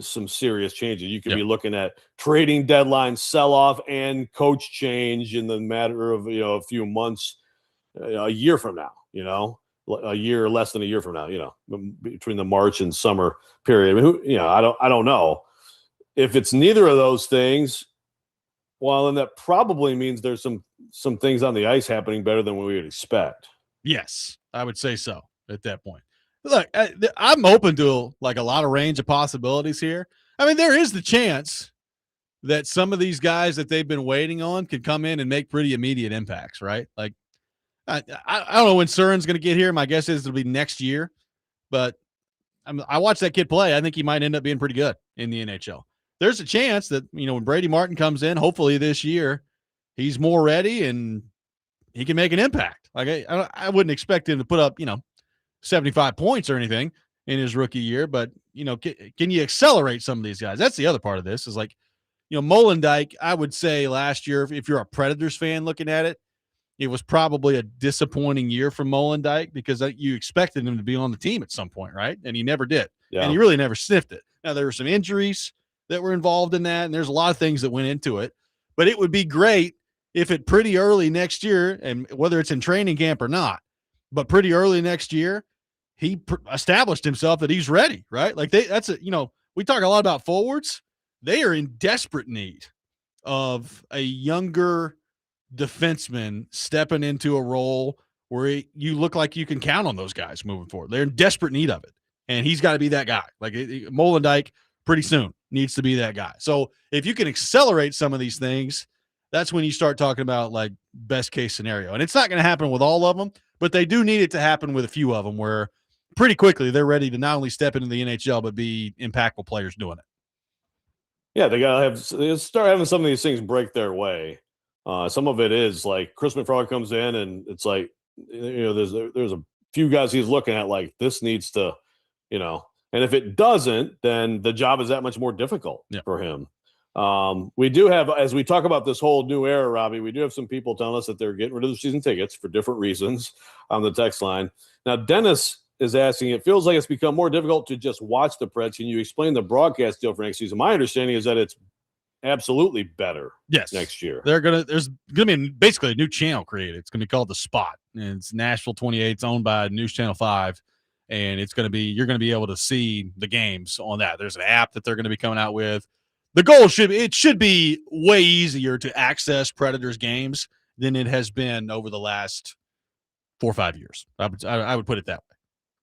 some serious changes. You could be looking at trading deadline sell-off and coach change in the matter of a few months, a year from now. A year, less than a year from now. Between the March and summer period. I mean, I don't know if it's neither of those things. Well, then that probably means there's some things on the ice happening better than we would expect. Yes, I would say so at that point. Look, I'm open to like a lot of range of possibilities here. I mean, there is the chance that some of these guys that they've been waiting on could come in and make pretty immediate impacts, right? Like, I don't know when Surin's going to get here. My guess is it'll be next year. But I watched that kid play. I think he might end up being pretty good in the NHL. There's a chance that, when Brady Martin comes in, hopefully this year, he's more ready and he can make an impact. Like, I wouldn't expect him to put up, 75 points or anything in his rookie year, but can you accelerate some of these guys? That's the other part of this is like, Molendyk, I would say last year, if you're a Predators fan looking at it, it was probably a disappointing year for Molendyk because you expected him to be on the team at some point, right? And he never did. Yeah. And he really never sniffed it. Now, there were some injuries that were involved in that, and there's a lot of things that went into it, but it would be great if it pretty early next year, and whether it's in training camp or not, but pretty early next year, he established himself that he's ready, right? Like we talk a lot about forwards. They are in desperate need of a younger defenseman stepping into a role where you look like you can count on those guys moving forward. They're in desperate need of it, and he's got to be that guy. Like Molendyk pretty soon needs to be that guy. So if you can accelerate some of these things, that's when you start talking about like best case scenario. And it's not going to happen with all of them, but they do need it to happen with a few of them where pretty quickly they're ready to not only step into the NHL, but be impactful players doing it. Yeah, they start having some of these things break their way. Some of it is like Chris McFarland comes in and it's like, there's a few guys he's looking at like this needs to, and if it doesn't, then the job is that much more difficult for him. We do have, as we talk about this whole new era, Robbie, we do have some people telling us that they're getting rid of the season tickets for different reasons on the text line. Now, Dennis is asking, it feels like it's become more difficult to just watch the Preds. Can you explain the broadcast deal for next season? My understanding is that it's absolutely better next year. There's gonna be basically a new channel created. It's gonna be called The Spot, and it's Nashville 28. It's owned by News Channel 5, and you're gonna be able to see the games on that. There's an app that they're gonna be coming out with. The goal should be way easier to access Predators games than it has been over the last 4 or 5 years. I would put it that way.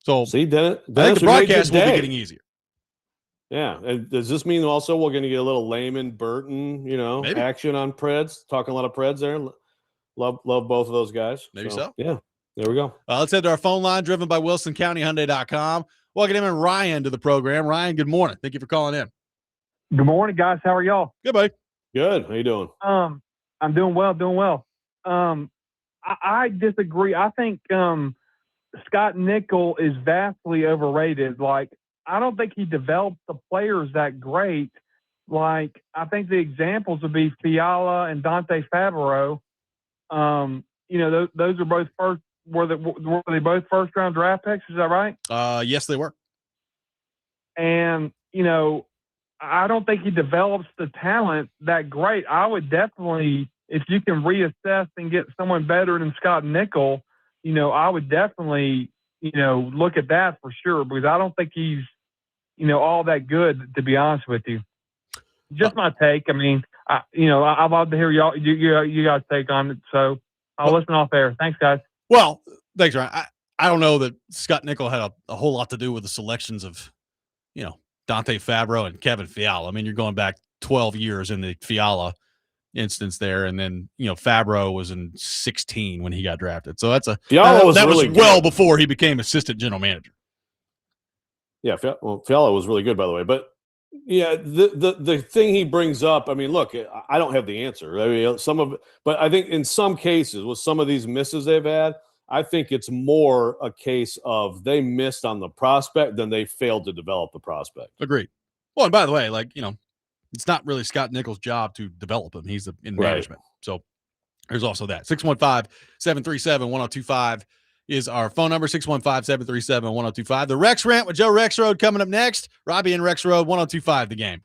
So see, Dennis, I think the broadcast will be getting easier. Yeah, and does this mean also we're going to get a little Layman Burton, Maybe. action on Preds? Talking a lot of Preds there. Love both of those guys. Maybe so. Yeah, there we go. Let's head to our phone line, driven by WilsonCountyHyundai.com. Welcome him and Ryan to the program. Ryan, good morning. Thank you for calling in. Good morning, guys. How are y'all? Good, buddy. Good. How you doing? I'm doing well. I disagree. I think Scott Nickel is vastly overrated. Like, I don't think he developed the players that great. Like, I think the examples would be Fiala and Dante Fabro. Those are both first. Were they both first round draft picks? Is that right? Yes, they were. And I don't think he develops the talent that great. I would definitely, if you can reassess and get someone better than Scott Nickel, I would definitely, look at that for sure, because I don't think he's, all that good, to be honest with you. Just my take. I mean, I'd love to hear you guys' take on it. So I'll listen off air. Thanks, guys. Well, thanks, Ryan. I don't know that Scott Nickel had a whole lot to do with the selections of, Dante Fabro and Kevin Fiala. I mean, you're going back 12 years in the Fiala instance there, and then Fabro was in 16 when he got drafted. So that was well before he became assistant general manager. Yeah, Fiala was really good, by the way. But yeah, the thing he brings up, I mean, look, I don't have the answer. I mean, but I think in some cases with some of these misses they've had, I think it's more a case of they missed on the prospect than they failed to develop the prospect. Agreed. Well, and by the way, it's not really Scott Nickel's job to develop him. He's in management. So there's also that. 615-737-1025 is our phone number, 615-737-1025. The Rex Rant with Joe Rexrode coming up next. Robby and Rexrode, 1025 The Game.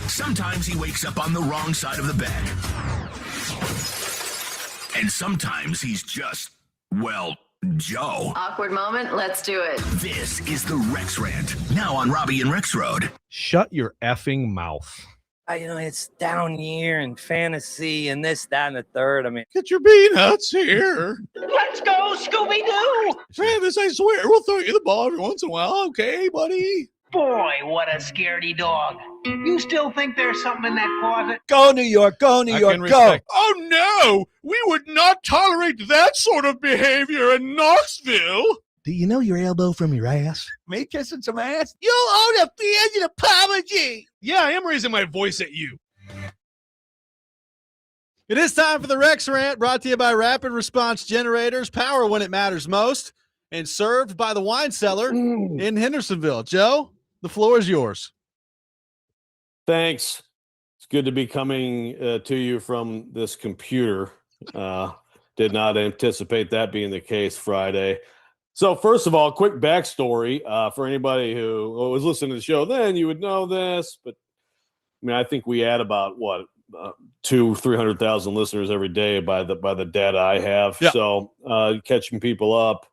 Sometimes he wakes up on the wrong side of the bed. And sometimes he's just, well, Joe. Awkward moment, let's do it. This is the Rex Rant, now on Robby and Rexrode. Shut your effing mouth. It's down year and fantasy and this, that, and the third. Get your peanuts here. Let's go, Scooby-Doo! Travis, I swear, we'll throw you the ball every once in a while. Okay, buddy? Boy, what a scaredy dog. You still think there's something in that closet? Go New York, go New York, go. Oh, no! We would not tolerate that sort of behavior in Knoxville. Do you know your elbow from your ass? Me kissing some ass? You owe the fans an apology. Yeah, I am raising my voice at you. It is time for the Rex Rant, brought to you by Rapid Response Generators, power when it matters most, and served by the Wine Cellar in Hendersonville. Joe, the floor is yours. Thanks. It's good to be coming to you from this computer. Did not anticipate that being the case Friday. So first of all, quick backstory for anybody who was listening to the show then, you would know this, but I mean, I think we add about 200,000-300,000 listeners every day by the data I have. Yeah. So catching people up.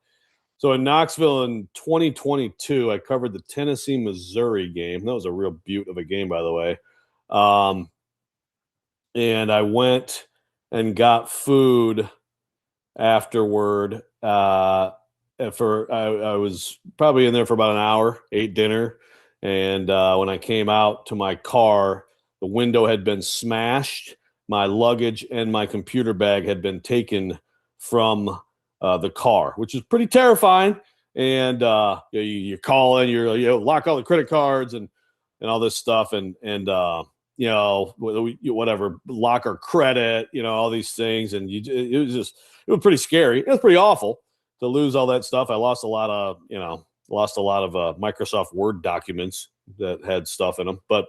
So in Knoxville in 2022, I covered the Tennessee-Missouri game. That was a real beaut of a game, by the way. And I went and got food afterward. I was probably in there for about an hour, ate dinner. And when I came out to my car, the window had been smashed. My luggage and my computer bag had been taken from the car, which is pretty terrifying. And you call in, you lock all the credit cards and all this stuff, and whatever, lock our credit, all these things, and it was pretty scary. It was pretty awful to lose all that stuff. I lost a lot of Microsoft Word documents that had stuff in them. But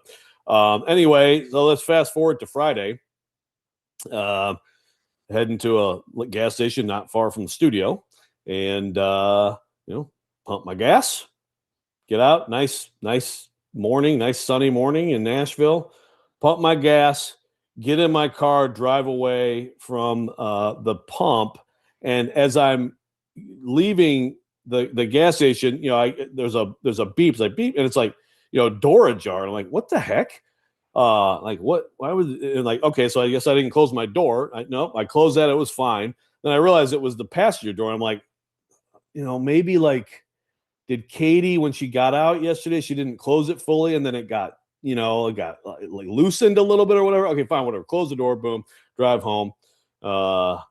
anyway, so let's fast forward to Friday. Heading to a gas station not far from the studio, and pump my gas, get out. Nice morning, nice sunny morning in Nashville. Pump my gas, get in my car, drive away from the pump, and as I'm leaving the gas station, there's a beep, it's like beep, and it's like door ajar. I'm like, what the heck? Like what? Why was it? Like, okay, so I guess I didn't close my door. I closed that. It was fine. Then I realized it was the passenger door. I'm like, maybe like, did Katie, when she got out yesterday, she didn't close it fully, and then it got like loosened a little bit or whatever. Okay, fine, whatever. Close the door. Boom. Drive home. About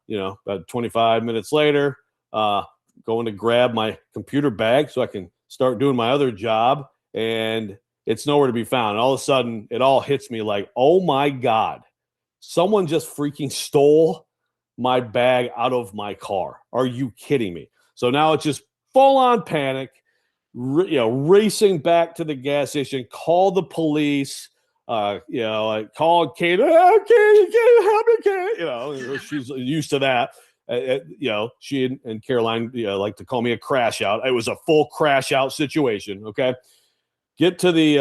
25 minutes later, going to grab my computer bag so I can start doing my other job, and it's nowhere to be found. And all of a sudden, it all hits me like, oh my God, someone just freaking stole my bag out of my car. Are you kidding me? So now it's just full on panic, racing back to the gas station, call the police, I call Kate, Kate, help me, Kate. She's used to that. She and Caroline like to call me a crash out. It was a full crash out situation. Okay. Get to the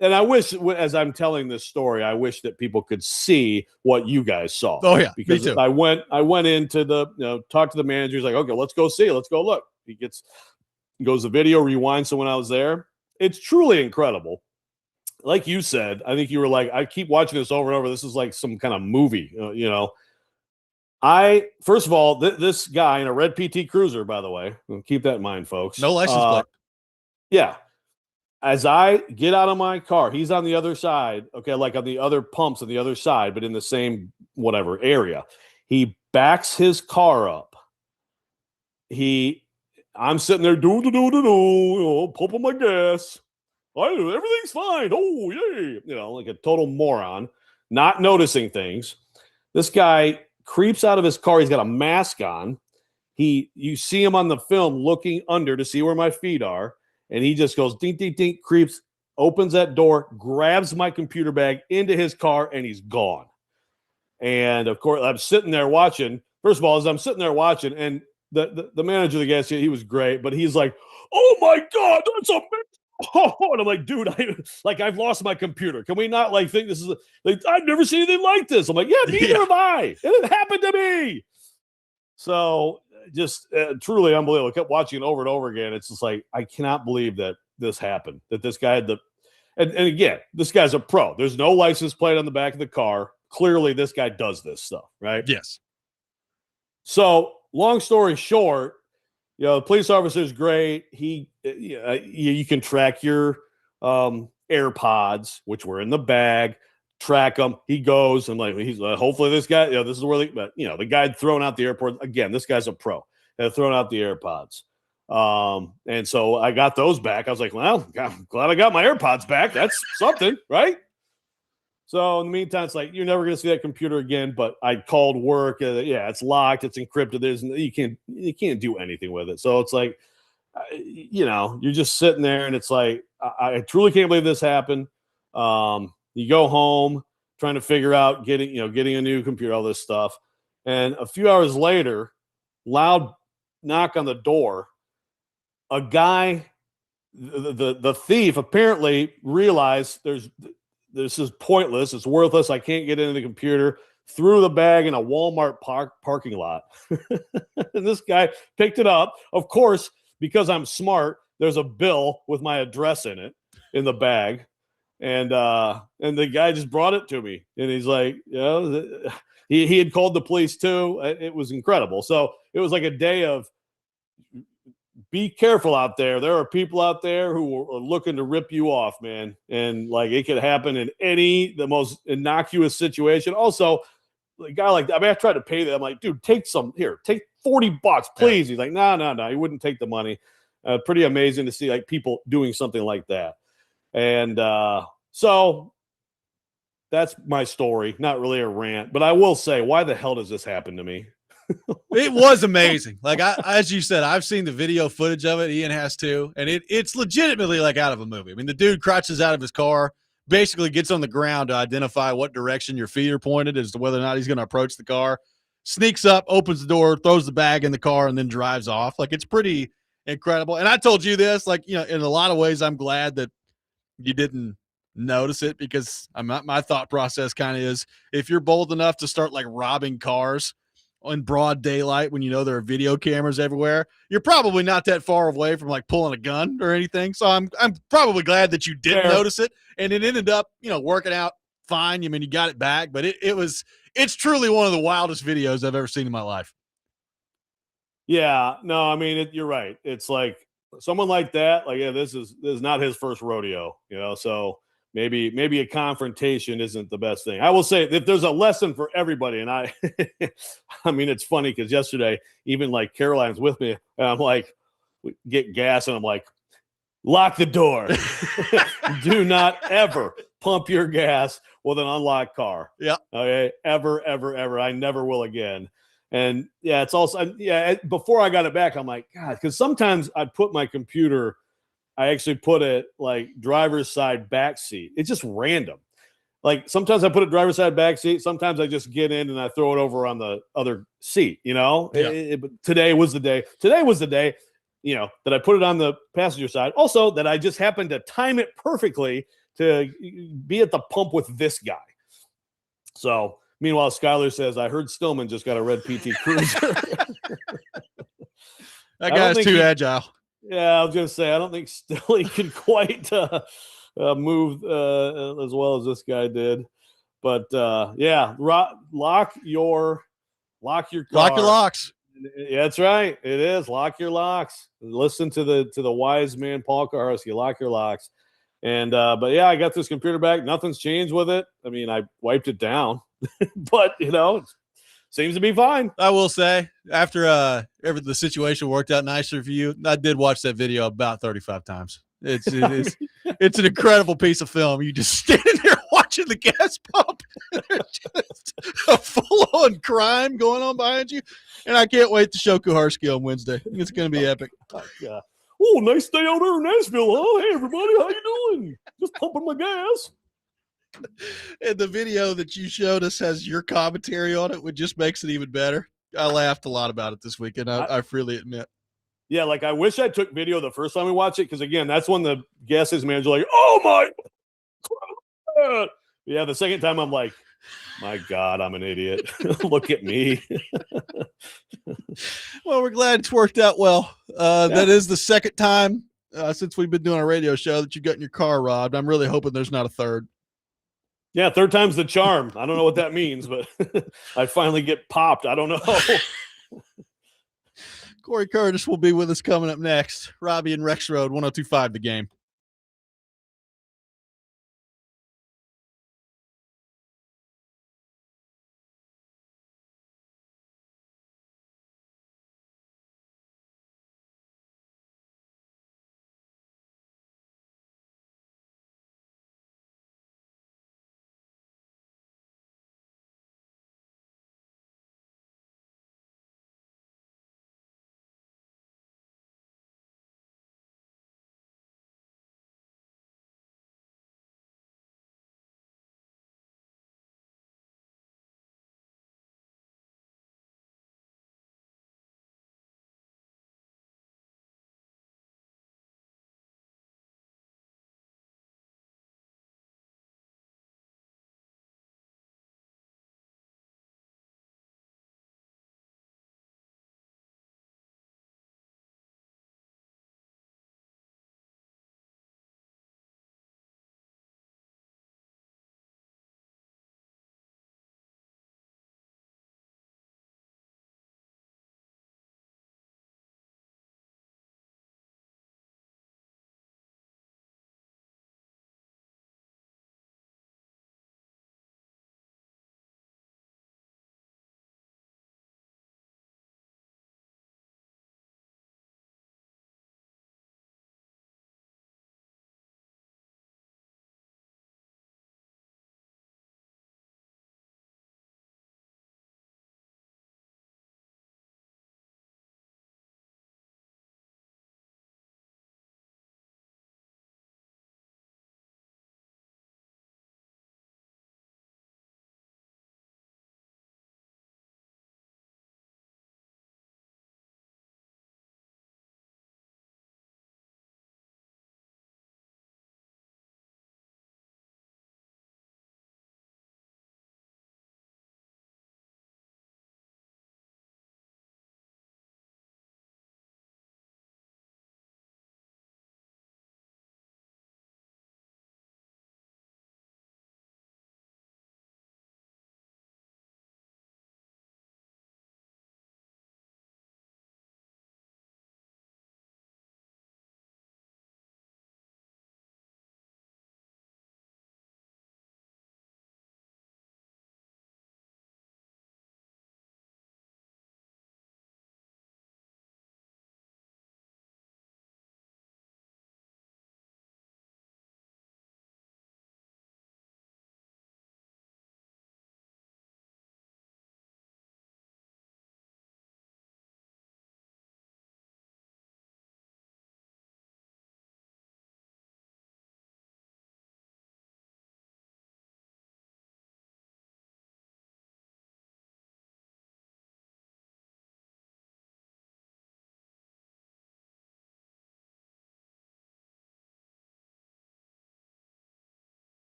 and I wish, as I'm telling this story, I wish that people could see what you guys saw. Oh yeah, because me too. I went into the talk to the manager. He's like, okay, let's go see, let's go look. He goes the video, rewinds to when I was there. It's truly incredible. Like you said, I think you were like, I keep watching this over and over. This is like some kind of movie, First of all, this guy in a red PT Cruiser, by the way, keep that in mind, folks. No license plate. Yeah. As I get out of my car, he's on the other side, okay, like on the other pumps on the other side, but in the same whatever area. He backs his car up. I'm sitting there, pumping my gas. Everything's fine. Oh, yay. Like a total moron, not noticing things. This guy creeps out of his car. He's got a mask on. You see him on the film looking under to see where my feet are. And he just goes, dink, dink, dink, creeps, opens that door, grabs my computer bag into his car, and he's gone. And, of course, I'm sitting there watching. First of all, as I'm sitting there watching, and the manager of the gas station, he was great, but he's like, oh, my God, that's amazing. Oh, and I'm like, dude, I've lost my computer. Can we not, think this is I've never seen anything like this. I'm like, yeah, neither have I. It happened to me. So just truly unbelievable. I kept watching it over and over again. It's just like, I cannot believe that this happened, that this guy had and again, this guy's a pro. There's no license plate on the back of the car. Clearly this guy does this stuff, right? Yes. So long story short, the police officer is great. You can track your AirPods, which were in the bag, track them. He goes and he's like, hopefully this guy, this is where the guy had thrown out the airport. Again, this guy's a pro. Had thrown out the AirPods. And so I got those back. I was like, well, I'm glad I got my AirPods back. That's something, right? So in the meantime, it's like, you're never going to see that computer again. But I called work. Yeah, it's locked. It's encrypted. You can't do anything with it. So it's like, you're just sitting there, and it's like, I truly can't believe this happened. You go home trying to figure out getting a new computer, all this stuff. And a few hours later, loud knock on the door. A guy, the thief, apparently realized this is pointless. It's worthless. I can't get into the computer. Threw the bag in a Walmart parking lot. And this guy picked it up. Of course, because I'm smart, there's a bill with my address in it in the bag. And the guy just brought it to me. And he's like, he had called the police too. It was incredible. So it was like a day of, be careful out there. There are people out there who are looking to rip you off, man. And like, it could happen in the most innocuous situation. Also, a guy like that, I mean, I tried to pay them. I'm like, dude, take $40, please. He's like, no. He wouldn't take the money. Pretty amazing to see like people doing something like that. And so that's my story. Not really a rant, but I will say, why the hell does this happen to me? It was amazing. Like as you said, I've seen the video footage of it. Ian has too. And it's legitimately like out of a movie. I mean, the dude crouches out of his car, basically gets on the ground to identify what direction your feet are pointed as to whether or not he's going to approach the car, sneaks up, opens the door, throws the bag in the car, and then drives off. Like, it's pretty incredible. And I told you this, like, in a lot of ways, I'm glad that you didn't notice it, because my thought process kind of is, if you're bold enough to start like robbing cars in broad daylight when there are video cameras everywhere, you're probably not that far away from like pulling a gun or anything. So I'm probably glad that you didn't notice it, and it ended up working out fine. I mean, you got it back, but it's truly one of the wildest videos I've ever seen in my life. Yeah, no, I mean, you're right. It's like someone like that, like, yeah, this is not his first rodeo, so maybe a confrontation isn't the best thing. I will say, if there's a lesson for everybody, and I mean, it's funny because yesterday, even like Caroline's with me, and I'm like, we get gas, and I'm like, lock the door. Do not ever pump your gas with an unlocked car. Yeah. Okay. Ever, ever, ever. I never will again. And yeah, it's also, before I got it back, I'm like, God, because sometimes I put my computer, I actually put it like driver's side back seat. It's just random. Like, sometimes I put it driver's side back seat. Sometimes I just get in and I throw it over on the other seat, Yeah. But today was the day. That I put it on the passenger side. Also, that I just happened to time it perfectly to be at the pump with this guy. So, meanwhile, Skyler says, I heard Stillman just got a red PT Cruiser. That guy's too agile. Yeah, I was going to say, I don't think Stilly can quite move as well as this guy did. But, yeah, lock your car. Lock your locks. Yeah, that's right. It is. Lock your locks. Listen to the wise man, Paul Kaharski. Lock your locks. And but yeah, I got this computer back. Nothing's changed with it. I mean, I wiped it down, but it seems to be fine. I will say, after the situation worked out nicer for you, I did watch that video about 35 times. It's an incredible piece of film. You just standing there watching the gas pump. Just a full-on crime going on behind you. And I can't wait to show Kuharski on Wednesday. It's going to be epic. Oh, nice day out there in Nashville, huh? Hey, everybody, how you doing? Just pumping my gas. And the video that you showed us has your commentary on it, which just makes it even better. I laughed a lot about it this weekend, I freely admit. Yeah, like, I wish I took video the first time we watched it, because, again, that's when the gas station manager like, oh, my God. Yeah, the second time I'm like, my God, I'm an idiot. Look at me. Well, we're glad it's worked out well. That is the second time since we've been doing a radio show that you've gotten your car robbed. I'm really hoping there's not a third. Yeah, third time's the charm. I don't know what that means, but I finally get popped. I don't know. Cory Curtis will be with us coming up next. Robby and Rexrode, 102.5 The Game.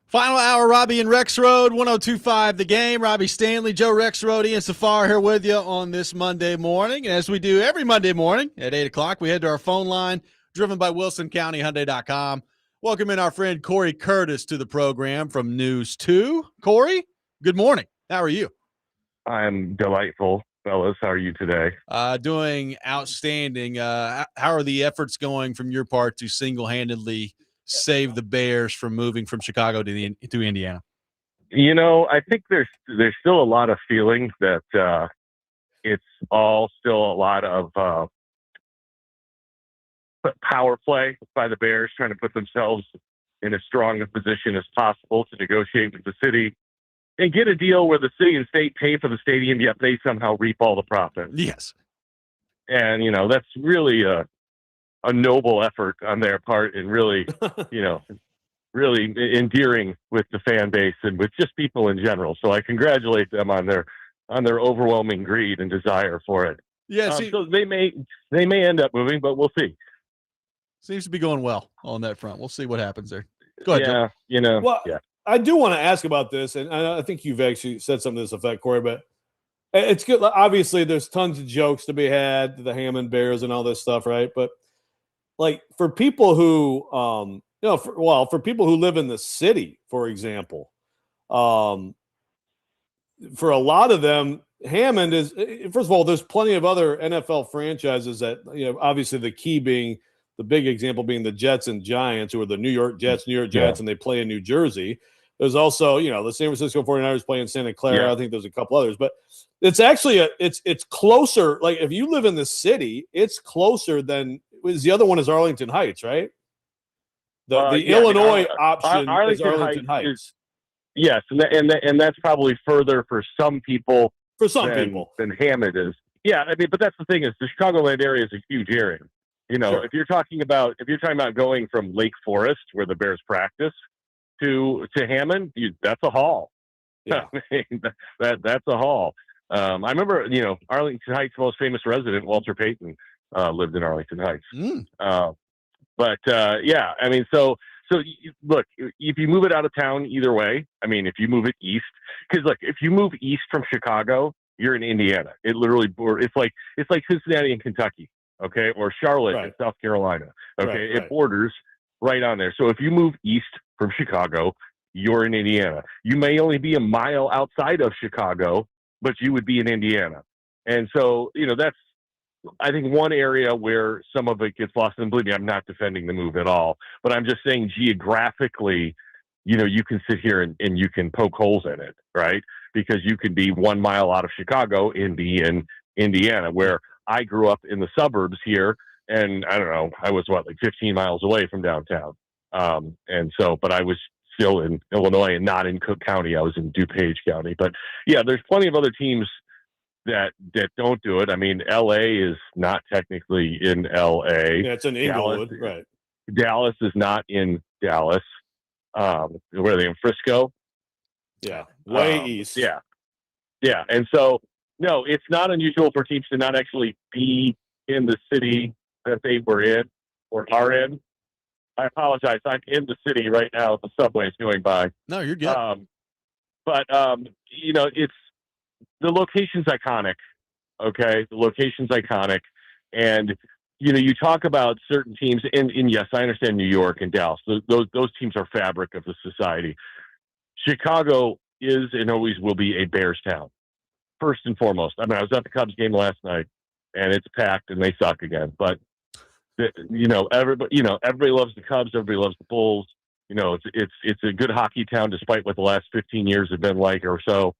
Final hour, Robby and Rexrode, 102.5 The Game. Robby Stanley, Joe Rexrode, Ian Safar here with you on this Monday morning. And as we do every Monday morning at 8 o'clock, we head to our phone line, driven by WilsonCountyHyundai.com. Welcome in our friend Cory Curtis to the program from News 2. Cory, good morning. How are you? I'm delightful, fellas. How are you today? Doing outstanding. How are the efforts going from your part to single-handedly save the Bears from moving from Chicago to Indiana? You know, I think there's still a lot of feeling that it's all still a lot of power play by the Bears trying to put themselves in as strong a position as possible to negotiate with the city and get a deal where the city and state pay for the stadium, yet they somehow reap all the profit. Yes. And, you know, that's really a noble effort on their part and really, you know, really endearing with the fan base and with just people in general. So I congratulate them on their overwhelming greed and desire for it. Yeah. So they may end up moving, but we'll see. Seems to be going well on that front. We'll see what happens there. Go ahead, yeah, Joe. you know. Well, yeah. I do want to ask about this, and I think you've actually said something to this effect, Cory, but it's good. Obviously, there's tons of jokes to be had, the Hammond Bears and all this stuff, right? But like for people who, for people who live in the city, for example, for a lot of them, Hammond is, first of all, there's plenty of other NFL franchises that, you know, obviously the key being, the big example being the Jets and Giants, who are the New York Jets, and they play in New Jersey. There's also, you know, the San Francisco 49ers play in Santa Clara. I think there's a couple others, but it's actually it's closer. Like if you live in the city, it's closer than the other one is Arlington Heights, right? The Illinois option is Arlington Heights. Yes, and that's probably further for some people. For some people than Hammond is. Yeah, I mean, but that's the thing is the Chicagoland area is a huge area. You know, if you're talking about going from Lake Forest, where the Bears practice, to Hammond, that's a haul. Yeah, I mean, that's a haul. I remember, you know, Arlington Heights' most famous resident, Walter Payton, lived in Arlington Heights. Yeah, I mean, so look, if you move it out of town, either way, I mean, if you move it east, because look, if you move east from Chicago, you're in Indiana. It literally, it's like Cincinnati and Kentucky, okay, or Charlotte in South Carolina, okay. It borders right on there. So if you move east from Chicago, you're in Indiana. You may only be a mile outside of Chicago, but you would be in Indiana. And so, you know, that's, I think, one area where some of it gets lost. And believe me, I'm not defending the move at all, but I'm just saying geographically, you know, you can sit here and you can poke holes in it, right? Because you could be 1 mile out of Chicago and be in Indiana, where I grew up in the suburbs here. And I don't know, I was like 15 miles away from downtown. And so, but I was still in Illinois and not in Cook County. I was in DuPage County. But yeah, there's plenty of other teams that don't do it. I mean, LA is not technically in LA. Yeah, it's in Inglewood, right? Dallas is not in Dallas. Where are they, in Frisco? Yeah, way east. Yeah. And so, no, it's not unusual for teams to not actually be in the city that they were in or are in. I apologize. I'm in the city right now. The subway's going by. No, you're good. You know, it's, the location's iconic. Okay. The location's iconic. And, you know, you talk about certain teams and yes, I understand New York and Dallas. Those teams are fabric of the society. Chicago is and always will be a Bears town. First and foremost. I mean, I was at the Cubs game last night and it's packed and they suck again, but everybody loves the Cubs. Everybody loves the Bulls. You know, it's a good hockey town, despite what the last 15 years have been like or so.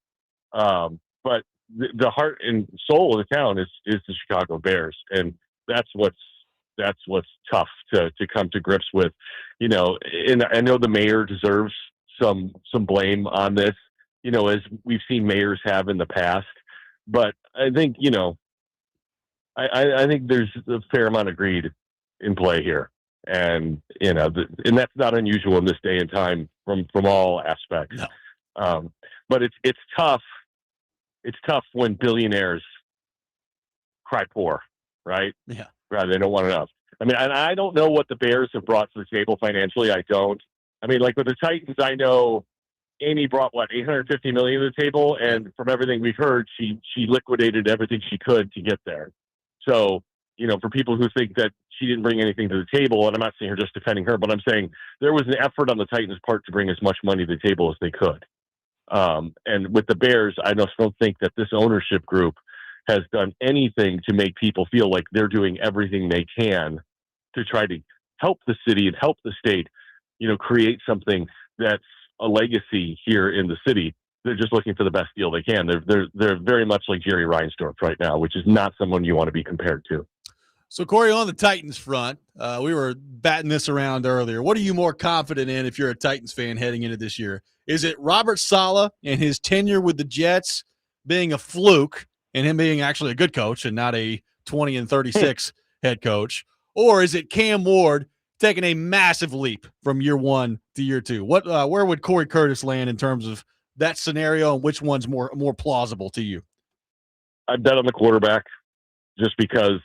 But the heart and soul of the town is the Chicago Bears, and that's what's tough to come to grips with. You know, and I know the mayor deserves some blame on this. You know, as we've seen mayors have in the past, but I think, you know, I think there's a fair amount of greed in play here, and you know, and that's not unusual in this day and time from all aspects. No. But it's tough. It's tough when billionaires cry poor, right? Yeah. Right. They don't want enough. I mean, I don't know what the Bears have brought to the table financially. I don't. I mean, like with the Titans, I know Amy brought what, $850 million to the table, and from everything we've heard, she liquidated everything she could to get there. So, for people who think that she didn't bring anything to the table, and I'm not saying her just defending her, but I'm saying there was an effort on the Titans' part to bring as much money to the table as they could. And with the Bears, I just don't think that this ownership group has done anything to make people feel like they're doing everything they can to try to help the city and help the state, create something that's a legacy here in the city. They're just looking for the best deal they can. They're very much like Jerry Reinsdorf right now, which is not someone you want to be compared to. So, Corey, on the Titans front, we were batting this around earlier. What are you more confident in if you're a Titans fan heading into this year? Is it Robert Saleh and his tenure with the Jets being a fluke and him being actually a good coach and not a 20-36 head coach? Or is it Cam Ward taking a massive leap from year one to year two? Where would Cory Curtis land in terms of that scenario, and which one's more plausible to you? I bet on the quarterback just because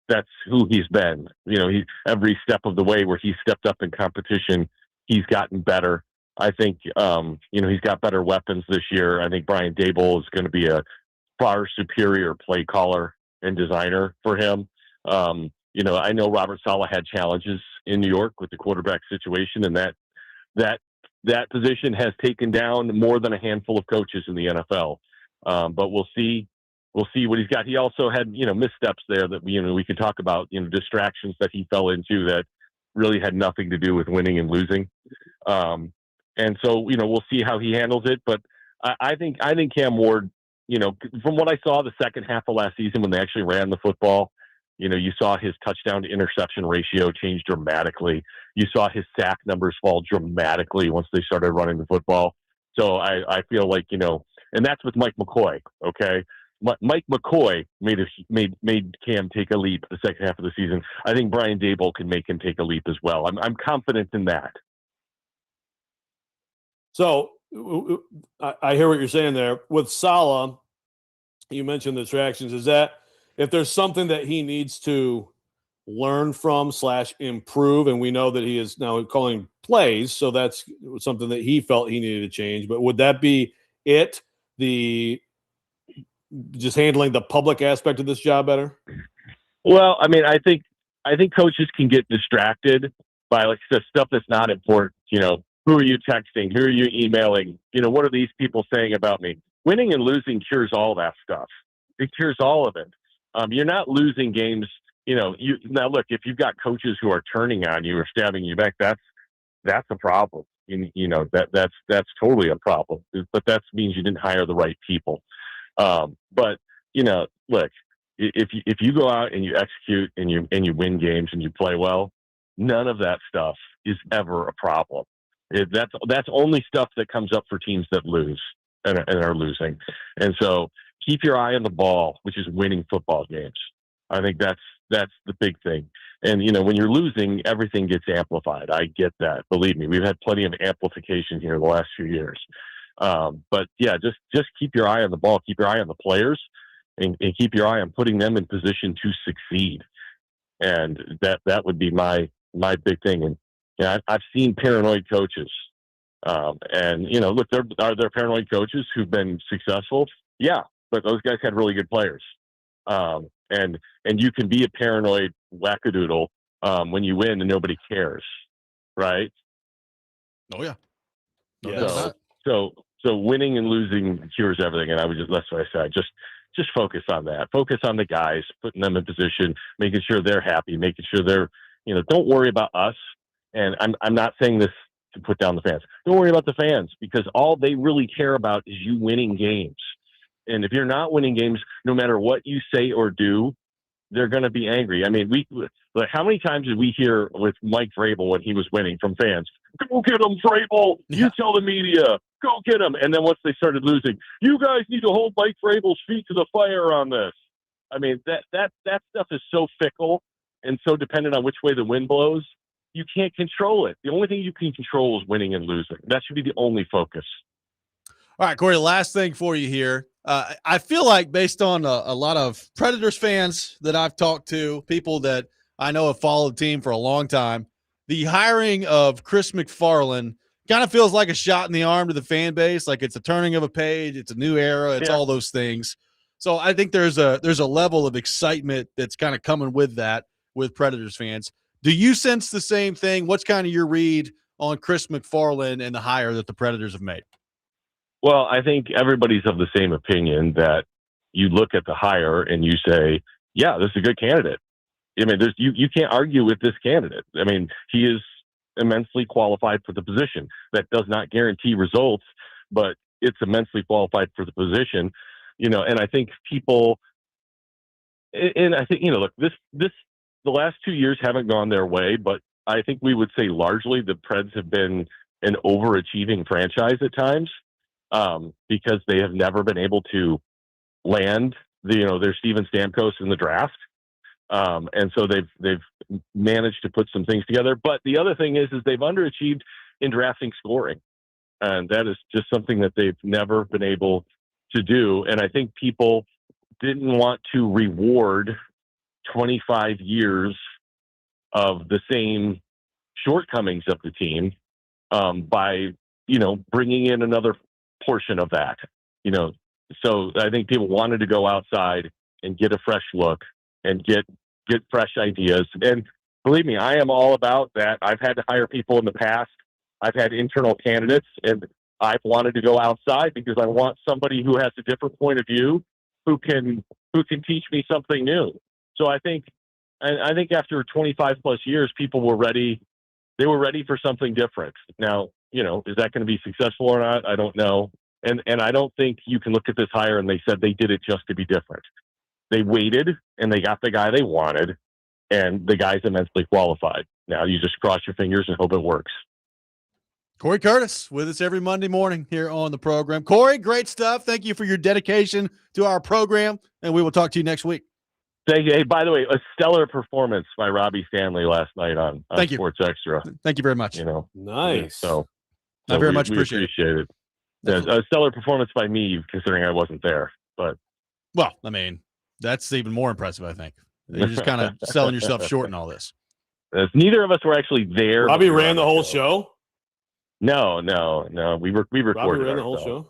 that's who he's been. He every step of the way where he stepped up in competition, he's gotten better. I think, he's got better weapons this year. I think Brian Daboll is going to be a far superior play caller and designer for him. I know Robert Saleh had challenges in New York with the quarterback situation, and that position has taken down more than a handful of coaches in the NFL. But we'll see what he's got. He also had, missteps there that we could talk about, distractions that he fell into that really had nothing to do with winning and losing. And so, we'll see how he handles it. But I think Cam Ward, from what I saw the second half of last season when they actually ran the football, you saw his touchdown to interception ratio change dramatically. You saw his sack numbers fall dramatically once they started running the football. So I feel like, and that's with Mike McCoy. Okay. Mike McCoy made Cam take a leap the second half of the season. I think Brian Daboll can make him take a leap as well. I'm confident in that. So I hear what you're saying there. With Saleh, you mentioned the distractions. Is that if there's something that he needs to learn from / improve, and we know that he is now calling plays, so that's something that he felt he needed to change. But would that be it? Just handling the public aspect of this job better? Well, I mean, I think coaches can get distracted by like stuff that's not important. Who are you texting? Who are you emailing? What are these people saying about me? Winning and losing cures all that stuff. It cures all of it. You're not losing games. Now look, if you've got coaches who are turning on you or stabbing you back, that's a problem. That's totally a problem. But that means you didn't hire the right people. But look, if you go out and you execute and you win games and you play well, none of that stuff is ever a problem. That's only stuff that comes up for teams that lose and are losing. And so keep your eye on the ball, which is winning football games. I think that's the big thing. And, when you're losing, everything gets amplified. I get that. Believe me, we've had plenty of amplification here the last few years. But yeah, just keep your eye on the ball, keep your eye on the players, and keep your eye on putting them in position to succeed. And that would be my big thing. And I've seen paranoid coaches. And look, are there paranoid coaches who've been successful? Yeah, but those guys had really good players. And you can be a paranoid wackadoodle when you win and nobody cares, right? Oh yeah. So winning and losing cures everything, and that's what I said. Just focus on that. Focus on the guys, putting them in position, making sure they're happy, making sure they're, don't worry about us. And I'm not saying this to put down the fans. Don't worry about the fans, because all they really care about is you winning games. And if you're not winning games, no matter what you say or do, they're going to be angry. I mean, how many times did we hear with Mike Vrabel when he was winning from fans? Go get him, Vrabel. You tell the media, go get him. And then once they started losing, you guys need to hold Mike Vrabel's feet to the fire on this. I mean, that stuff is so fickle and so dependent on which way the wind blows. You can't control it. The only thing you can control is winning and losing. That should be the only focus. All right, Corey, last thing for you here. I feel like based on a lot of Predators fans that I've talked to, people that I know have followed the team for a long time, the hiring of Chris McFarland kind of feels like a shot in the arm to the fan base. Like it's a turning of a page. It's a new era. It's all those things. So I think there's a level of excitement that's kind of coming with that with Predators fans. Do you sense the same thing? What's kind of your read on Chris McFarland and the hire that the Predators have made? Well, I think everybody's of the same opinion that you look at the hire and you say, yeah, this is a good candidate. I mean, you can't argue with this candidate. I mean, he is immensely qualified for the position. That does not guarantee results, but it's immensely qualified for the position. And I think people, and I think, look, the last 2 years haven't gone their way, but I think we would say largely the Preds have been an overachieving franchise at times, because they have never been able to land their Steven Stamkos in the draft. And so they've managed to put some things together. But the other thing is they've underachieved in drafting scoring. And that is just something that they've never been able to do. And I think people didn't want to reward 25 years of the same shortcomings of the team by, bringing in another portion of that. So I think people wanted to go outside and get a fresh look and get fresh ideas. And believe me, I am all about that. I've had to hire people in the past. I've had internal candidates, and I've wanted to go outside because I want somebody who has a different point of view, who can teach me something new. So I think after 25 plus years, people were ready. They were ready for something different. Now, is that going to be successful or not? I don't know. And I don't think you can look at this hire and they said they did it just to be different. They waited and they got the guy they wanted, and the guy's immensely qualified. Now you just cross your fingers and hope it works. Cory Curtis with us every Monday morning here on the program. Cory, great stuff. Thank you for your dedication to our program, and we will talk to you next week. Thank you. Hey, by the way, a stellar performance by Robby Stanley last night on Thank you. Sports Extra. Thank you very much. Nice. So I very much we appreciate it. Yeah, a stellar performance by me, considering I wasn't there. But well, I mean, that's even more impressive, I think. You're just kind of selling yourself short in all this. Neither of us were actually there. Robby ran the whole show? No. We recorded. Robby ran the whole show?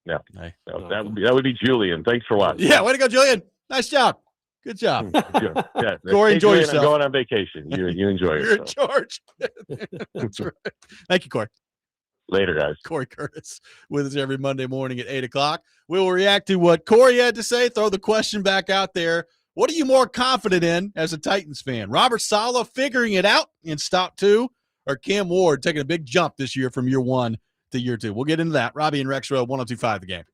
No. Hey. No, that would be Julian. Thanks for watching. Yeah, way to go, Julian. Nice job. Good job. Yeah. Cory, enjoy Julian, yourself. I'm going on vacation. You enjoy You're in yourself. charge. That's right. Thank you, Cory. Later, guys. Cory Curtis with us every Monday morning at 8 o'clock. We will react to what Cory had to say, throw the question back out there. What are you more confident in as a Titans fan? Robert Saleh figuring it out in stop 2, or Cam Ward taking a big jump this year from year 1 to year 2? We'll get into that. Robby and Rexrode, 102.5 The Game.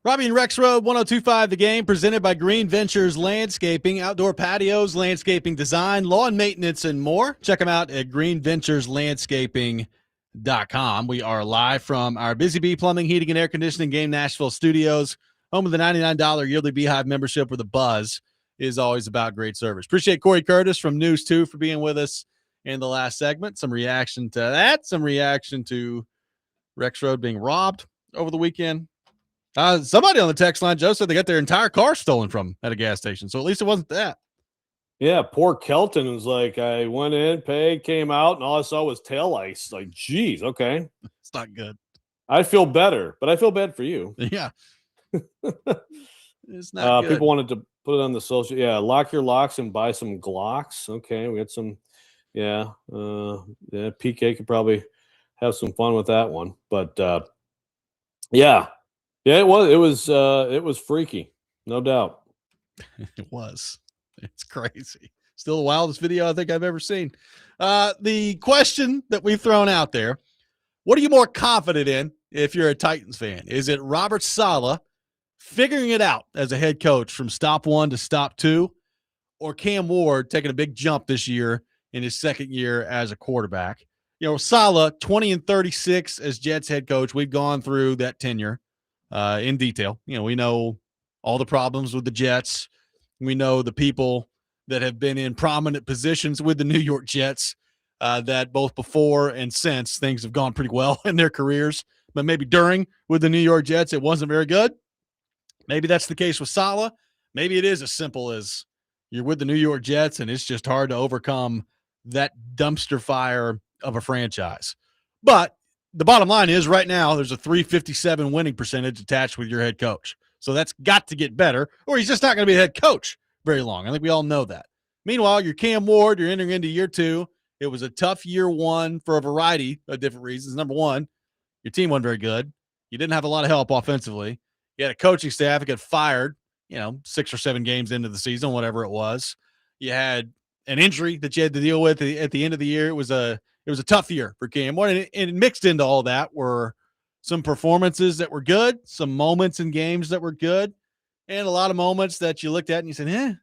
Robby and Rexrode 1025 The Game, presented by Green Ventures Landscaping, outdoor patios, landscaping design, lawn maintenance, and more. Check them out at greenventureslandscaping.com. We are live from our Busy Bee Plumbing, Heating, and Air Conditioning Game Nashville studios, home of the $99 yearly Beehive membership, where the buzz is always about great service. Appreciate Cory Curtis from News 2 for being with us in the last segment. Some reaction to that, some reaction to Rexrode being robbed over the weekend. Somebody on the text line, Joe, said they got their entire car stolen from at a gas station. So at least it wasn't that. Yeah, poor Kelton was like, I went in, paid, came out, and all I saw was tail lights. Like, geez, okay. It's not good. I feel better, but I feel bad for you. Yeah. It's not good. People wanted to put it on the social. Yeah, lock your locks and buy some Glocks. Okay, we got some. Yeah, PK could probably have some fun with that one. But yeah, it was freaky, no doubt. It was. It's crazy. Still the wildest video I think I've ever seen. The question that we've thrown out there: what are you more confident in if you're a Titans fan? Is it Robert Saleh figuring it out as a head coach from stop 1 to stop 2, or Cam Ward taking a big jump this year in his second year as a quarterback? You know, Saleh, 20-36 as Jets head coach. We've gone through that tenure in detail. You know, we know all the problems with the Jets. We know the people that have been in prominent positions with the New York Jets, that both before and since things have gone pretty well in their careers. But maybe during with the New York Jets, it wasn't very good. Maybe that's the case with Saleh. Maybe it is as simple as you're with the New York Jets and it's just hard to overcome that dumpster fire of a franchise. But the bottom line is right now there's a .357 winning percentage attached with your head coach. So that's got to get better, or he's just not going to be a head coach very long. I think we all know that. Meanwhile, you're Cam Ward. You're entering into year 2. It was a tough year 1 for a variety of different reasons. Number one, your team wasn't very good. You didn't have a lot of help offensively. You had a coaching staff that got fired, 6 or 7 games into the season, whatever it was. You had an injury that you had to deal with at the end of the year. It was a tough year for Cam Ward, and mixed into all that were some performances that were good, some moments in games that were good, and a lot of moments that you looked at and you said,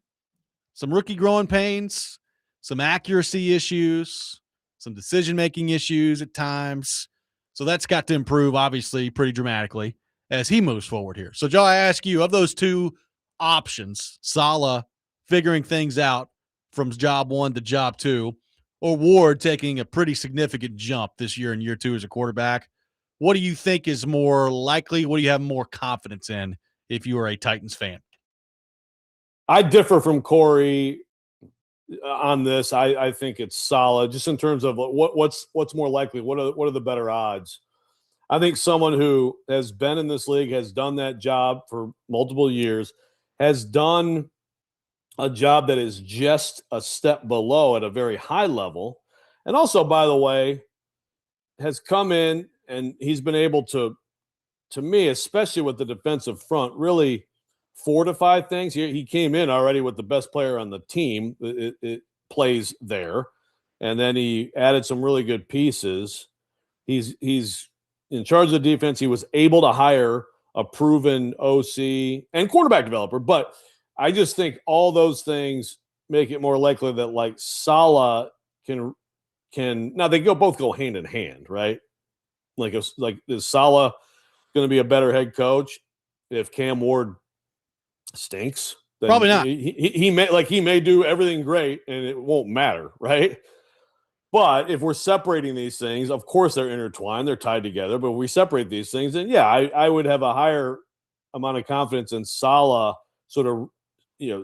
some rookie growing pains, some accuracy issues, some decision-making issues at times. So that's got to improve, obviously, pretty dramatically as he moves forward here. So, Joe, I ask you, of those two options, Saleh figuring things out from job 1 to job 2, or Ward taking a pretty significant jump this year in year 2 as a quarterback, what do you think is more likely? What do you have more confidence in if you are a Titans fan? I differ from Cory on this. I think it's Saleh, just in terms of what's more likely. What are the better odds? I think someone who has been in this league, has done that job for multiple years, has done a job that is just a step below at a very high level, and also, by the way, has come in and he's been able to me, especially with the defensive front, really fortify things. He came in already with the best player on the team. It plays there, and then he added some really good pieces. He's in charge of the defense. He was able to hire a proven OC and quarterback developer. But I just think all those things make it more likely that like Saleh can now they both go hand in hand, right? Like is Saleh going to be a better head coach if Cam Ward stinks? Then probably not. He may do everything great and it won't matter, right? But if we're separating these things, of course they're intertwined, they're tied together. But if we separate these things, then yeah, I would have a higher amount of confidence in Saleh sort of, I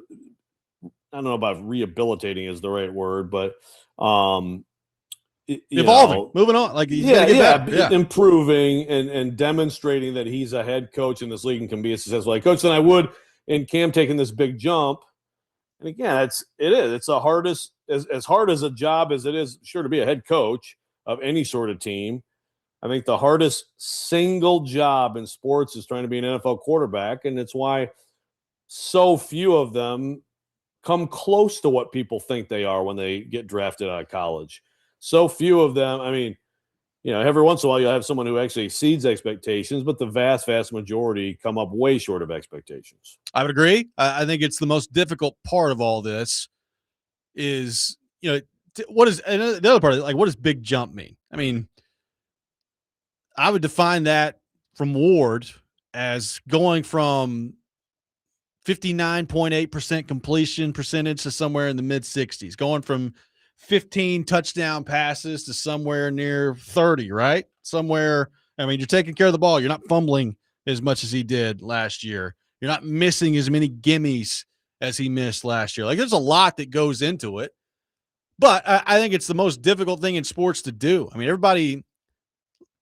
don't know about rehabilitating is the right word, but evolving, moving on. Like improving and demonstrating that he's a head coach in this league and can be a successful head coach than I would in Cam taking this big jump. And again, it's the hardest, as hard as a job as it is, sure, to be a head coach of any sort of team. I think the hardest single job in sports is trying to be an NFL quarterback, and it's why so few of them come close to what people think they are when they get drafted out of college. So few of them. I mean, every once in a while you'll have someone who actually exceeds expectations, but the vast, vast majority come up way short of expectations. I would agree. I think it's the most difficult part of all this is, what is and the other part, like, what does big jump mean? I mean, I would define that from Ward as going from 59.8% completion percentage to somewhere in the mid 60s, going from 15 touchdown passes to somewhere near 30, right? Somewhere, I mean, you're taking care of the ball. You're not fumbling as much as he did last year. You're not missing as many gimmies as he missed last year. Like, there's a lot that goes into it, but I think it's the most difficult thing in sports to do. I mean, everybody,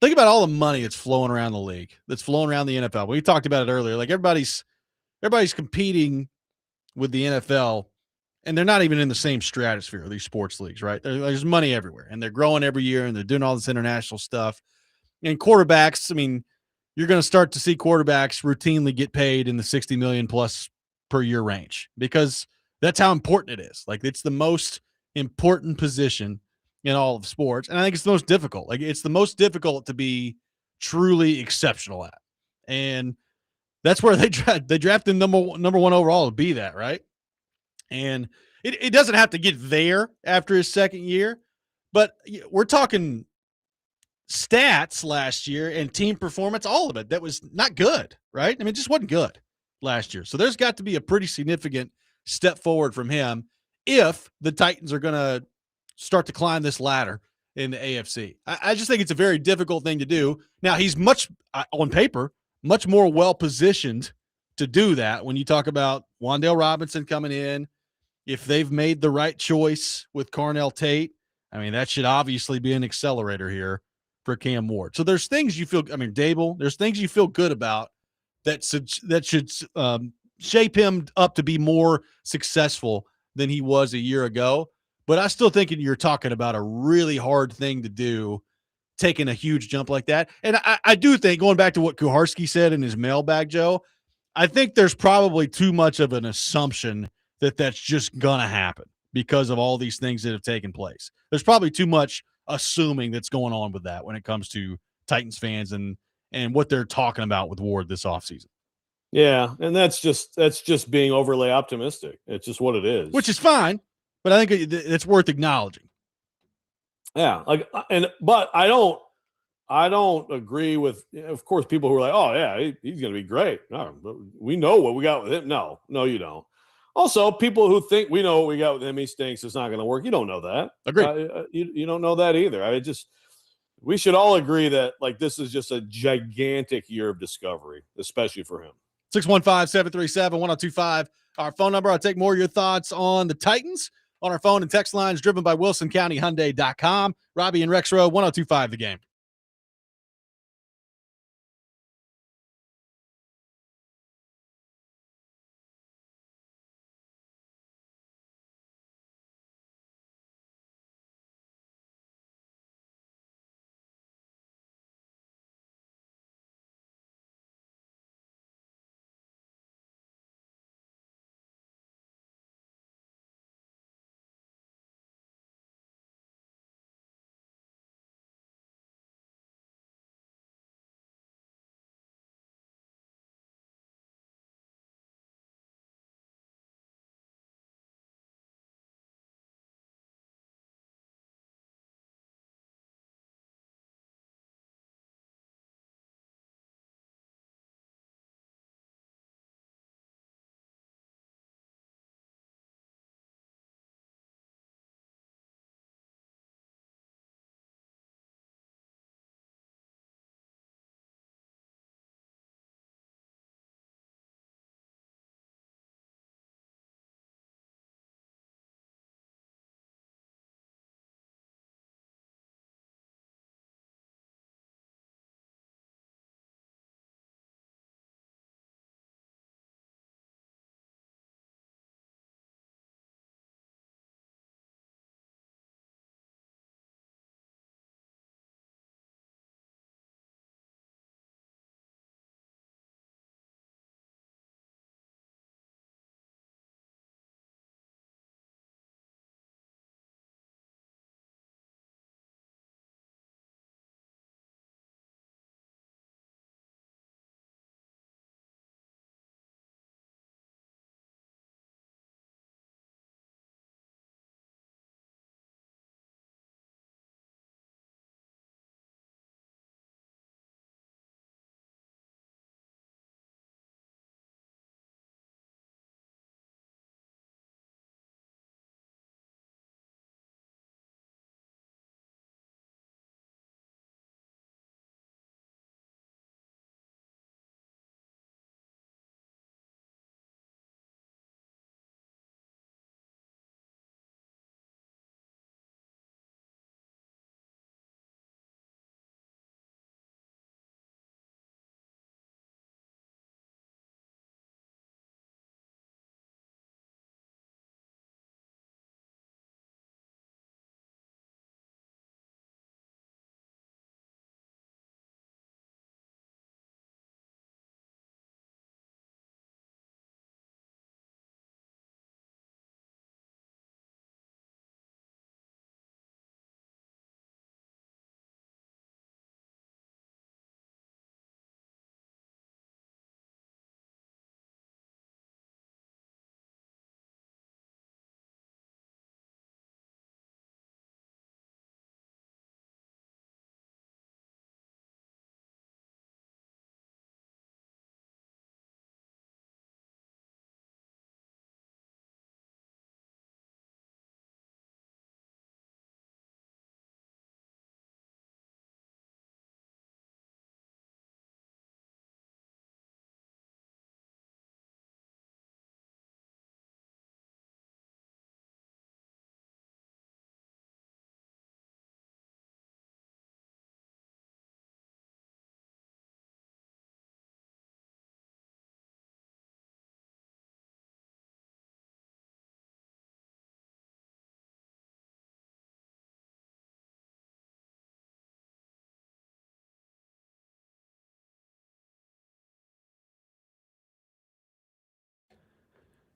think about all the money that's flowing around the league, that's flowing around the NFL. We talked about it earlier. Like, everybody's competing with the NFL, and they're not even in the same stratosphere of these sports leagues, right? There's money everywhere, and they're growing every year, and they're doing all this international stuff. And quarterbacks, I mean, you're going to start to see quarterbacks routinely get paid in the 60 million plus per year range because that's how important it is. Like, it's the most important position in all of sports, and I think it's the most difficult. Like, it's the most difficult to be truly exceptional at, and that's where they drafted number one overall to be that, right? And it doesn't have to get there after his second year, but we're talking stats last year and team performance, all of it. That was not good, right? I mean, it just wasn't good last year. So there's got to be a pretty significant step forward from him if the Titans are going to start to climb this ladder in the AFC. I just think it's a very difficult thing to do. Now, he's on paper, much more well-positioned to do that when you talk about Wan'Dale Robinson coming in. If they've made the right choice with Carnell Tate, I mean, that should obviously be an accelerator here for Cam Ward. So there's things you feel, I mean, Dable, there's things you feel good about that should shape him up to be more successful than he was a year ago. But I still think you're talking about a really hard thing to do, taking a huge jump like that. And I do think, going back to what Kuharski said in his mailbag, Joe, I think there's probably too much of an assumption that that's just going to happen because of all these things that have taken place. There's probably too much assuming that's going on with that when it comes to Titans fans and what they're talking about with Ward this offseason. Yeah, and that's just being overly optimistic. It's just what it is. Which is fine, but I think it's worth acknowledging. Yeah, but I don't agree with, of course, people who are like, oh yeah, he's going to be great. No, we know what we got with him. No, you don't. Also, people who think we know what we got with him, he stinks, it's not going to work. You don't know that. Agreed. You don't know that either. We should all agree that, like, this is just a gigantic year of discovery, especially for him. 615-737-1025. Our phone number. I'll take more of your thoughts on the Titans on our phone and text lines driven by WilsonCountyHyundai.com. Robby and Rexrode, 1025 The Game.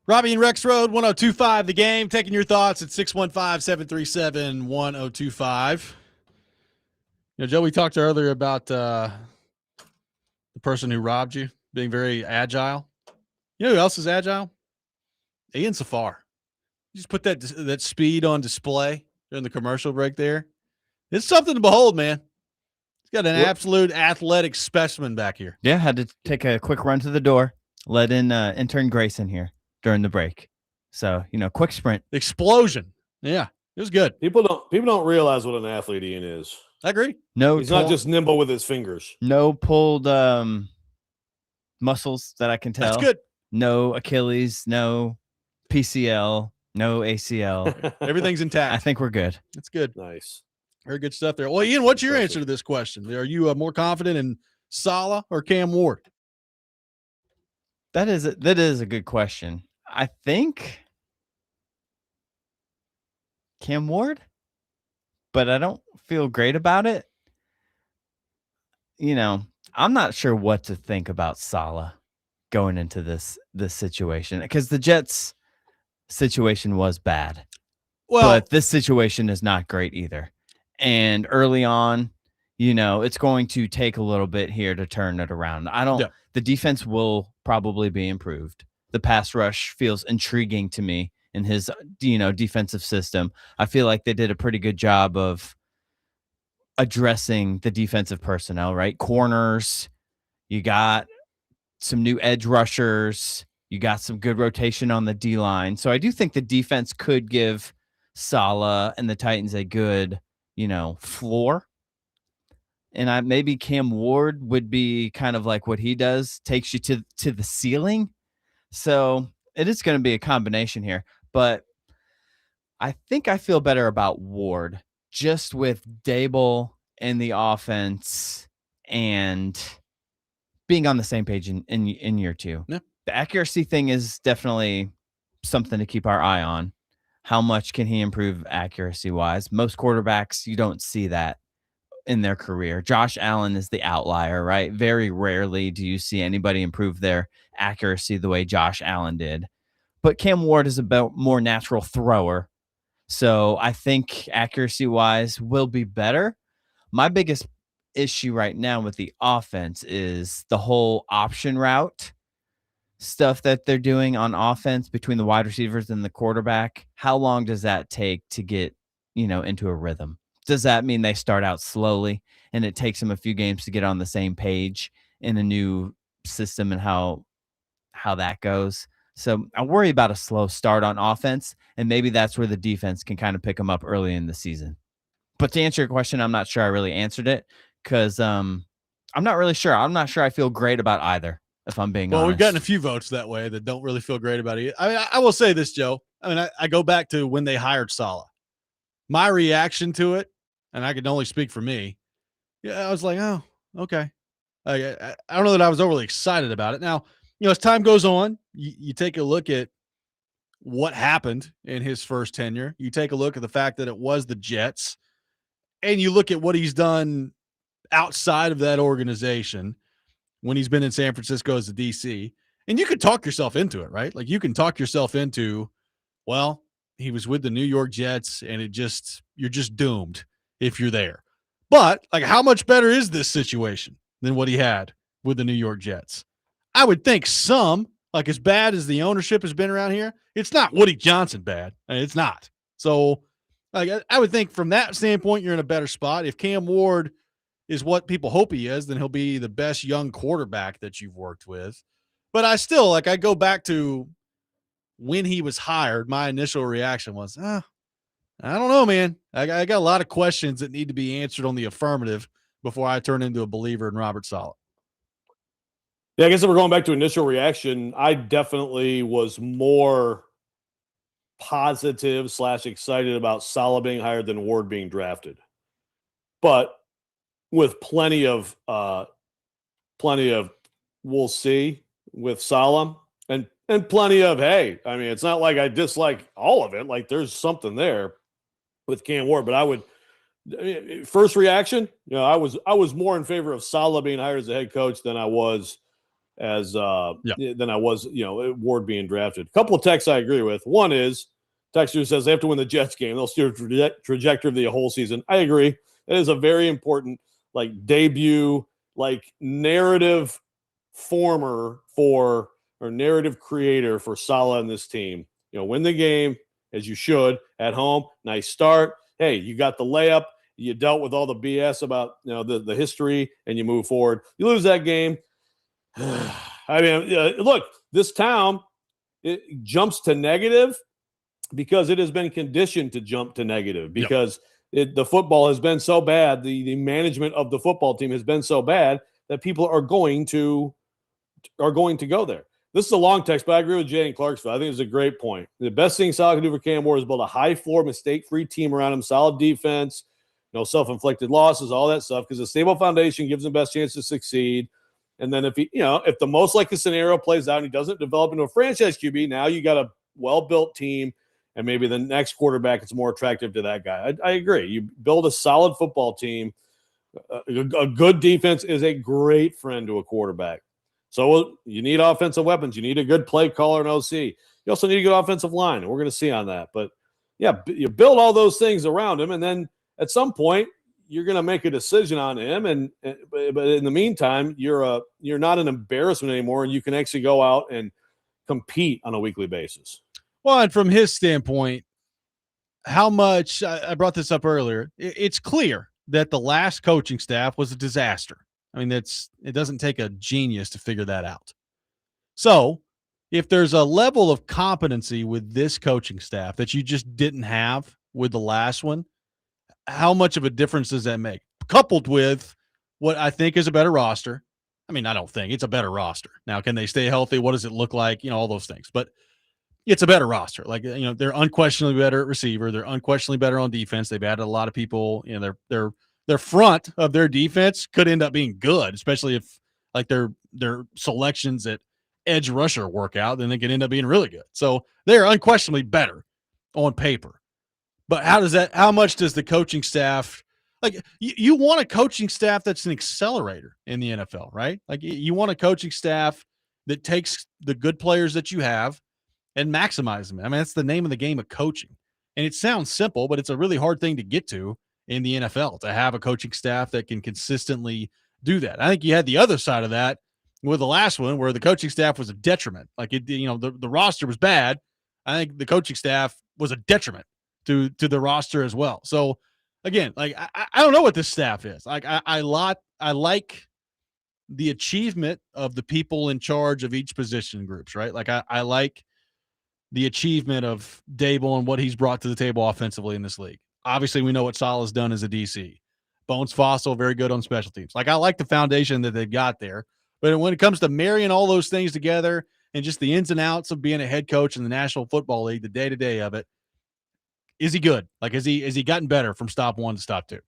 Robby and Rexrode, 1025 The Game. Taking your thoughts at 615-737-1025. Joe, we talked earlier about the person who robbed you being very agile. You know who else is agile? Ian Safar. You just put that speed on display during the commercial break there. It's something to behold, man. He's got an absolute athletic specimen back here. Yeah, had to take a quick run to the door, let in intern Grayson here during the break. So, quick sprint. Explosion. Yeah, it was good. People don't realize what an athlete Ian is. I agree. He's not just nimble with his fingers. No pulled muscles that I can tell. That's good. No Achilles, no PCL, no ACL. Everything's intact. I think we're good. That's good. Nice. Very good stuff there. Well, Ian, what's your answer to this question? Are you more confident in Salah or Cam Ward? That is a good question. I think Cam Ward, but I don't feel great about it. I'm not sure what to think about Salah going into this situation, because the Jets situation was bad. Well, but this situation is not great either. And early on, it's going to take a little bit here to turn it around. The defense will probably be improved. The pass rush feels intriguing to me in his, defensive system. I feel like they did a pretty good job of addressing the defensive personnel, right? Corners, you got some new edge rushers, you got some good rotation on the D line. So I do think the defense could give Salah and the Titans a good, floor. And maybe Cam Ward would be kind of like what he does, takes you to the ceiling. So it is going to be a combination here. But I think I feel better about Ward just with Dable in the offense and being on the same page in year two. Yeah. The accuracy thing is definitely something to keep our eye on. How much can he improve accuracy-wise? Most quarterbacks, you don't see that in their career. Josh Allen is the outlier, right? Very rarely do you see anybody improve their accuracy the way Josh Allen did. But Cam Ward is a more natural thrower. So I think accuracy-wise will be better. My biggest issue right now with the offense is the whole option route stuff that they're doing on offense between the wide receivers and the quarterback. How long does that take to get, into a rhythm? Does that mean they start out slowly and it takes them a few games to get on the same page in a new system and how that goes? So I worry about a slow start on offense, and maybe that's where the defense can kind of pick them up early in the season. But to answer your question, I'm not sure I really answered it because I'm not really sure. I'm not sure I feel great about either, if I'm being honest. Well, we've gotten a few votes that way that don't really feel great about it. I will say this, Joe. I go back to when they hired Salah. My reaction to it, and I can only speak for me, I was like, oh, okay. I don't know that I was overly excited about it. Now, as time goes on, you take a look at what happened in his first tenure. You take a look at the fact that it was the Jets, and you look at what he's done outside of that organization when he's been in San Francisco as a DC, and you could talk yourself into it, right? Like you can talk yourself into, well, he was with the New York Jets and you're just doomed if you're there. But like, how much better is this situation than what he had with the New York Jets? I would think some, like as bad as the ownership has been around here, it's not Woody Johnson bad. It's not. So like, I would think from that standpoint, you're in a better spot. If Cam Ward is what people hope he is, then he'll be the best young quarterback that you've worked with. But I still, I go back to when he was hired, my initial reaction was, I don't know, man. I got a lot of questions that need to be answered on the affirmative before I turn into a believer in Robert Saleh. Yeah, I guess if we're going back to initial reaction, I definitely was more positive / excited about Saleh being hired than Ward being drafted. But with plenty of we'll see with Saleh and plenty of, hey, I mean, it's not like I dislike all of it. Like there's something there with Cam Ward, but first reaction, I was more in favor of Saleh being hired as a head coach than I was as than I was, Ward being drafted. A couple of texts I agree with. One is Texter says they have to win the Jets game. They'll steer the trajectory of the whole season. I agree. It is a very important debut, narrative former or narrative creator for Saleh and this team. Win the game as you should at home. Nice start. Hey, you got the layup. You dealt with all the BS about the history, and you move forward. You lose that game. I mean, look, this town, it jumps to negative because it has been conditioned to jump to negative because the football has been so bad. The management of the football team has been so bad that people are going to go there. This is a long text, but I agree with Jay in Clarksville. I think it's a great point. The best thing Saleh can do for Cam Ward is build a high-floor, mistake-free team around him, solid defense, self-inflicted losses, all that stuff, because a stable foundation gives him the best chance to succeed. And then if the most likely scenario plays out and he doesn't develop into a franchise QB, now you got a well-built team, and maybe the next quarterback is more attractive to that guy. I agree. You build a solid football team. A good defense is a great friend to a quarterback. So you need offensive weapons. You need a good play caller and OC. You also need a good offensive line, and we're going to see on that. But, yeah, you build all those things around him, and then at some point you're going to make a decision on him. But in the meantime, you're not an embarrassment anymore, and you can actually go out and compete on a weekly basis. Well, and from his standpoint, how much I brought this up earlier, it's clear that the last coaching staff was a disaster. I mean, it doesn't take a genius to figure that out. So if there's a level of competency with this coaching staff that you just didn't have with the last one, how much of a difference does that make? Coupled with what I think is a better roster. I mean, I don't think it's a better roster. Now, can they stay healthy? What does it look like? All those things. But it's a better roster. They're unquestionably better at receiver. They're unquestionably better on defense. They've added a lot of people. Their front of their defense could end up being good, especially if their selections at edge rusher work out, then they could end up being really good. So they're unquestionably better on paper. But how much does the coaching staff, you want a coaching staff that's an accelerator in the NFL, right? You want a coaching staff that takes the good players that you have and maximize them. I mean, that's the name of the game of coaching. And it sounds simple, but it's a really hard thing to get to in the NFL, to have a coaching staff that can consistently do that. I think you had the other side of that with the last one where the coaching staff was a detriment. The roster was bad. I think the coaching staff was a detriment to the roster as well. So again, I don't know what this staff is. I like the achievement of the people in charge of each position groups, right? I like the achievement of Dable and what he's brought to the table offensively in this league. Obviously, we know what Saleh's done as a DC. Bones Fossil, very good on special teams. I like the foundation that they've got there. But when it comes to marrying all those things together and just the ins and outs of being a head coach in the National Football League, the day-to-day of it, is he good? Has he gotten better from stop one to stop two?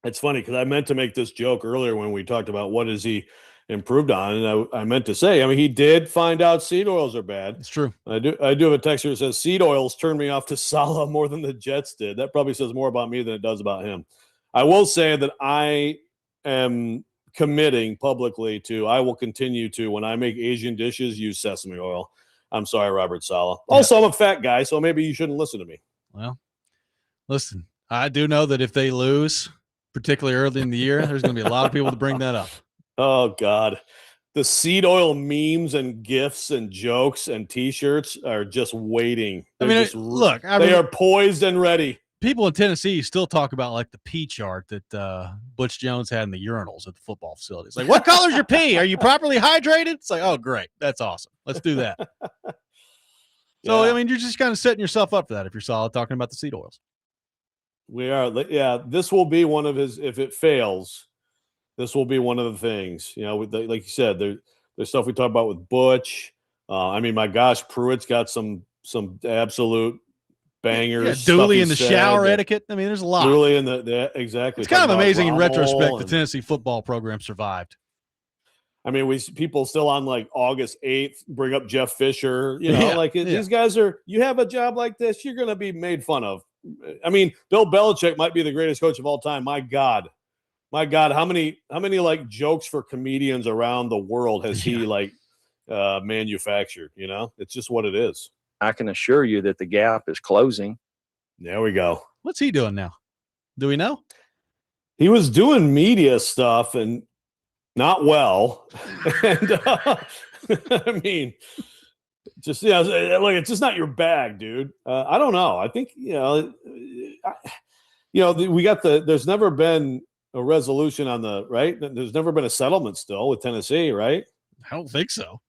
It's funny because I meant to make this joke earlier when we talked about what is he improved on, and I meant to say, I mean, he did find out seed oils are bad. It's true. I do have a texter that says seed oils turned me off to Saleh more than the Jets did. That probably says more about me than it does about him. I will say that I am committing publicly to, I will continue to, when I make Asian dishes, use sesame oil. I'm sorry, Robert Saleh. Also, I'm a fat guy, so maybe you shouldn't listen to me. Well, listen, I do know that if they lose, particularly early in the year, there's going to be a lot of people to bring that up. Oh, God. The seed oil memes and GIFs and jokes and T-shirts are just waiting. They are poised and ready. People in Tennessee still talk about the pee chart that Butch Jones had in the urinals at the football facilities. What color's your pee? Are you properly hydrated? It's oh, great. That's awesome. Let's do that. So, I mean, you're just kind of setting yourself up for that if you're Saleh talking about the seed oils. We are. Yeah, this will be one of his, if it fails, this will be one of the things. Like you said, there's stuff we talk about with Butch. I mean, my gosh, Pruitt's got some absolute bangers. Yeah, Dooley in the shower etiquette. I mean, there's a lot. Dooley in exactly. It's kind of amazing in retrospect the Tennessee football program survived. I mean, people still on August 8th bring up Jeff Fisher. These guys are. You have a job like this, you're going to be made fun of. I mean, Bill Belichick might be the greatest coach of all time. My God, My God, how many like jokes for comedians around the world has he like manufactured? You know, it's just what it is. I can assure you that the gap is closing. There we go. What's he doing now? Do we know? He was doing media stuff and not well. And I mean, just like it's just not your bag, dude. I don't know. I think we got there's never been a resolution on the right. There's never been a settlement still with Tennessee, right? I don't think so.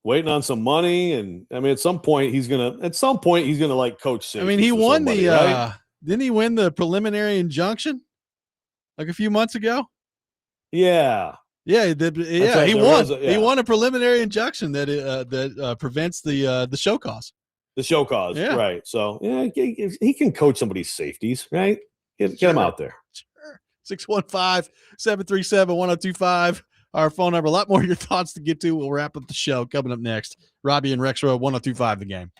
Waiting on some money, and I mean, at some point he's gonna like coach safety. I mean, he won right? Didn't he win the preliminary injunction like a few months ago? Yeah. Yeah, he did. Yeah, right, he won. He won a preliminary injunction that prevents the show cause. The show cause, Yeah. right? So yeah, he can coach somebody's safeties, right? Get him out there. Sure. 615-737-1025. Our phone number. A lot more of your thoughts to get to. We'll wrap up the show coming up next. Robby and Rexrode 1025 The Game.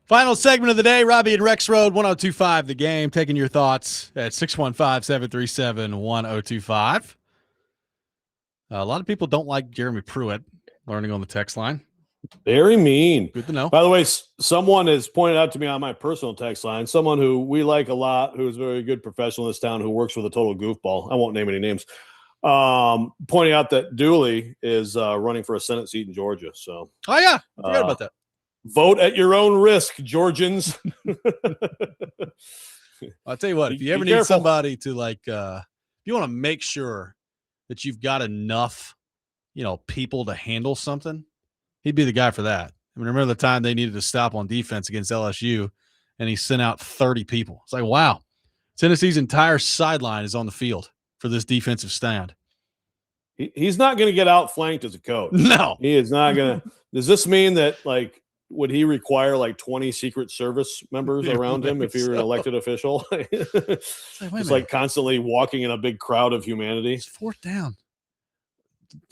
Final segment of the day, Robby and Rexrode, 1025 The Game, taking your thoughts at 615-737-1025. A lot of people don't like Jeremy Pruitt, learning on the text line. Very mean. Good to know. By the way, someone has pointed out to me on my personal text line, someone who we like a lot, who's a very good professional in this town, who works with a total goofball. I won't name any names. Pointing out that Dooley is running for a Senate seat in Georgia. So, oh yeah, I forgot about that. Vote at your own risk, Georgians. I'll tell you what, if you ever need somebody to if you want to make sure that you've got enough, people to handle something, he'd be the guy for that. I mean, remember the time they needed to stop on defense against LSU and he sent out 30 people. It's like, wow, Tennessee's entire sideline is on the field for this defensive stand. He's not going to get outflanked as a coach. No. He is not going to. Does this mean that, would he require 20 Secret Service members around him if he were an elected official? It's constantly walking in a big crowd of humanity. It's fourth down.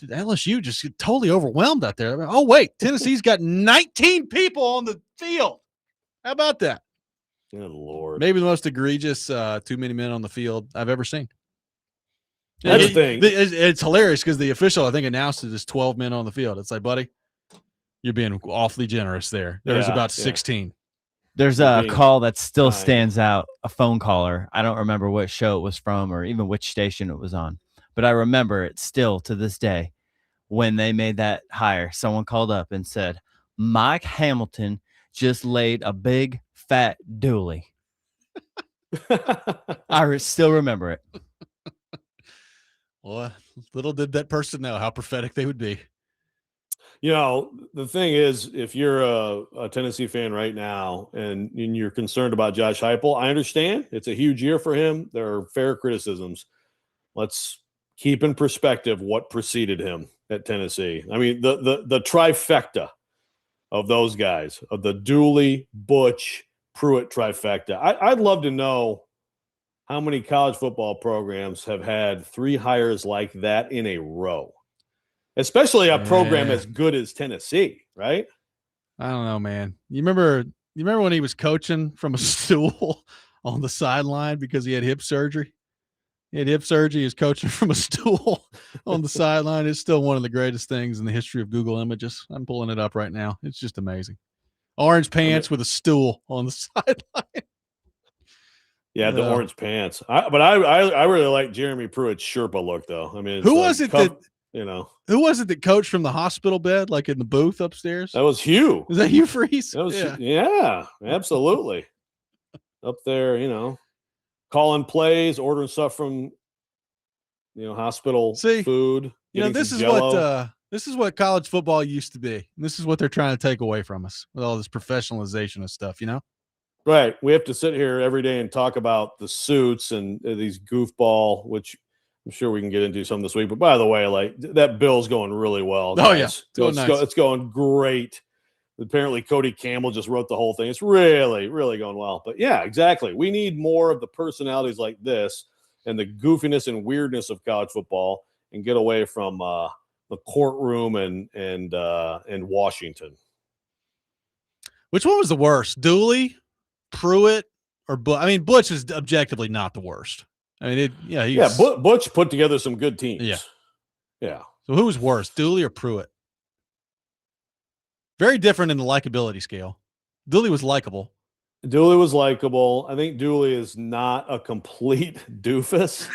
LSU just totally overwhelmed out there. Oh, wait, Tennessee's got 19 people on the field. How about that? Good Lord. Maybe the most egregious too many men on the field I've ever seen. That's the thing. It's hilarious because the official, I think, announced it as 12 men on the field. It's like, buddy, you're being awfully generous there. There's about 16. There's a call that still stands out, a phone caller. I don't remember what show it was from or even which station it was on, but I remember it still to this day. When they made that hire, someone called up and said, Mike Hamilton just laid a big fat Dooley. I still remember it. Well, little did that person know how prophetic they would be. The thing is, if you're a Tennessee fan right now and you're concerned about Josh Heupel, I understand. It's a huge year for him. There are fair criticisms. Let's keep in perspective what preceded him at Tennessee. I mean, the trifecta of those guys, of the Dooley, Butch, Pruitt trifecta. I'd love to know how many college football programs have had 3 hires like that in a row, especially a program as good as Tennessee, right? I don't know, man. You remember when he was coaching from a stool on the sideline because he had hip surgery? He had hip surgery. He was coaching from a stool on the sideline. It's still one of the greatest things in the history of Google Images. I'm pulling it up right now. It's just amazing. Orange pants with a stool on the sideline. Yeah, the orange pants. But I really like Jeremy Pruitt's Sherpa look, though. I mean, who was it that Who was it that coached from the hospital bed, like in the booth upstairs? That was Hugh. Was that Hugh Freeze? That was yeah, absolutely. Up there, calling plays, ordering stuff from hospital food. This is what college football used to be. This is what they're trying to take away from us with all this professionalization of stuff, Right. We have to sit here every day and talk about the suits and these goofball, which I'm sure we can get into some this week. But by the way, that bill's going really well. Guys. Oh, yeah. It's going great. Apparently, Cody Campbell just wrote the whole thing. It's really, really going well. But yeah, exactly. We need more of the personalities like this and the goofiness and weirdness of college football and get away from the courtroom and Washington. Which one was the worst? Dooley, Pruitt, or Butch? I mean, Butch is objectively not the worst. I mean, Butch put together some good teams. Yeah. So who was worse, Dooley or Pruitt? Very different in the likability scale. Dooley was likable. I think Dooley is not a complete doofus.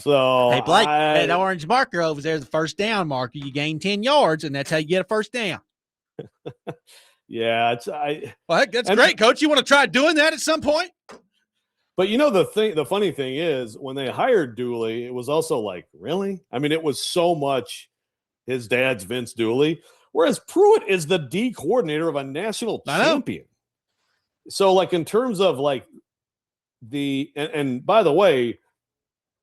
So hey, Blake, that orange marker over there is the first down marker. You gain 10 yards, and that's how you get a first down. Yeah, that's great, Coach. You want to try doing that at some point? But the funny thing is, when they hired Dooley, it was also like, really? I mean, it was so much his dad's Vince Dooley, whereas Pruitt is the D coordinator of a national champion. So, in terms of and by the way,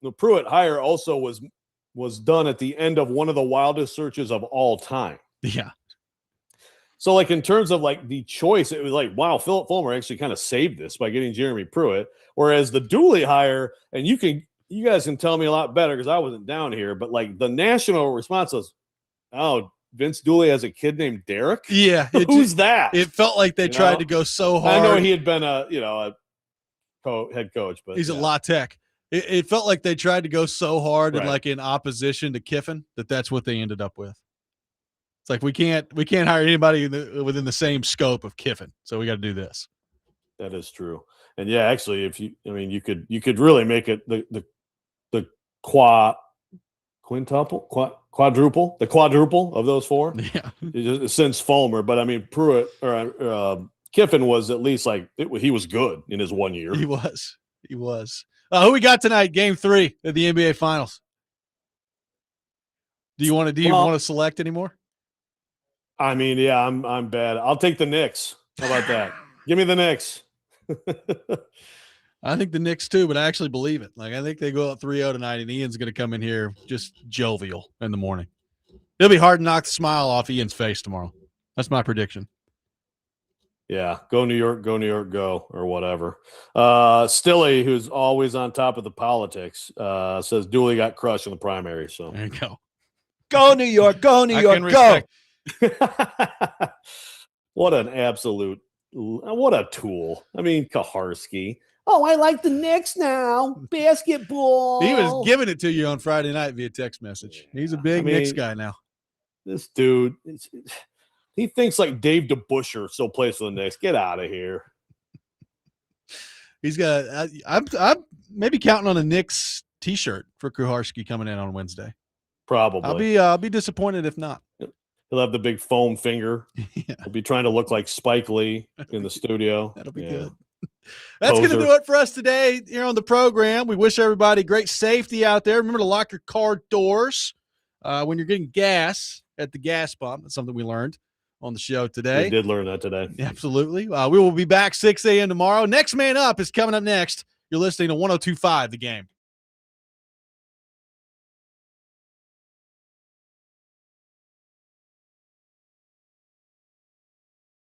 the Pruitt hire also was done at the end of one of the wildest searches of all time. Yeah. So, in terms of the choice, it was wow, Philip Fulmer actually kind of saved this by getting Jeremy Pruitt. Whereas the Dooley hire, and you guys can tell me a lot better because I wasn't down here, but the national response was, oh, Vince Dooley has a kid named Derek? Yeah. Who's that? It felt like they tried to go so hard. I know he had been a head coach, but he's at La Tech. It felt like they tried to go so hard and like in opposition to Kiffin that's what they ended up with. It's like we can't hire anybody within the same scope of Kiffin, so we got to do this. That is true. And yeah, actually, you could really make it the quadruple of those four. Yeah, since Fulmer, but I mean Pruitt or Kiffin was at least he was good in his 1 year. He was. Who we got tonight? Game 3 of the NBA Finals. Do you want to select anymore? I mean, yeah, I'm bad. I'll take the Knicks. How about that? Give me the Knicks. I think the Knicks too, but I actually believe it. I think they go out 3-0 tonight, and Ian's going to come in here just jovial in the morning. It'll be hard to knock the smile off Ian's face tomorrow. That's my prediction. Yeah, go New York, go, or whatever. Stilly, who's always on top of the politics, says Dooley got crushed in the primary. So there you go. Go New York, go. What an absolute, what a tool. I mean, Kaharski. Oh, I like the Knicks now. Basketball. He was giving it to you on Friday night via text message. He's a big Knicks guy now. This dude, he thinks like Dave DeBuscher still plays for the Knicks. Get out of here. He's got. I'm maybe counting on a Knicks T-shirt for Kuharski coming in on Wednesday. Probably. I'll be disappointed if not. He'll have the big foam finger. Yeah. He'll be trying to look like Spike Lee in the studio. That'll be good. That's going to do it for us today here on the program. We wish everybody great safety out there. Remember to lock your car doors when you're getting gas at the gas pump. That's something we learned on the show today. We did learn that today. Absolutely. We will be back 6 a.m. tomorrow. Next Man Up is coming up next. You're listening to 102.5 The Game.